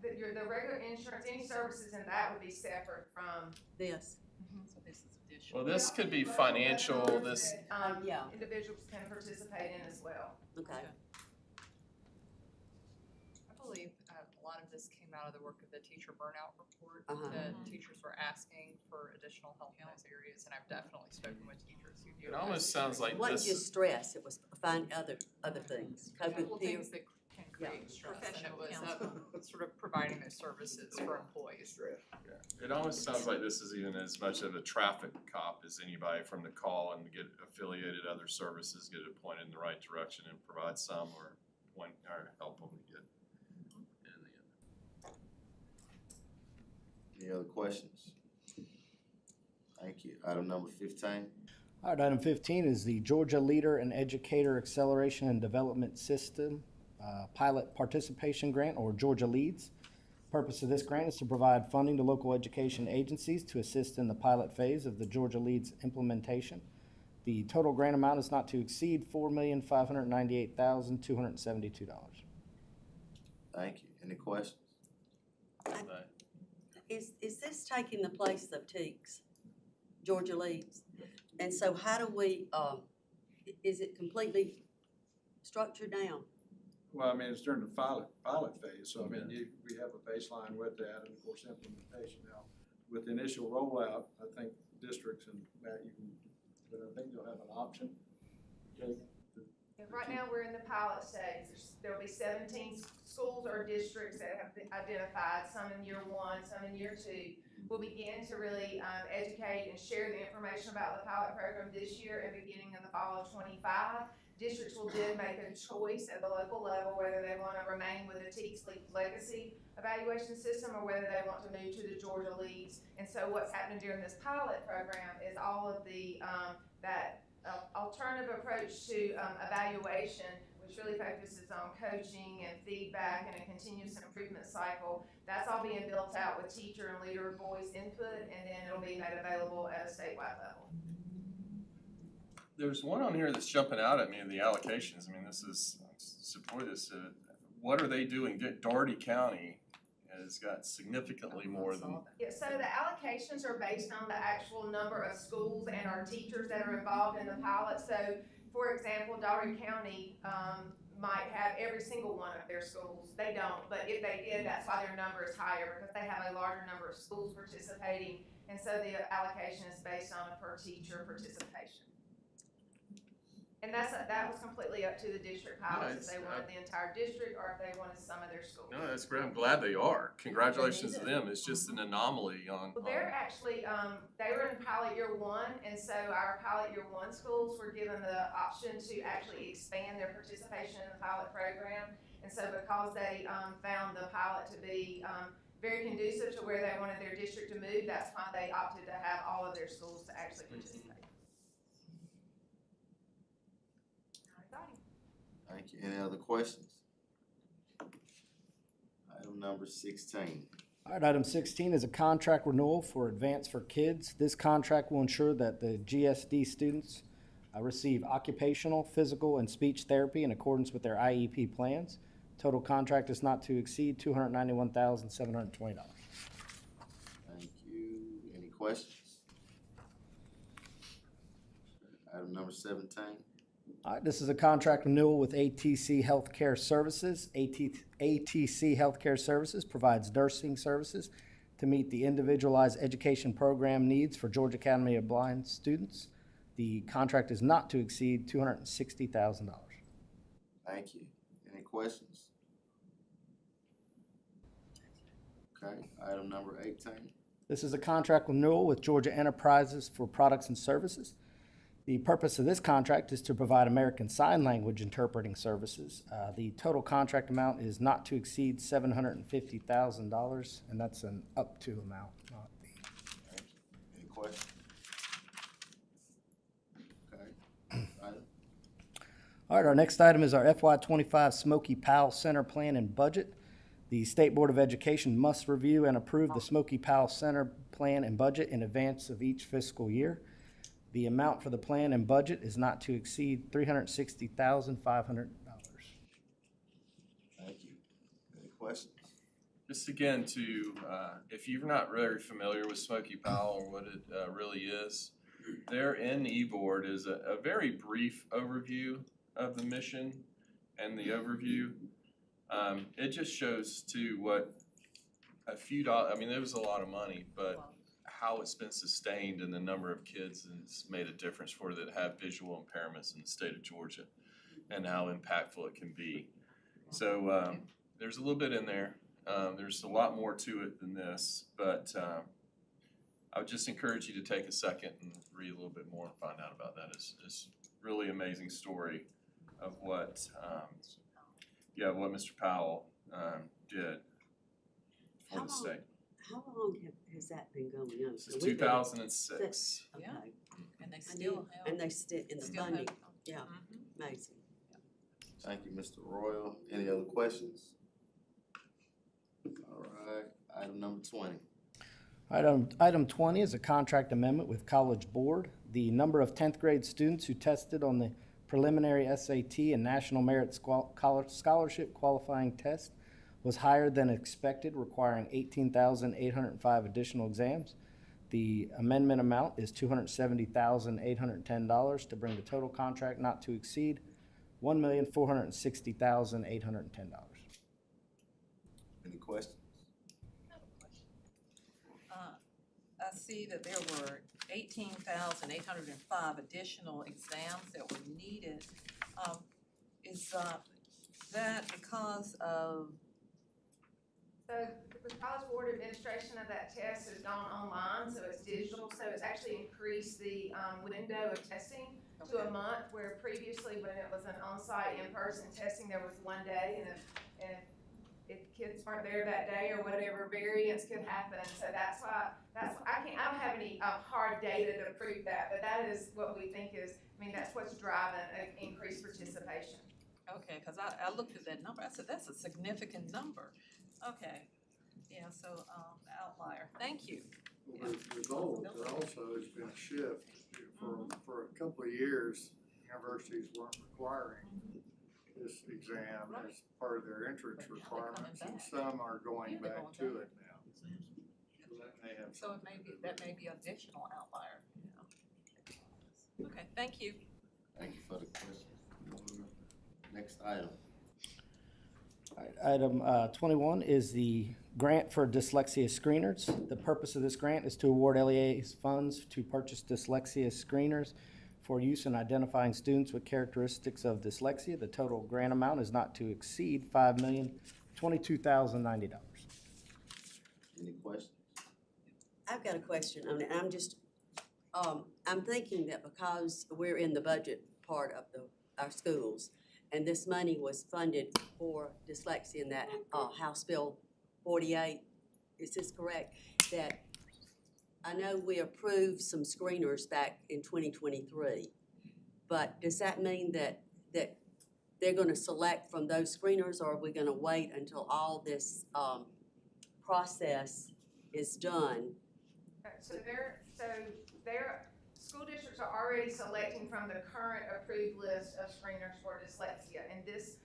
The regular insurance, any services in that would be separate from. This? So this is additional. Well, this could be financial, this, Yeah. Individuals can participate in as well. Okay. I believe a lot of this came out of the work of the teacher burnout report. Uh-huh. The teachers were asking for additional help in those areas, and I've definitely spoken with teachers who do. it almost sounds like It wasn't this. just stress, it was find other things, coping Couple with fear. things that can create stress, and it Professional was counsel. sort of providing those services for employees. It almost sounds like this is even as much of a traffic cop as anybody from the call and get affiliated other services, get it pointed in the right direction and provide some or point or help them to get in the end. Any other questions? Thank you. Item number 15. All right, item 15 is the Georgia Leader and Educator Acceleration and Development System Pilot Participation Grant, or Georgia Leads. Purpose of this grant is to provide funding to local education agencies to assist in the pilot phase of the Georgia Leads implementation. The total grant amount is not to exceed $4,598,272. Thank you. Any questions? Is this taking the place of TEACS, Georgia Leads? And so how do we, is it completely structured now? Well, I mean, it's during the pilot phase, so I mean, we have a baseline with that, and of course, implementation now. With the initial rollout, I think districts and Matt, but I think they'll have an option. Okay. Right now, we're in the pilot stage. There'll be 17 schools or districts that have been identified, some in year 1, some in year 2. We'll begin to really educate and share the information about the pilot program this year and beginning in the fall of 25. Districts will then make a choice at the local level whether they want to remain with the TEACS legacy evaluation system or whether they want to move to the Georgia Leads. And so what's happening during this pilot program is all of the that alternative approach to evaluation, which really focuses on coaching and feedback and a continuous improvement cycle. That's all being built out with teacher and leader voice input, and then it'll be made available at a statewide level. There's one on here that's jumping out at me in the allocations. I mean, this is, I support this. What are they doing? Doherty County has got significantly more than. Yeah, so the allocations are based on the actual number of schools and our teachers that are involved in the pilot. So, for example, Doherty County might have every single one of their schools. They don't, but if they did, that's why their number is higher, because they have a larger number of schools participating. And so the allocation is based on a per teacher participation. And that was completely up to the district pilots, if they wanted the entire district or if they wanted some of their schools. No, that's great. I'm glad they are. Congratulations to them. It's just an anomaly on. Well, they're actually, they were in pilot year 1, and so our pilot year 1 schools were given the option to actually expand their participation in the pilot program. And so because they found the pilot to be very conducive to where they wanted their district to move, that's why they opted to have all of their schools to actually participate. Thank you. Any other questions? Item number 16. All right, item 16 is a contract renewal for Advance for Kids. This contract will ensure that the GSD students receive occupational, physical, and speech therapy in accordance with their IEP plans. Total contract is not to exceed $291,720. Thank you. Any questions? Item number 17. All right, this is a contract renewal with ATC Healthcare Services. ATC Healthcare Services provides nursing services to meet the individualized education program needs for Georgia Academy of Blind students. The contract is not to exceed $260,000. Thank you. Any questions? Okay, item number 18. This is a contract renewal with Georgia Enterprises for products and services. The purpose of this contract is to provide American Sign Language interpreting services. The total contract amount is not to exceed $750,000, and that's an up to amount, not the. Any questions? Okay. Item. All right, our next item is our FY25 Smoky Powell Center Plan and Budget. The State Board of Education must review and approve the Smoky Powell Center Plan and Budget in advance of each fiscal year. The amount for the plan and budget is not to exceed $360,500. Thank you. Any questions? Just again to, if you're not very familiar with Smoky Powell or what it really is, there in the e-board is a very brief overview of the mission and the overview. It just shows too what a few dollars, I mean, it was a lot of money, but how it's been sustained and the number of kids and it's made a difference for that have visual impairments in the state of Georgia and how impactful it can be. So there's a little bit in there. There's a lot more to it than this, but I would just encourage you to take a second and read a little bit more and find out about that. It's really amazing story of what, what Mr. Powell did for the state. How long has that been going on? Since 2006. Yeah. Okay. And they I still knew- have. And they still, in the still funding, have- yeah, Mhm. amazing. Thank you, Mr. Royal. Any other questions? All right, item number 20. Item 20 is a contract amendment with College Board. The number of 10th grade students who tested on the preliminary SAT and National Merit Scholarship qualifying test was higher than expected, requiring 18,805 additional exams. The amendment amount is $270,810 to bring the total contract not to exceed $1,460,810. Any questions? I see that there were 18,805 additional exams that were needed. Is that because of? So the College Board administration of that test has gone online, so it's digital, so it's actually increased the window of testing to a month, where previously when it was an on-site, in-person testing, there was 1 day, and if kids weren't there that day or whatever, variance could happen. So that's why, I don't have any hard data to prove that, but that is what we think is, that's what's driving increased participation. Okay, because I looked at that number, I said, that's a significant number. Okay, yeah, so outlier, thank you. Well, the goal, there also has been a shift for a couple of years, universities weren't requiring this exam as part of their entrance requirements, and some are going back to it now. So that may have So that may be additional outlier, Okay, thank you. Thank you for the question. Next item. All right, item 21 is the grant for dyslexia screeners. The purpose of this grant is to award LEA's funds to purchase dyslexia screeners for use in identifying students with characteristics of dyslexia. The total grant amount is not to exceed $5,022,090. Any questions? I've got a question. I'm just, I'm thinking that because we're in the budget part of our schools, and this money was funded for dyslexia in that House Bill 48, is this correct? That I know we approved some screeners back in 2023, but does that mean that they're going to select from those screeners, or are we going to wait until all this process is done? So their school districts are already selecting from the current approved list of screeners for dyslexia. And this,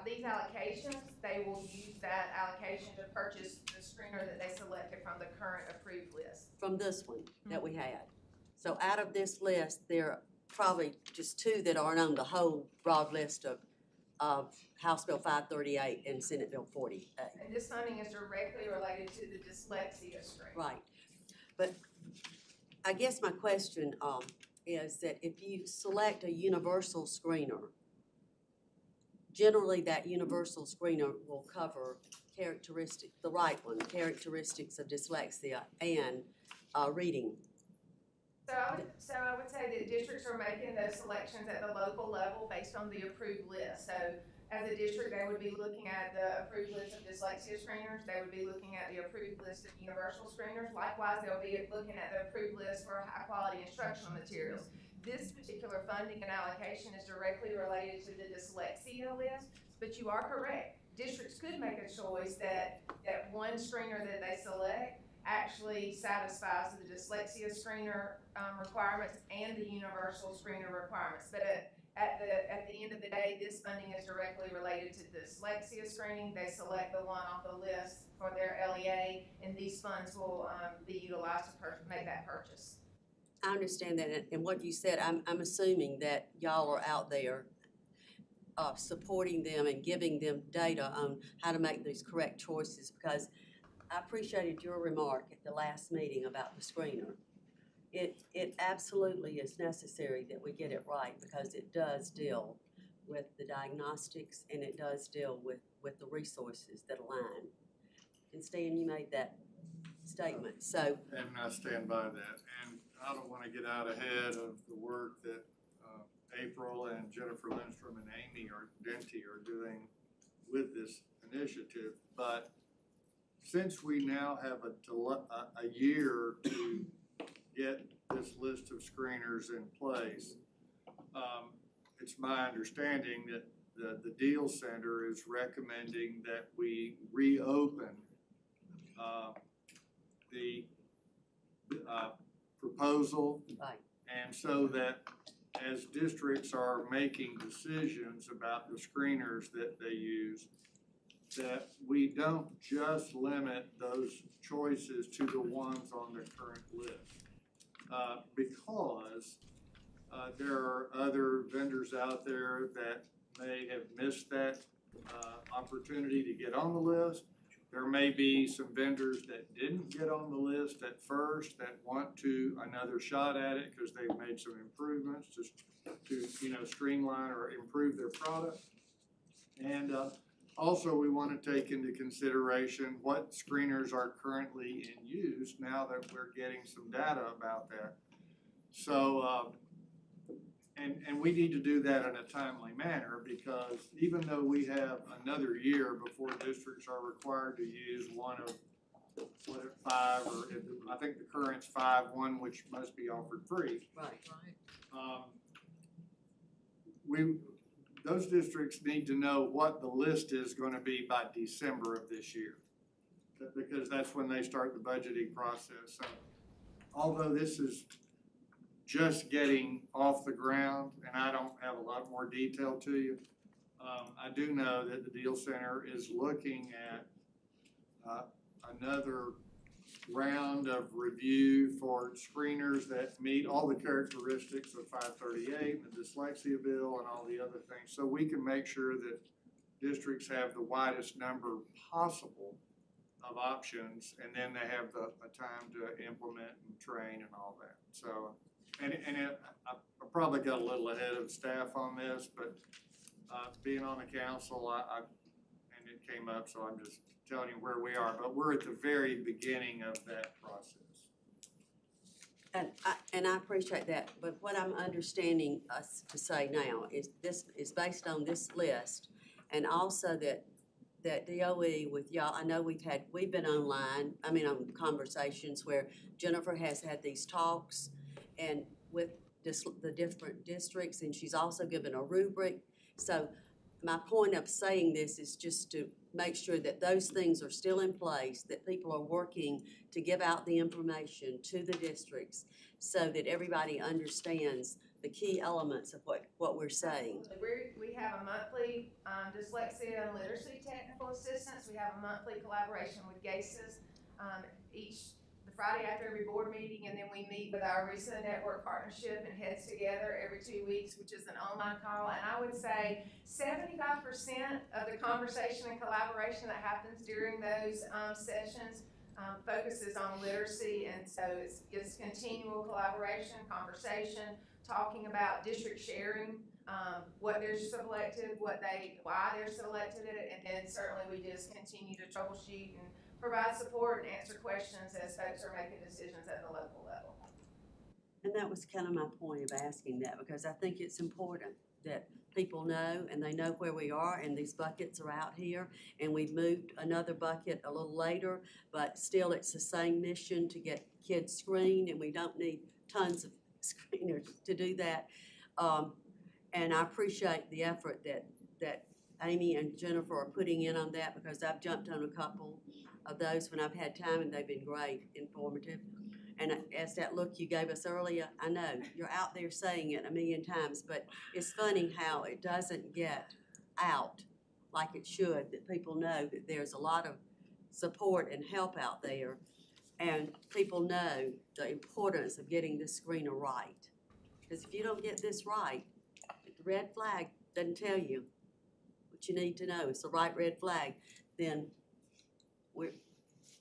these allocations, they will use that allocation to purchase the screener that they selected from the current approved list. From this one that we had. So out of this list, there are probably just two that aren't on the whole broad list of House Bill 538 and Senate Bill 48. And this funding is directly related to the dyslexia screen. Right. But I guess my question is that if you select a universal screener, generally that universal screener will cover characteristics of dyslexia and reading. So I would say that districts are making those selections at the local level based on the approved list. So as a district, they would be looking at the approved list of dyslexia screeners, they would be looking at the approved list of universal screeners. Likewise, they'll be looking at the approved list for high-quality instructional materials. This particular funding and allocation is directly related to the dyslexia list, but you are correct. Districts could make a choice that one screener that they select actually satisfies the dyslexia screener requirements and the universal screener requirements. But at the end of the day, this funding is directly related to dyslexia screening. They select the one off the list for their LEA, and these funds will be utilized to make that purchase. I understand that, and what you said, I'm assuming that y'all are out there supporting them and giving them data on how to make these correct choices, because I appreciated your remark at the last meeting about the screener. It absolutely is necessary that we get it right, because it does deal with the diagnostics and it does deal with the resources that align. And Stan, you made that statement, so. And I stand by that. And I don't want to get out ahead of the work that April and Jennifer Lindstrom and Amy Denti are doing with this initiative. But since we now have a year to get this list of screeners in place, it's my understanding that the Deal Center is recommending that we reopen the proposal. Right. And so that as districts are making decisions about the screeners that they use, that we don't just limit those choices to the ones on the current list. Because there are other vendors out there that may have missed that opportunity to get on the list. There may be some vendors that didn't get on the list at first that want to another shot at it because they've made some improvements to streamline or improve their product. And also we want to take into consideration what screeners are currently in use now that we're getting some data about that. So and we need to do that in a timely manner, because even though we have another year before districts are required to use one of five, or I think the current's 5-1, which must be offered free. Right. Those districts need to know what the list is going to be by December of this year, because that's when they start the budgeting process. So although this is just getting off the ground, and I don't have a lot more detail to you, I do know that the Deal Center is looking at another round of review for screeners that meet all the characteristics of 538 and the dyslexia bill and all the other things, so we can make sure that districts have the widest number possible of options, and then they have the time to implement and train and all that. So, I probably got a little ahead of staff on this, but being on the council, and it came up, so I'm just telling you where we are. But we're at the very beginning of that process. And I appreciate that, but what I'm understanding us to say now is this is based on this list, and also that DOE with y'all, I know we've been online, on conversations where Jennifer has had these talks and with the different districts, and she's also given a rubric. So my point of saying this is just to make sure that those things are still in place, that people are working to give out the information to the districts so that everybody understands the key elements of what we're saying. We have a monthly dyslexia and literacy technical assistance. We have a monthly collaboration with GACES the Friday after every board meeting, and then we meet with our RESA network partnership and heads together every 2 weeks, which is an online call. And I would say 75% of the conversation and collaboration that happens during those sessions focuses on literacy, and so it's continual collaboration, conversation, talking about district sharing, what they're selected, why they're selected, and then certainly we just continue to troubleshoot and provide support and answer questions as folks are making decisions at the local level. And that was kind of my point of asking that, because I think it's important that people know, and they know where we are, and these buckets are out here, and we've moved another bucket a little later, but still it's the same mission to get kids screened, and we don't need tons of screeners to do that. And I appreciate the effort that Amy and Jennifer are putting in on that, because I've jumped on a couple of those when I've had time, and they've been great, informative. And as that look you gave us earlier, I know, you're out there saying it a million times, but it's funny how it doesn't get out like it should, that people know that there's a lot of support and help out there, and people know the importance of getting this screener right. Because if you don't get this right, if the red flag doesn't tell you what you need to know, it's the right red flag, then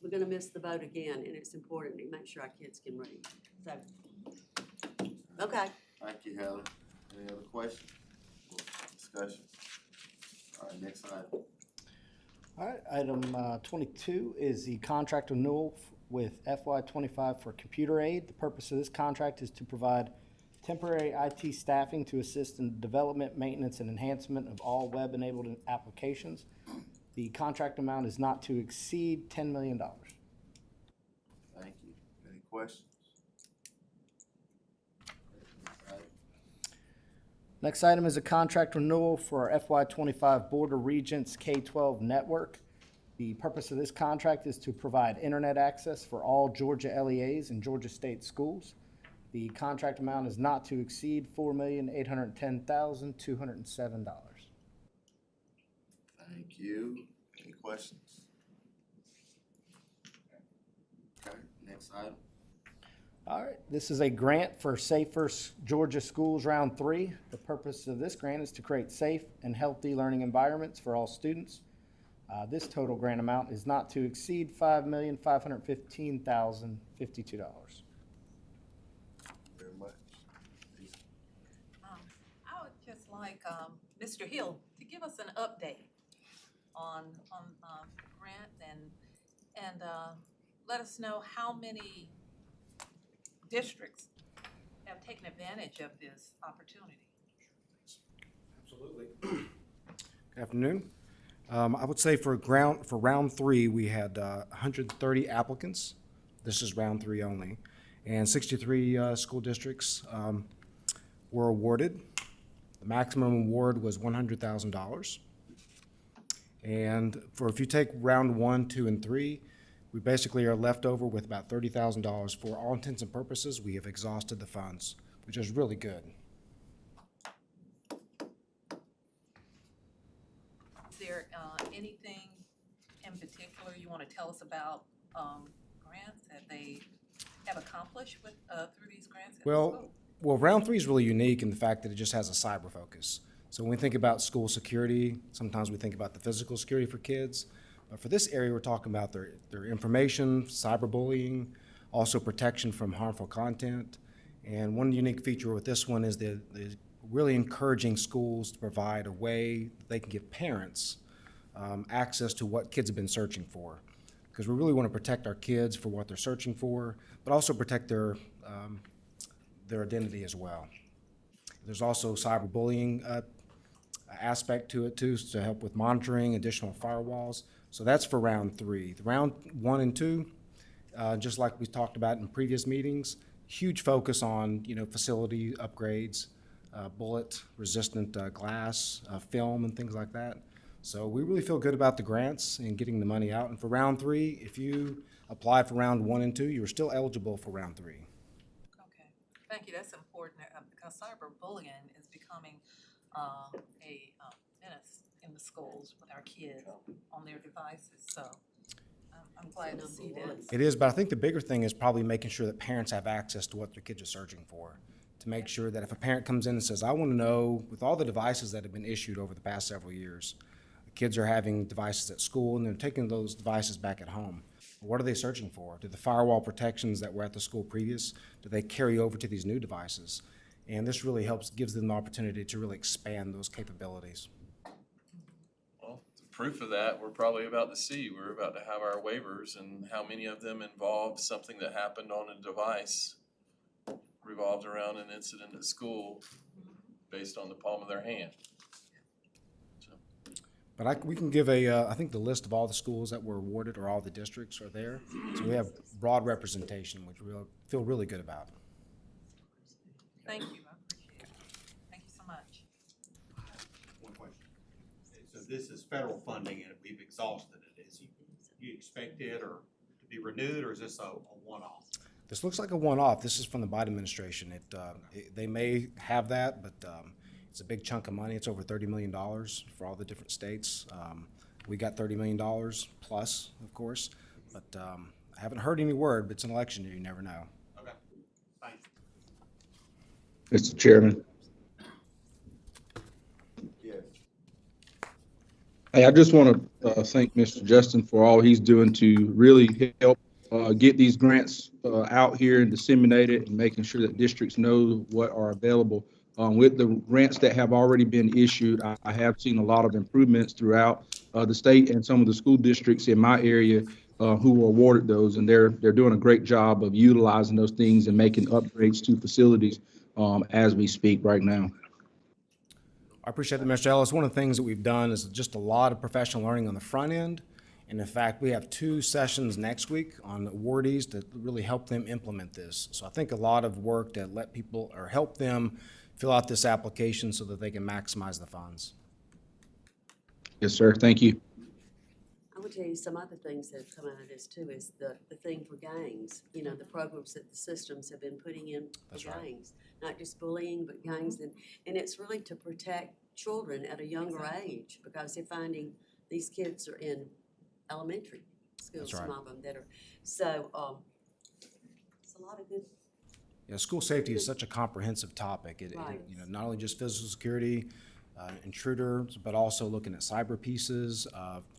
we're gonna miss the boat again, and it's important to make sure our kids can read. So, okay. Thank you, Heather. Any other questions? Discussion? All right, next item. All right, item 22 is the contract renewal with FY '25 for computer aid. The purpose of this contract is to provide temporary IT staffing to assist in the development, maintenance, and enhancement of all web-enabled applications. The contract amount is not to exceed $10 million. Thank you. Any questions? Next item is a contract renewal for our FY '25 Board of Regents K-12 network. The purpose of this contract is to provide internet access for all Georgia LEAs and Georgia State schools. The contract amount is not to exceed $4,810,207. Thank you. Any questions? Okay, next item. All right, this is a grant for Safer Georgia Schools Round 3. The purpose of this grant is to create safe and healthy learning environments for all students. This total grant amount is not to exceed $5,515,052. Very much. I would just like, Mr. Hill to give us an update on grant and let us know how many districts have taken advantage of this opportunity. Absolutely. Good afternoon. I would say for round 3, we had 130 applicants. This is round 3 only. And 63 school districts were awarded. The maximum award was $100,000. And if you take round 1, 2, and 3, we basically are left over with about $30,000. For all intents and purposes, we have exhausted the funds, which is really good. Is there anything in particular you want to tell us about grants that they have accomplished with through these grants? Well, round 3 is really unique in the fact that it just has a cyber focus. So when we think about school security, sometimes we think about the physical security for kids. But for this area, we're talking about their information, cyberbullying, also protection from harmful content. And one unique feature with this one is the really encouraging schools to provide a way they can give parents access to what kids have been searching for. Because we really want to protect our kids for what they're searching for, but also protect their identity as well. There's also cyberbullying aspect to it too, to help with monitoring, additional firewalls. So that's for round 3. The round 1 and 2, just like we talked about in previous meetings, huge focus on facility upgrades, bullet-resistant glass, film, and things like that. So we really feel good about the grants and getting the money out. And for round 3, if you apply for round 1 and 2, you're still eligible for round 3. Okay, thank you. That's important because cyberbullying is becoming a menace in the schools with our kids on their devices. So I'm glad to see this. It is, but I think the bigger thing is probably making sure that parents have access to what their kids are searching for. To make sure that if a parent comes in and says, I want to know, with all the devices that have been issued over the past several years, kids are having devices at school and they're taking those devices back at home. What are they searching for? Do the firewall protections that were at the school previous, do they carry over to these new devices? And this really gives them the opportunity to really expand those capabilities. Well, proof of that, we're probably about to see. We're about to have our waivers, and how many of them involve something that happened on a device revolved around an incident at school based on the palm of their hand. But we can give I think the list of all the schools that were awarded or all the districts are there. So we have broad representation, which we feel really good about. Thank you, I appreciate it. Thank you so much. One question. So this is federal funding and we've exhausted it. Is you expect it or to be renewed, or is this a one-off? This looks like a one-off. This is from the Biden administration. They may have that, but it's a big chunk of money. It's over $30 million for all the different states. We got $30 million plus, of course, but I haven't heard any word, but it's an election year, you never know. Okay, thank you. Mr. Chairman. Yes. Hey, I just want to thank Mr. Justin for all he's doing to really help get these grants out here and disseminated and making sure that districts know what are available. With the grants that have already been issued, I have seen a lot of improvements throughout the state and some of the school districts in my area who were awarded those, and they're doing a great job of utilizing those things and making upgrades to facilities as we speak right now. I appreciate that, Mr. Ellis. One of the things that we've done is just a lot of professional learning on the front end. And in fact, we have 2 sessions next week on awardees to really help them implement this. So I think a lot of work to let people or help them fill out this application so that they can maximize the funds. Yes, sir. Thank you. I would tell you some other things that have come out of this too is the thing for gangs, you know, the programs that the systems have been putting in for That's right. gangs. Not just bullying, but gangs, and it's really to protect children at a younger age, because they're finding these kids are in elementary schools, That's right. some of them that are, so, it's a lot of good. Yeah, school safety is such a comprehensive topic. Right. You know, not only just physical security, intruders, but also looking at cyber pieces,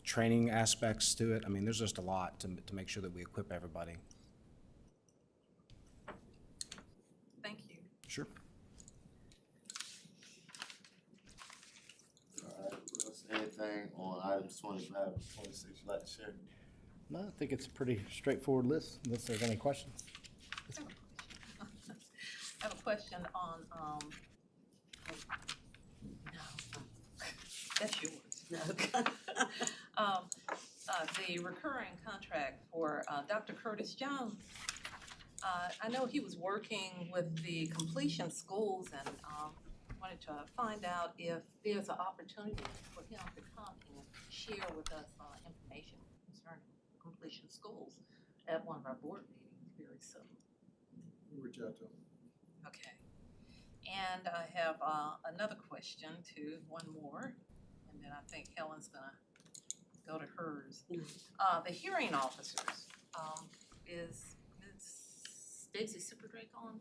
training aspects to it. I mean, there's just a lot to make sure that we equip everybody. Thank you. Sure. All right, else anything on items 25 and 26 you'd like to share? No, I think it's a pretty straightforward list, unless there's any questions. I have a question on, that's yours. The recurring contract for Dr. Curtis Jones. I know he was working with the completion schools and wanted to find out if there's an opportunity for him to come and share with us information concerning completion schools at one of our board meetings very soon. We'll reach out to them. Okay. And I have another question too, one more, and then I think Helen's gonna go to hers. The hearing officers, is Ms. Stacy Superdrake on?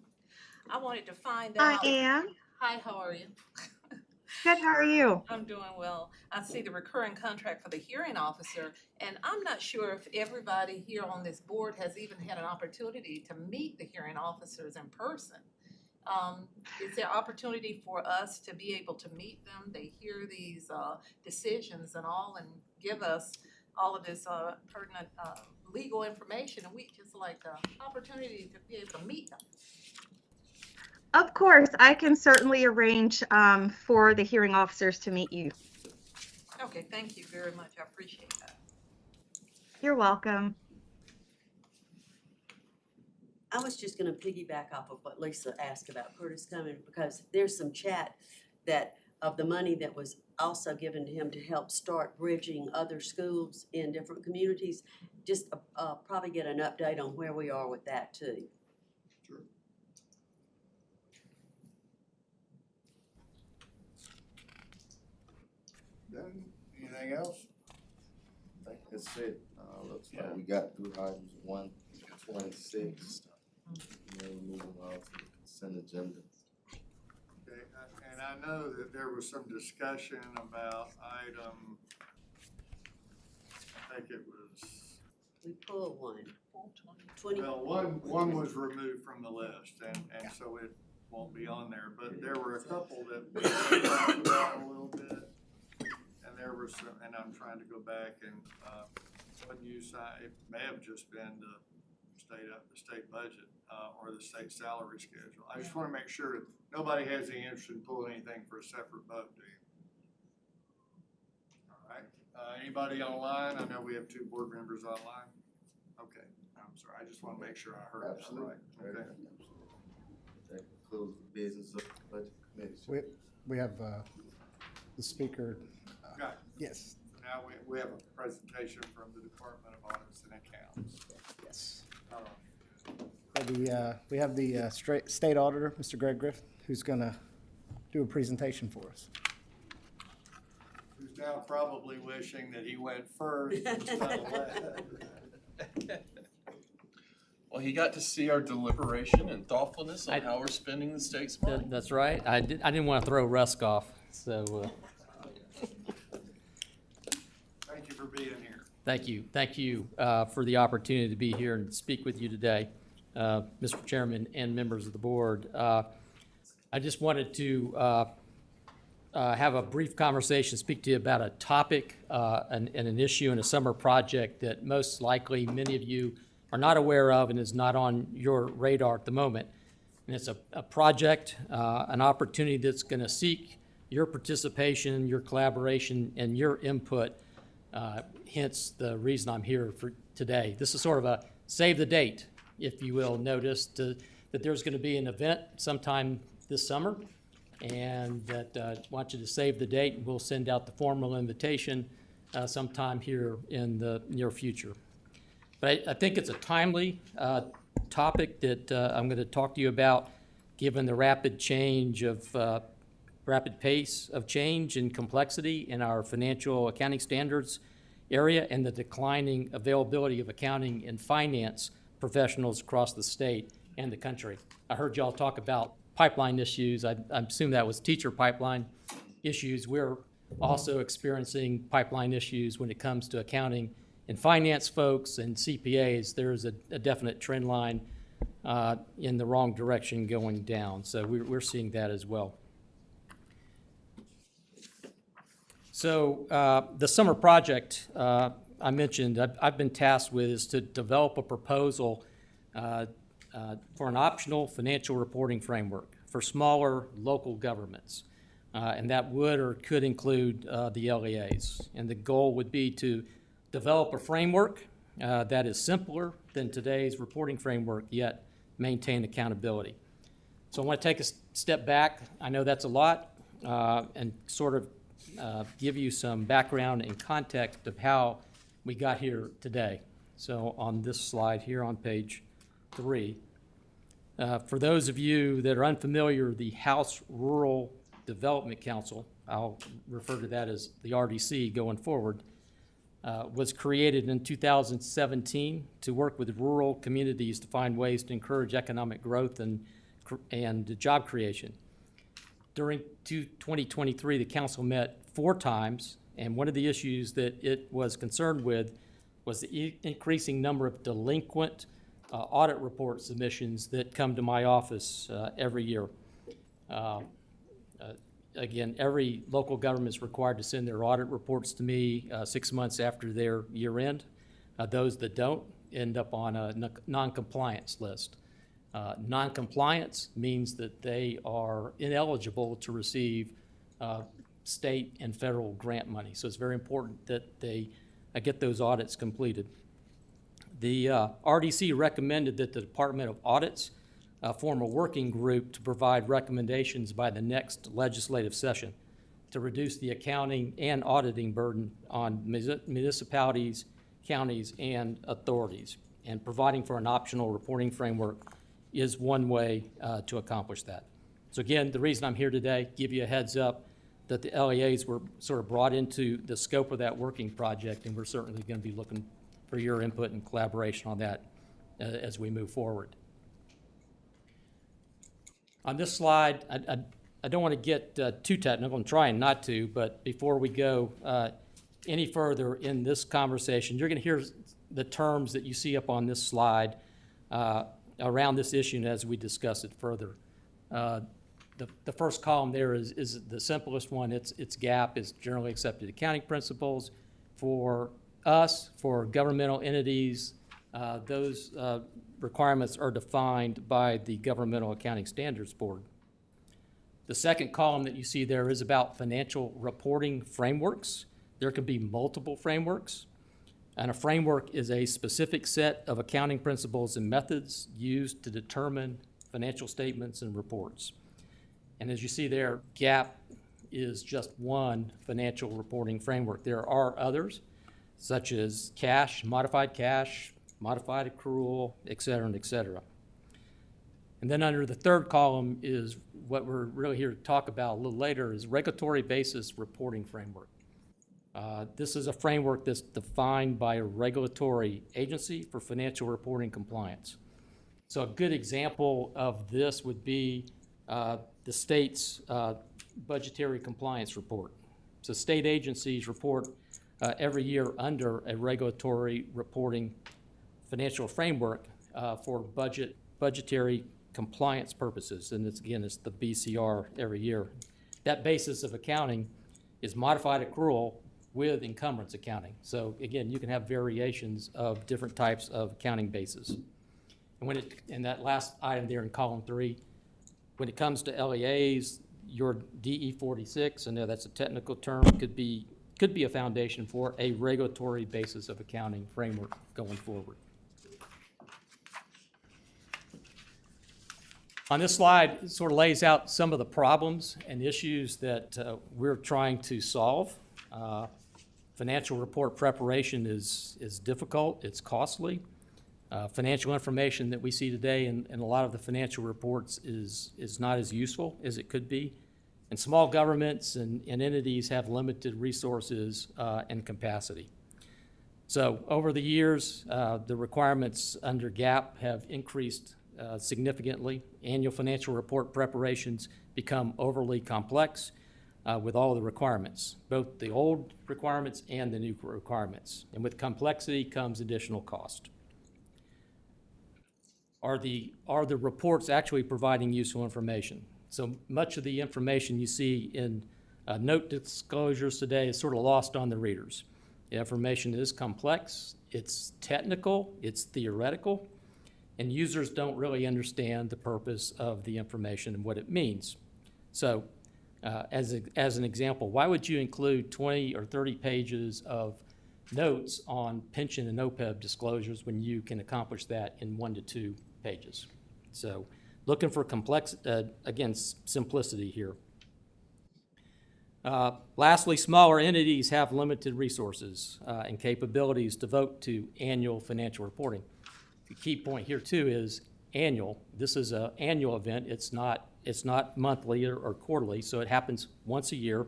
I wanted to find out. I am. Hi, how are you? Good, how are you? I'm doing well. I see the recurring contract for the hearing officer, and I'm not sure if everybody here on this board has even had an opportunity to meet the hearing officers in person. Is there opportunity for us to be able to meet them? They hear these decisions and all and give us all of this pertinent legal information, and we just like the opportunity to be able to meet them. Of course, I can certainly arrange for the hearing officers to meet you. Okay, thank you very much. I appreciate that. You're welcome. I was just gonna piggyback off of what Lisa asked about Curtis coming, because there's some chat that of the money that was also given to him to help start bridging other schools in different communities. Just probably get an update on where we are with that too. Sure. Done? Anything else? I think that's it. Looks like we got through items 1 to 26. Then moving on to the consent agenda. Okay, and I know that there was some discussion about item, I think it was, We pulled one. 20. well, one was removed from the list, and so it won't be on there, but there were a couple that we talked about a little bit. And there was some, and I'm trying to go back and, one use, it may have just been the the state budget, or the state salary schedule. I just wanna make sure that nobody has any interest in pulling anything for a separate vote, do you? All right, anybody online? I know we have 2 board members online. Okay, I'm sorry, I just wanna make sure I heard that Absolutely. right. Okay. That concludes the business of the budget committee. We have, the speaker. Got it. Yes. Now we have a presentation from the Department of Audits and Accounts. Yes. All right. We have the state auditor, Mr. Greg Griffin, who's gonna do a presentation for us. Who's now probably wishing that he went first instead of last. Well, he got to see our deliberation and thoughtfulness on how we're spending the state's money. That's right. I didn't want to throw Rusk off, so Thank you for being here. thank you. Thank you for the opportunity to be here and speak with you today, Mr. Chairman and members of the board. I just wanted to have a brief conversation, speak to you about a topic and an issue and a summer project that most likely many of you are not aware of and is not on your radar at the moment. And it's a project, an opportunity that's going to seek your participation, your collaboration, and your input, hence the reason I'm here for today. This is sort of a save the date, if you will. Notice that there's going to be an event sometime this summer, and that I want you to save the date, and we'll send out the formal invitation sometime here in the near future. But I think it's a timely topic that I'm going to talk to you about, given the rapid pace of change and complexity in our financial accounting standards area and the declining availability of accounting and finance professionals across the state and the country. I heard y'all talk about pipeline issues. I assume that was teacher pipeline issues. We're also experiencing pipeline issues when it comes to accounting and finance folks and CPAs. There's a definite trend line in the wrong direction going down. So we're seeing that as well. So the summer project I mentioned, I've been tasked with is to develop a proposal for an optional financial reporting framework for smaller local governments. And that would or could include the LEAs. And the goal would be to develop a framework that is simpler than today's reporting framework, yet maintain accountability. So I want to take a step back. I know that's a lot, and sort of give you some background and context of how we got here today. So on this slide here on page 3, for those of you that are unfamiliar, the House Rural Development Council, I'll refer to that as the RDC going forward, was created in 2017 to work with rural communities to find ways to encourage economic growth and job creation. During 2023, the council met 4 times, and one of the issues that it was concerned with was the increasing number of delinquent audit report submissions that come to my office every year. Again, every local government is required to send their audit reports to me 6 months after their year end. Those that don't end up on a non-compliance list. Non-compliance means that they are ineligible to receive state and federal grant money. So it's very important that they get those audits completed. The RDC recommended that the Department of Audits form a working group to provide recommendations by the next legislative session to reduce the accounting and auditing burden on municipalities, counties, and authorities. And providing for an optional reporting framework is one way to accomplish that. So again, the reason I'm here today, give you a heads up that the LEAs were sort of brought into the scope of that working project, and we're certainly going to be looking for your input and collaboration on that as we move forward. On this slide, I don't want to get too technical. I'm trying not to, but before we go any further in this conversation, you're going to hear the terms that you see up on this slide around this issue and as we discuss it further. The first column there is the simplest one. It's GAAP, is generally accepted accounting principles. For us, for governmental entities, those requirements are defined by the Governmental Accounting Standards Board. The second column that you see there is about financial reporting frameworks. There can be multiple frameworks, and a framework is a specific set of accounting principles and methods used to determine financial statements and reports. And as you see there, GAAP is just one financial reporting framework. There are others, such as cash, modified accrual, et cetera, and et cetera. And then under the third column is what we're really here to talk about a little later, is regulatory basis reporting framework. This is a framework that's defined by a regulatory agency for financial reporting compliance. So a good example of this would be the state's budgetary compliance report. So state agencies report every year under a regulatory reporting financial framework for budgetary compliance purposes, and it's the BCR every year. That basis of accounting is modified accrual with encumbrance accounting. So again, you can have variations of different types of accounting bases. And and that last item there in column 3, when it comes to LEAs, your DE 46, I know that's a technical term, could be a foundation for a regulatory basis of accounting framework going forward. On this slide, it sort of lays out some of the problems and issues that we're trying to solve. Financial report preparation is difficult, it's costly. Financial information that we see today in a lot of the financial reports is not as useful as it could be. And small governments and entities have limited resources and capacity. So over the years, the requirements under GAAP have increased significantly. Annual financial report preparations become overly complex with all the requirements, both the old requirements and the new requirements. And with complexity comes additional cost. Are the reports actually providing useful information? So much of the information you see in note disclosures today is sort of lost on the readers. The information is complex, it's technical, it's theoretical, and users don't really understand the purpose of the information and what it means. So as an example, why would you include 20 or 30 pages of notes on pension and OPEB disclosures when you can accomplish that in 1 to 2 pages? So looking for simplicity here. Lastly, smaller entities have limited resources and capabilities to devote to annual financial reporting. The key point here too is annual. This is an annual event. It's not monthly or quarterly, so it happens once a year.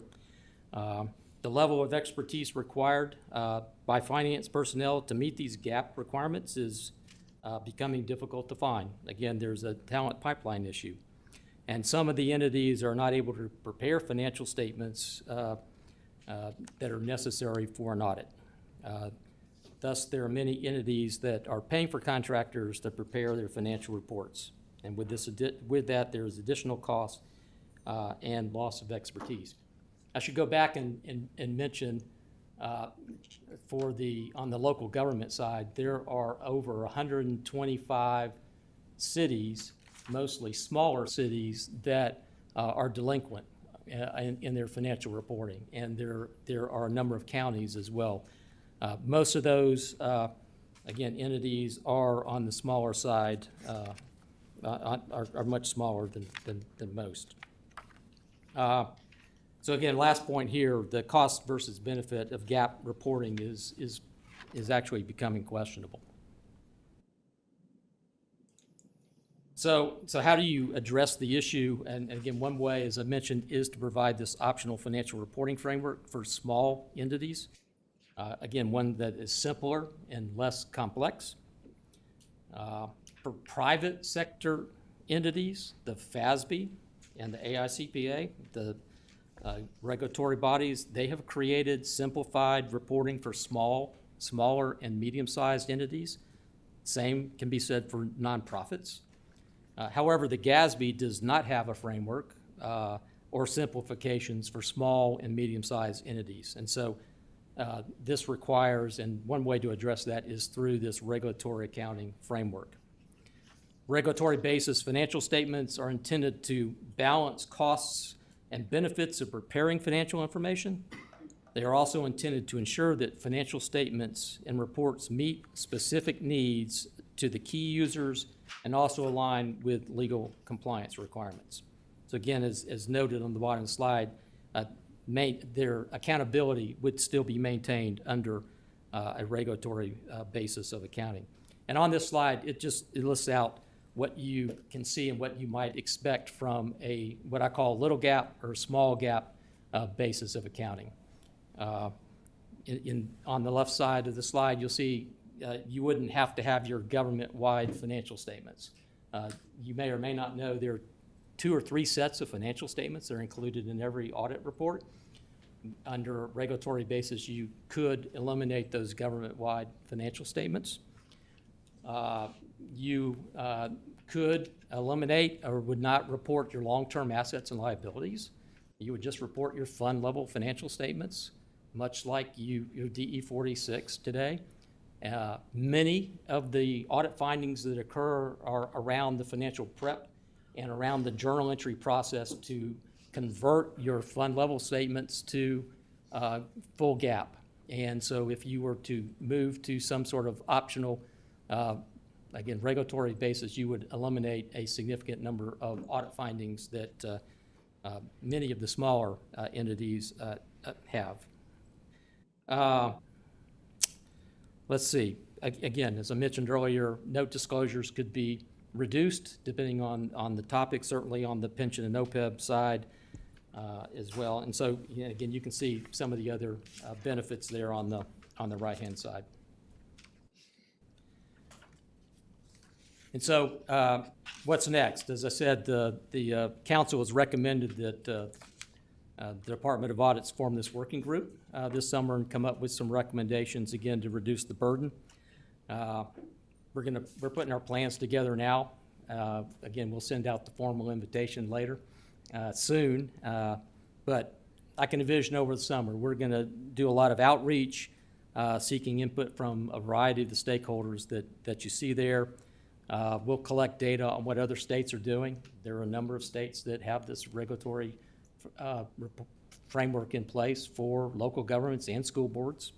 The level of expertise required by finance personnel to meet these GAAP requirements is becoming difficult to find. Again, there's a talent pipeline issue. And some of the entities are not able to prepare financial statements that are necessary for an audit. Thus, there are many entities that are paying for contractors to prepare their financial reports. And with that, there is additional cost and loss of expertise. I should go back and mention on the local government side, there are over 125 cities, mostly smaller cities, that are delinquent in their financial reporting. And there are a number of counties as well. Most of those, again, entities are on the smaller side, are much smaller than most. So again, last point here, the cost versus benefit of GAAP reporting is actually becoming questionable. So how do you address the issue? And again, one way, as I mentioned, is to provide this optional financial reporting framework for small entities. Again, one that is simpler and less complex. For private sector entities, the FASB and the AICPA, the regulatory bodies, they have created simplified reporting for smaller and medium-sized entities. Same can be said for nonprofits. However, the GASB does not have a framework or simplifications for small and medium-sized entities. And so this requires, and one way to address that is through this regulatory accounting framework. Regulatory basis financial statements are intended to balance costs and benefits of preparing financial information. They are also intended to ensure that financial statements and reports meet specific needs to the key users and also align with legal compliance requirements. So again, as noted on the bottom of the slide, their accountability would still be maintained under a regulatory basis of accounting. And on this slide, it lists out what you can see and what you might expect from what I call little gap or small gap basis of accounting. On the left side of the slide, you'll see you wouldn't have to have your government-wide financial statements. You may or may not know there are 2 or 3 sets of financial statements that are included in every audit report. Under a regulatory basis, you could eliminate those government-wide financial statements. You could eliminate or would not report your long-term assets and liabilities. You would just report your fund-level financial statements, much like your DE 46 today. Many of the audit findings that occur are around the financial prep and around the journal entry process to convert your fund-level statements to full GAAP. And so if you were to move to some sort of optional again, regulatory basis, you would eliminate a significant number of audit findings that many of the smaller entities have. Let's see. Again, as I mentioned earlier, note disclosures could be reduced depending on the topic, certainly on the pension and OPEB side as well. And so, again, you can see some of the other benefits there on the right-hand side. And so what's next? As I said, the council has recommended that the Department of Audits form this working group this summer and come up with some recommendations, again, to reduce the burden. We're putting our plans together now. Again, we'll send out the formal invitation later, soon. But I can envision over the summer, we're going to do a lot of outreach, seeking input from a variety of the stakeholders that you see there. We'll collect data on what other states are doing. There are a number of states that have this regulatory framework in place for local governments and school boards.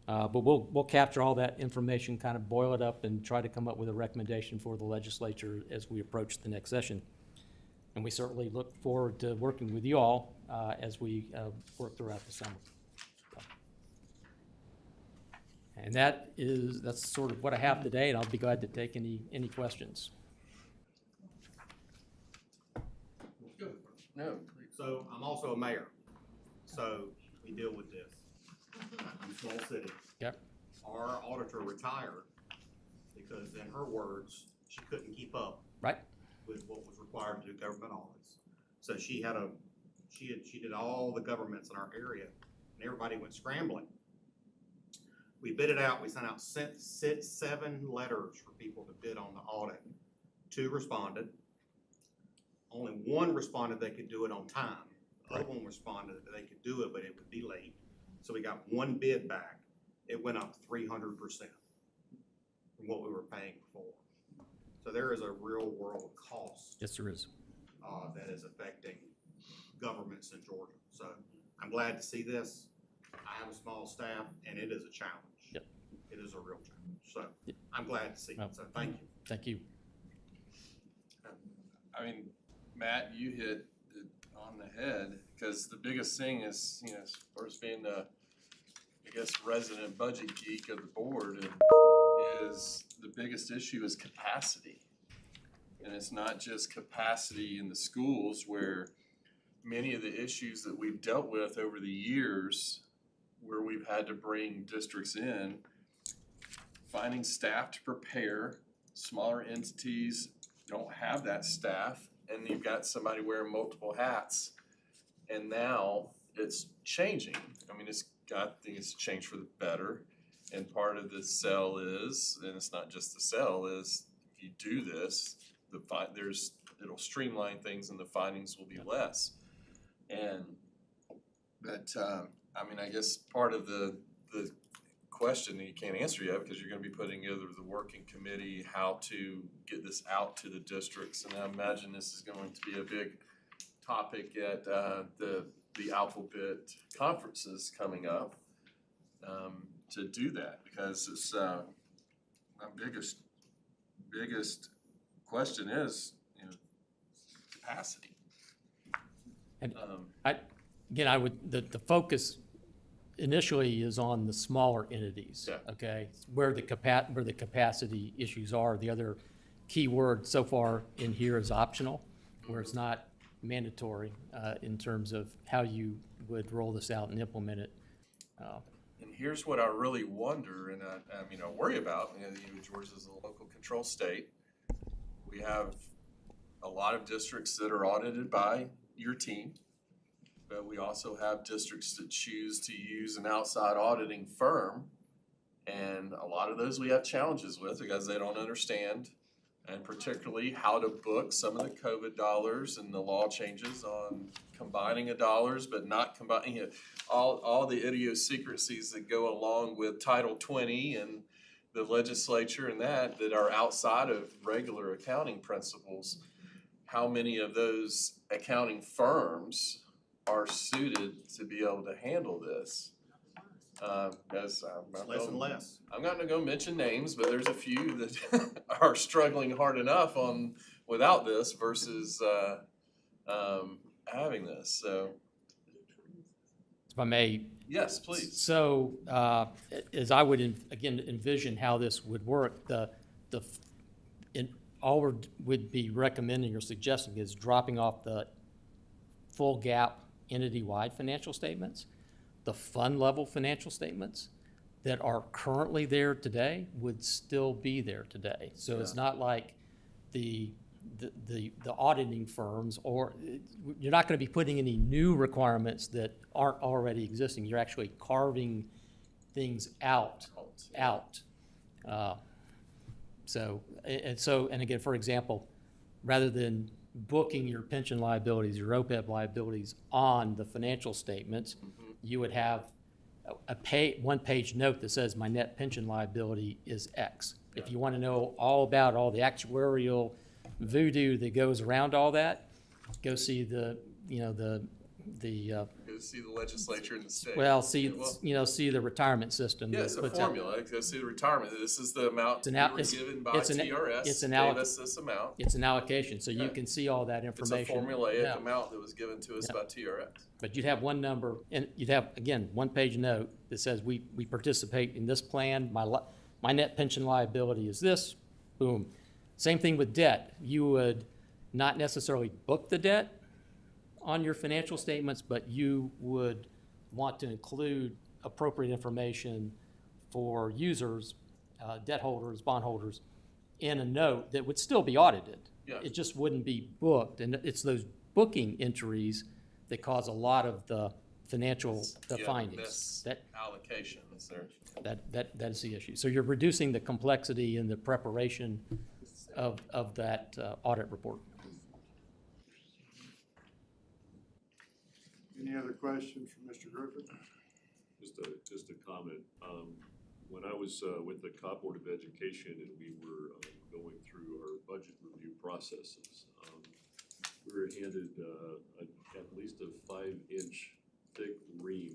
But we'll capture all that information, kind of boil it up, and try to come up with a recommendation for the legislature as we approach the next session. And we certainly look forward to working with you all as we work throughout the summer. And that's sort of what I have today, and I'll be glad to take any questions. No. So I'm also a mayor, so we deal with this. I'm a small city. Yep. Our auditor retired because, in her words, she couldn't keep up. Right. With what was required to do government audits. So she did all the governments in our area, and everybody went scrambling. We bid it out. We sent out 7 letters for people to bid on the audit. 2 responded. Only 1 responded they could do it on time. The other one responded that they could do it, but it would be late. So we got 1 bid back. It went up 300% from what we were paying before. So there is a real world cost. Yes, there is. That is affecting governments in Georgia. So I'm glad to see this. I have a small staff, and it is a challenge. Yep. It is a real challenge. So I'm glad to see it. So thank you. Thank you. I mean, Matt, you hit it on the head, because the biggest thing is, as far as being the, I guess, resident budget geek of the board, is the biggest issue is capacity. And it's not just capacity in the schools, where many of the issues that we've dealt with over the years, where we've had to bring districts in, finding staff to prepare. Smaller entities don't have that staff, and you've got somebody wearing multiple hats. And now it's changing. I mean, I think it's changed for the better. And part of the sell is, and it's not just the sell, is if you do this, it'll streamline things and the findings will be less. And that, I mean, I guess part of the the question that you can't answer yet because you're gonna be putting together the working committee, how to get this out to the districts. And I imagine this is going to be a big topic at the Alphabet conferences coming up to do that, because it's my biggest question is, you know, capacity. And I would, the focus initially is on the smaller entities. Yeah. Okay, where the capacity issues are. The other key word so far in here is optional, where it's not mandatory in terms of how you would roll this out and implement it. And here's what I really wonder, and I worry about. You know, Georgia's a local control state. We have a lot of districts that are audited by your team, but we also have districts that choose to use an outside auditing firm. And a lot of those we have challenges with because they don't understand, and particularly how to book some of the COVID dollars and the law changes on combining of dollars, but not combining, you know, all the idiosyncrasies that go along with Title 20 and the legislature and that are outside of regular accounting principles. How many of those accounting firms are suited to be able to handle this? As Less and less. I'm not gonna go mention names, but there's a few that are struggling hard enough without this versus having this. So, If I may. yes, please. So, as I would again envision how this would work, all would be recommending or suggesting is dropping off the full gap entity-wide financial statements. The fund level financial statements that are currently there today would still be there today. So it's not like the auditing firms, or you're not going to be putting any new requirements that aren't already existing. You're actually carving things out. And again, for example, rather than booking your pension liabilities, your OPEB liabilities on the financial statements, you would have a one-page note that says my net pension liability is X. If you want to know all about all the actuarial voodoo that goes around all that, go see the Go see the legislature in the state. see the retirement system. Yes, a formula. Go see the retirement. This is the amount given by TRS. Gave us this amount. It's an allocation, so you can see all that information. It's a formulaic amount that was given to us by TRS. But you'd have one number, and you'd have, again, one-page note that says, we participate in this plan, my net pension liability is this, boom. Same thing with debt. You would not necessarily book the debt on your financial statements, but you would want to include appropriate information for users, debt holders, bondholders, in a note that would still be audited. Yeah. It just wouldn't be booked, and it's those booking entries that cause a lot of the financial findings. That allocation is there. that is the issue. So you're reducing the complexity in the preparation of that audit report. Any other questions from Mr. Griffin? Just a comment. When I was with the Cobb Board of Education and we were going through our budget review processes, we were handed at least a 5-inch thick ream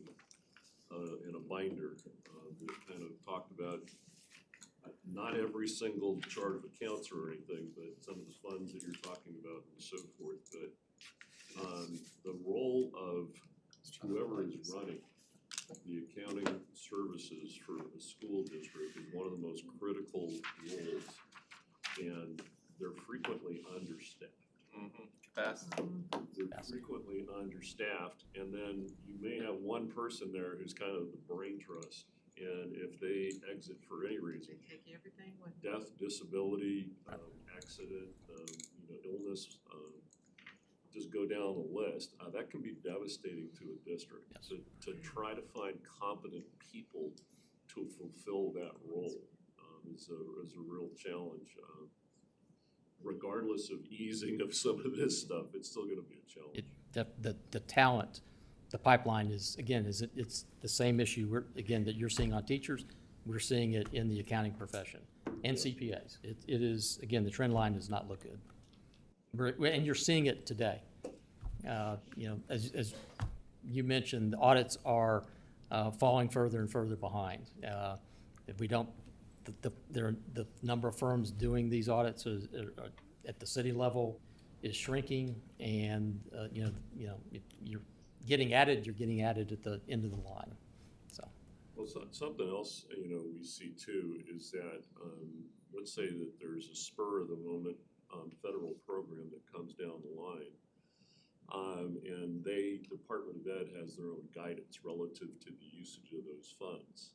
in a binder that kind of talked about not every single chart of accounts or anything, but some of the funds that you're talking about and so forth. But the role of whoever is running the accounting services for the school district is one of the most critical roles, and they're frequently understaffed. Capacity. They're frequently understaffed, and then you may have one person there who's kind of the brain trust, and if they exit for any reason, death, disability, accident, illness, just go down the list, that can be devastating to a district. Yes. To try to find competent people to fulfill that role is a real challenge. Regardless of easing of some of this stuff, it's still going to be a challenge. The talent the pipeline is, again, it's the same issue, that you're seeing on teachers, we're seeing it in the accounting profession and CPAs. It is, again, the trend line does not look good. And you're seeing it today. As you mentioned, the audits are falling further and further behind. If we don't, the number of firms doing these audits at the city level is shrinking, and if you're getting added at the end of the line. Well, something else, we see too is that, let's say that there's a spur of the moment federal program that comes down the line. And Department of Ed has their own guidance relative to the usage of those funds.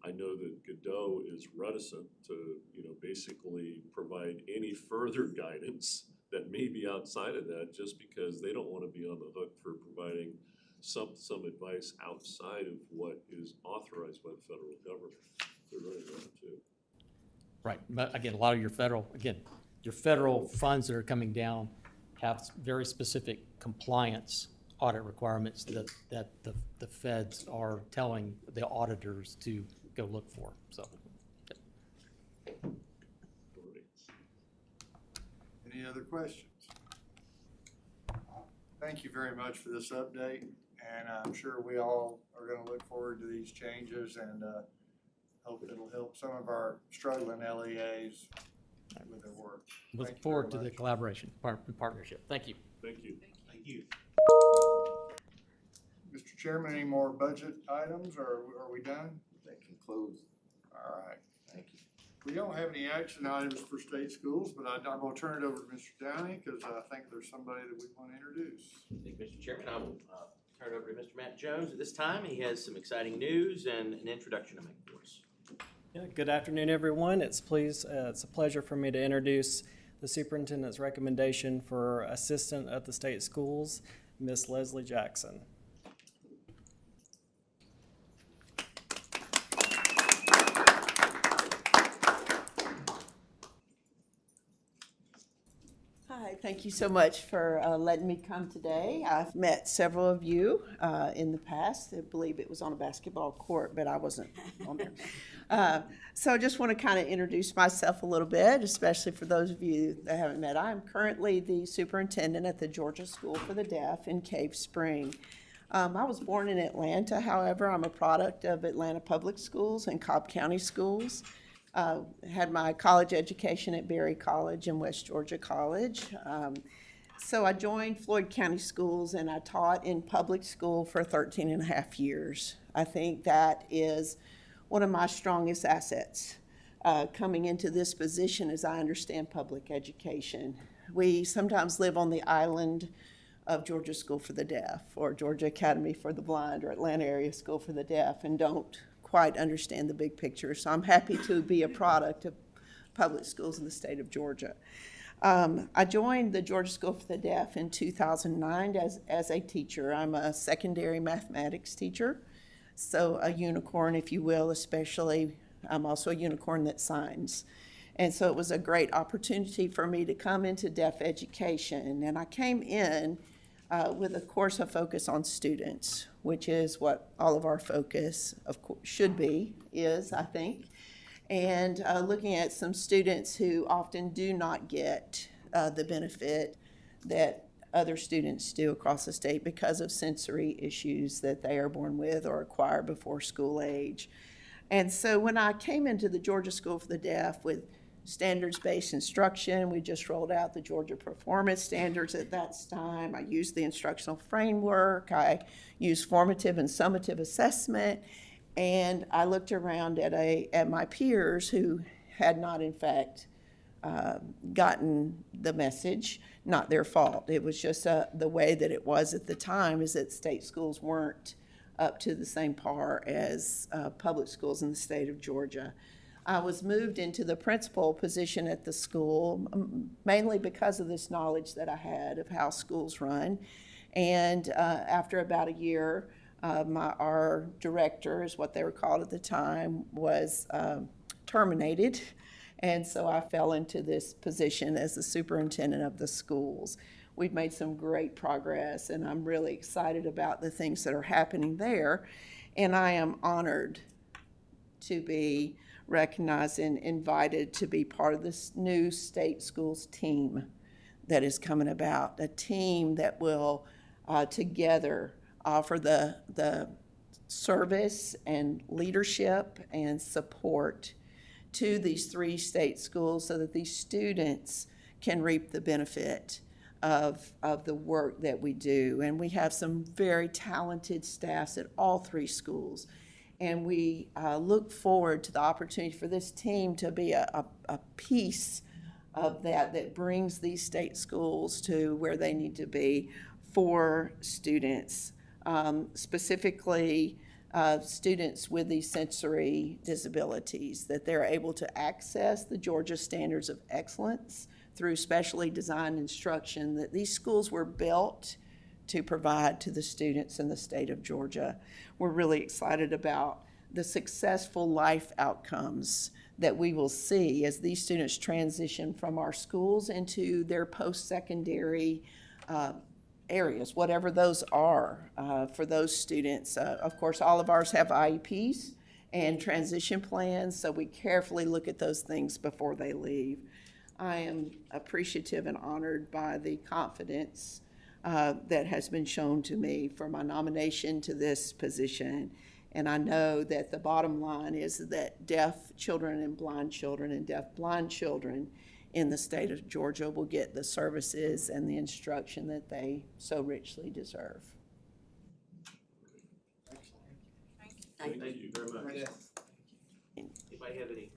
I know that Godot is reticent to, basically provide any further guidance that may be outside of that, just because they don't want to be on the hook for providing some advice outside of what is authorized by the federal government. They're running around too. Right, but again, a lot of your federal funds that are coming down have very specific compliance audit requirements that the feds are telling the auditors to go look for, so. Any other questions? Thank you very much for this update, and I'm sure we all are gonna look forward to these changes, and hope it'll help some of our struggling LEAs with their work. Look forward to the collaboration, partnership. Thank you. Thank you. Thank you. Mr. Chairman, any more budget items, or are we done? That concludes. All right. Thank you. We don't have any action items for state schools, but I'm gonna turn it over to Mr. Downey, because I think there's somebody that we want to introduce. Thank you, Mr. Chairman. I will turn it over to Mr. Matt Jones at this time. He has some exciting news and an introduction to make for us. Yeah, good afternoon, everyone. It's a pleasure for me to introduce the superintendent's recommendation for assistant at the state schools, Miss Leslie Jackson. Hi, thank you so much for letting me come today. I've met several of you in the past. I believe it was on a basketball court, but I wasn't on there. So I just want to kind of introduce myself a little bit, especially for those of you that haven't met. I'm currently the superintendent at the Georgia School for the Deaf in Cave Spring. I was born in Atlanta, however, I'm a product of Atlanta Public Schools and Cobb County Schools. Had my college education at Berry College and West Georgia College. So I joined Floyd County Schools, and I taught in public school for 13 and a half years. I think that is one of my strongest assets coming into this position, as I understand public education. We sometimes live on the island of Georgia School for the Deaf, or Georgia Academy for the Blind, or Atlanta Area School for the Deaf, and don't quite understand the big picture. So I'm happy to be a product of public schools in the state of Georgia. I joined the Georgia School for the Deaf in 2009 as a teacher. I'm a secondary mathematics teacher, so a unicorn, if you will, especially. I'm also a unicorn that signs. And so it was a great opportunity for me to come into deaf education. And I came in with, of course, a focus on students, which is what all of our focus, of course, should be, I think. And looking at some students who often do not get the benefit that other students do across the state because of sensory issues that they are born with or acquire before school age. And so when I came into the Georgia School for the Deaf with standards-based instruction, we just rolled out the Georgia Performance Standards at that time. I used the instructional framework. I used formative and summative assessment. And I looked around at my peers who had not, in fact, gotten the message. Not their fault. It was just the way that it was at the time, is that state schools weren't up to the same par as public schools in the state of Georgia. I was moved into the principal position at the school, mainly because of this knowledge that I had of how schools run. And after about a year, our director, is what they were called at the time, was terminated. And so I fell into this position as the superintendent of the schools. we've made some great progress, and I'm really excited about the things that are happening there. And I am honored to be recognized and invited to be part of this new state schools team that is coming about, a team that will together offer the service and leadership and support to these 3 state schools so that these students can reap the benefit of the work that we do. And we have some very talented staffs at all 3 schools. And we look forward to the opportunity for this team to be a piece of that brings these state schools to where they need to be for students, specifically students with these sensory disabilities, that they're able to access the Georgia Standards of Excellence through specially designed instruction, that these schools were built to provide to the students in the state of Georgia. We're really excited about the successful life outcomes that we will see as these students transition from our schools into their post-secondary areas, whatever those are for those students. Of course, all of ours have IEPs and transition plans, so we carefully look at those things before they leave. I am appreciative and honored by the confidence that has been shown to me for my nomination to this position. And I know that the bottom line is that deaf children and deaf-blind children in the state of Georgia will get the services and the instruction that they so richly deserve. Thank you very much. Anybody have any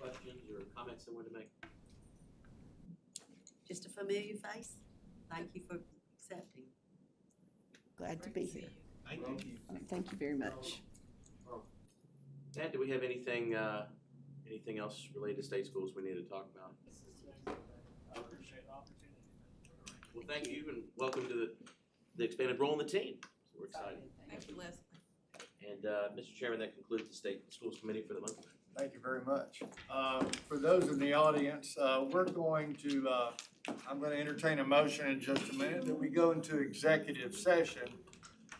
questions or comments they want to make? Just a familiar face. Thank you for accepting. Glad to be here. Thank you. Thank you very much. Matt, do we have anything else related to state schools we need to talk about? I appreciate the opportunity. Well, thank you and welcome to the expanded role in the team. So we're excited. Thank you, Leslie. And Mr. Chairman, that concludes the State Schools Committee for the month. Thank you very much. For those in the audience, we're going to, I'm going to entertain a motion in just a minute that we go into executive session.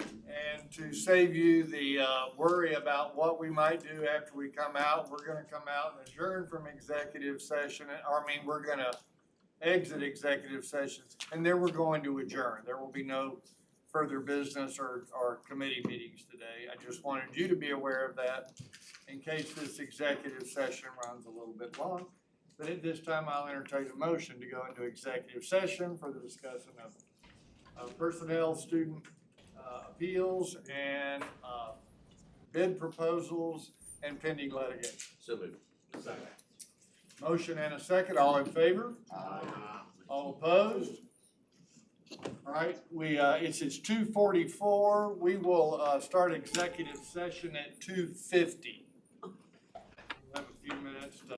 And to save you the worry about what we might do after we come out, we're going to come out and adjourn from executive session. We're going to exit executive sessions, and then we're going to adjourn. There will be no further business or committee meetings today. I just wanted you to be aware of that in case this executive session runs a little bit long. But at this time, I'll entertain a motion to go into executive session for the discussion of personnel, student appeals, and bid proposals and pending litigation. So moved. Second. Motion and a second. All in favor? All opposed? All right, it's 2:44. We will start executive session at 2:50. We'll have a few minutes to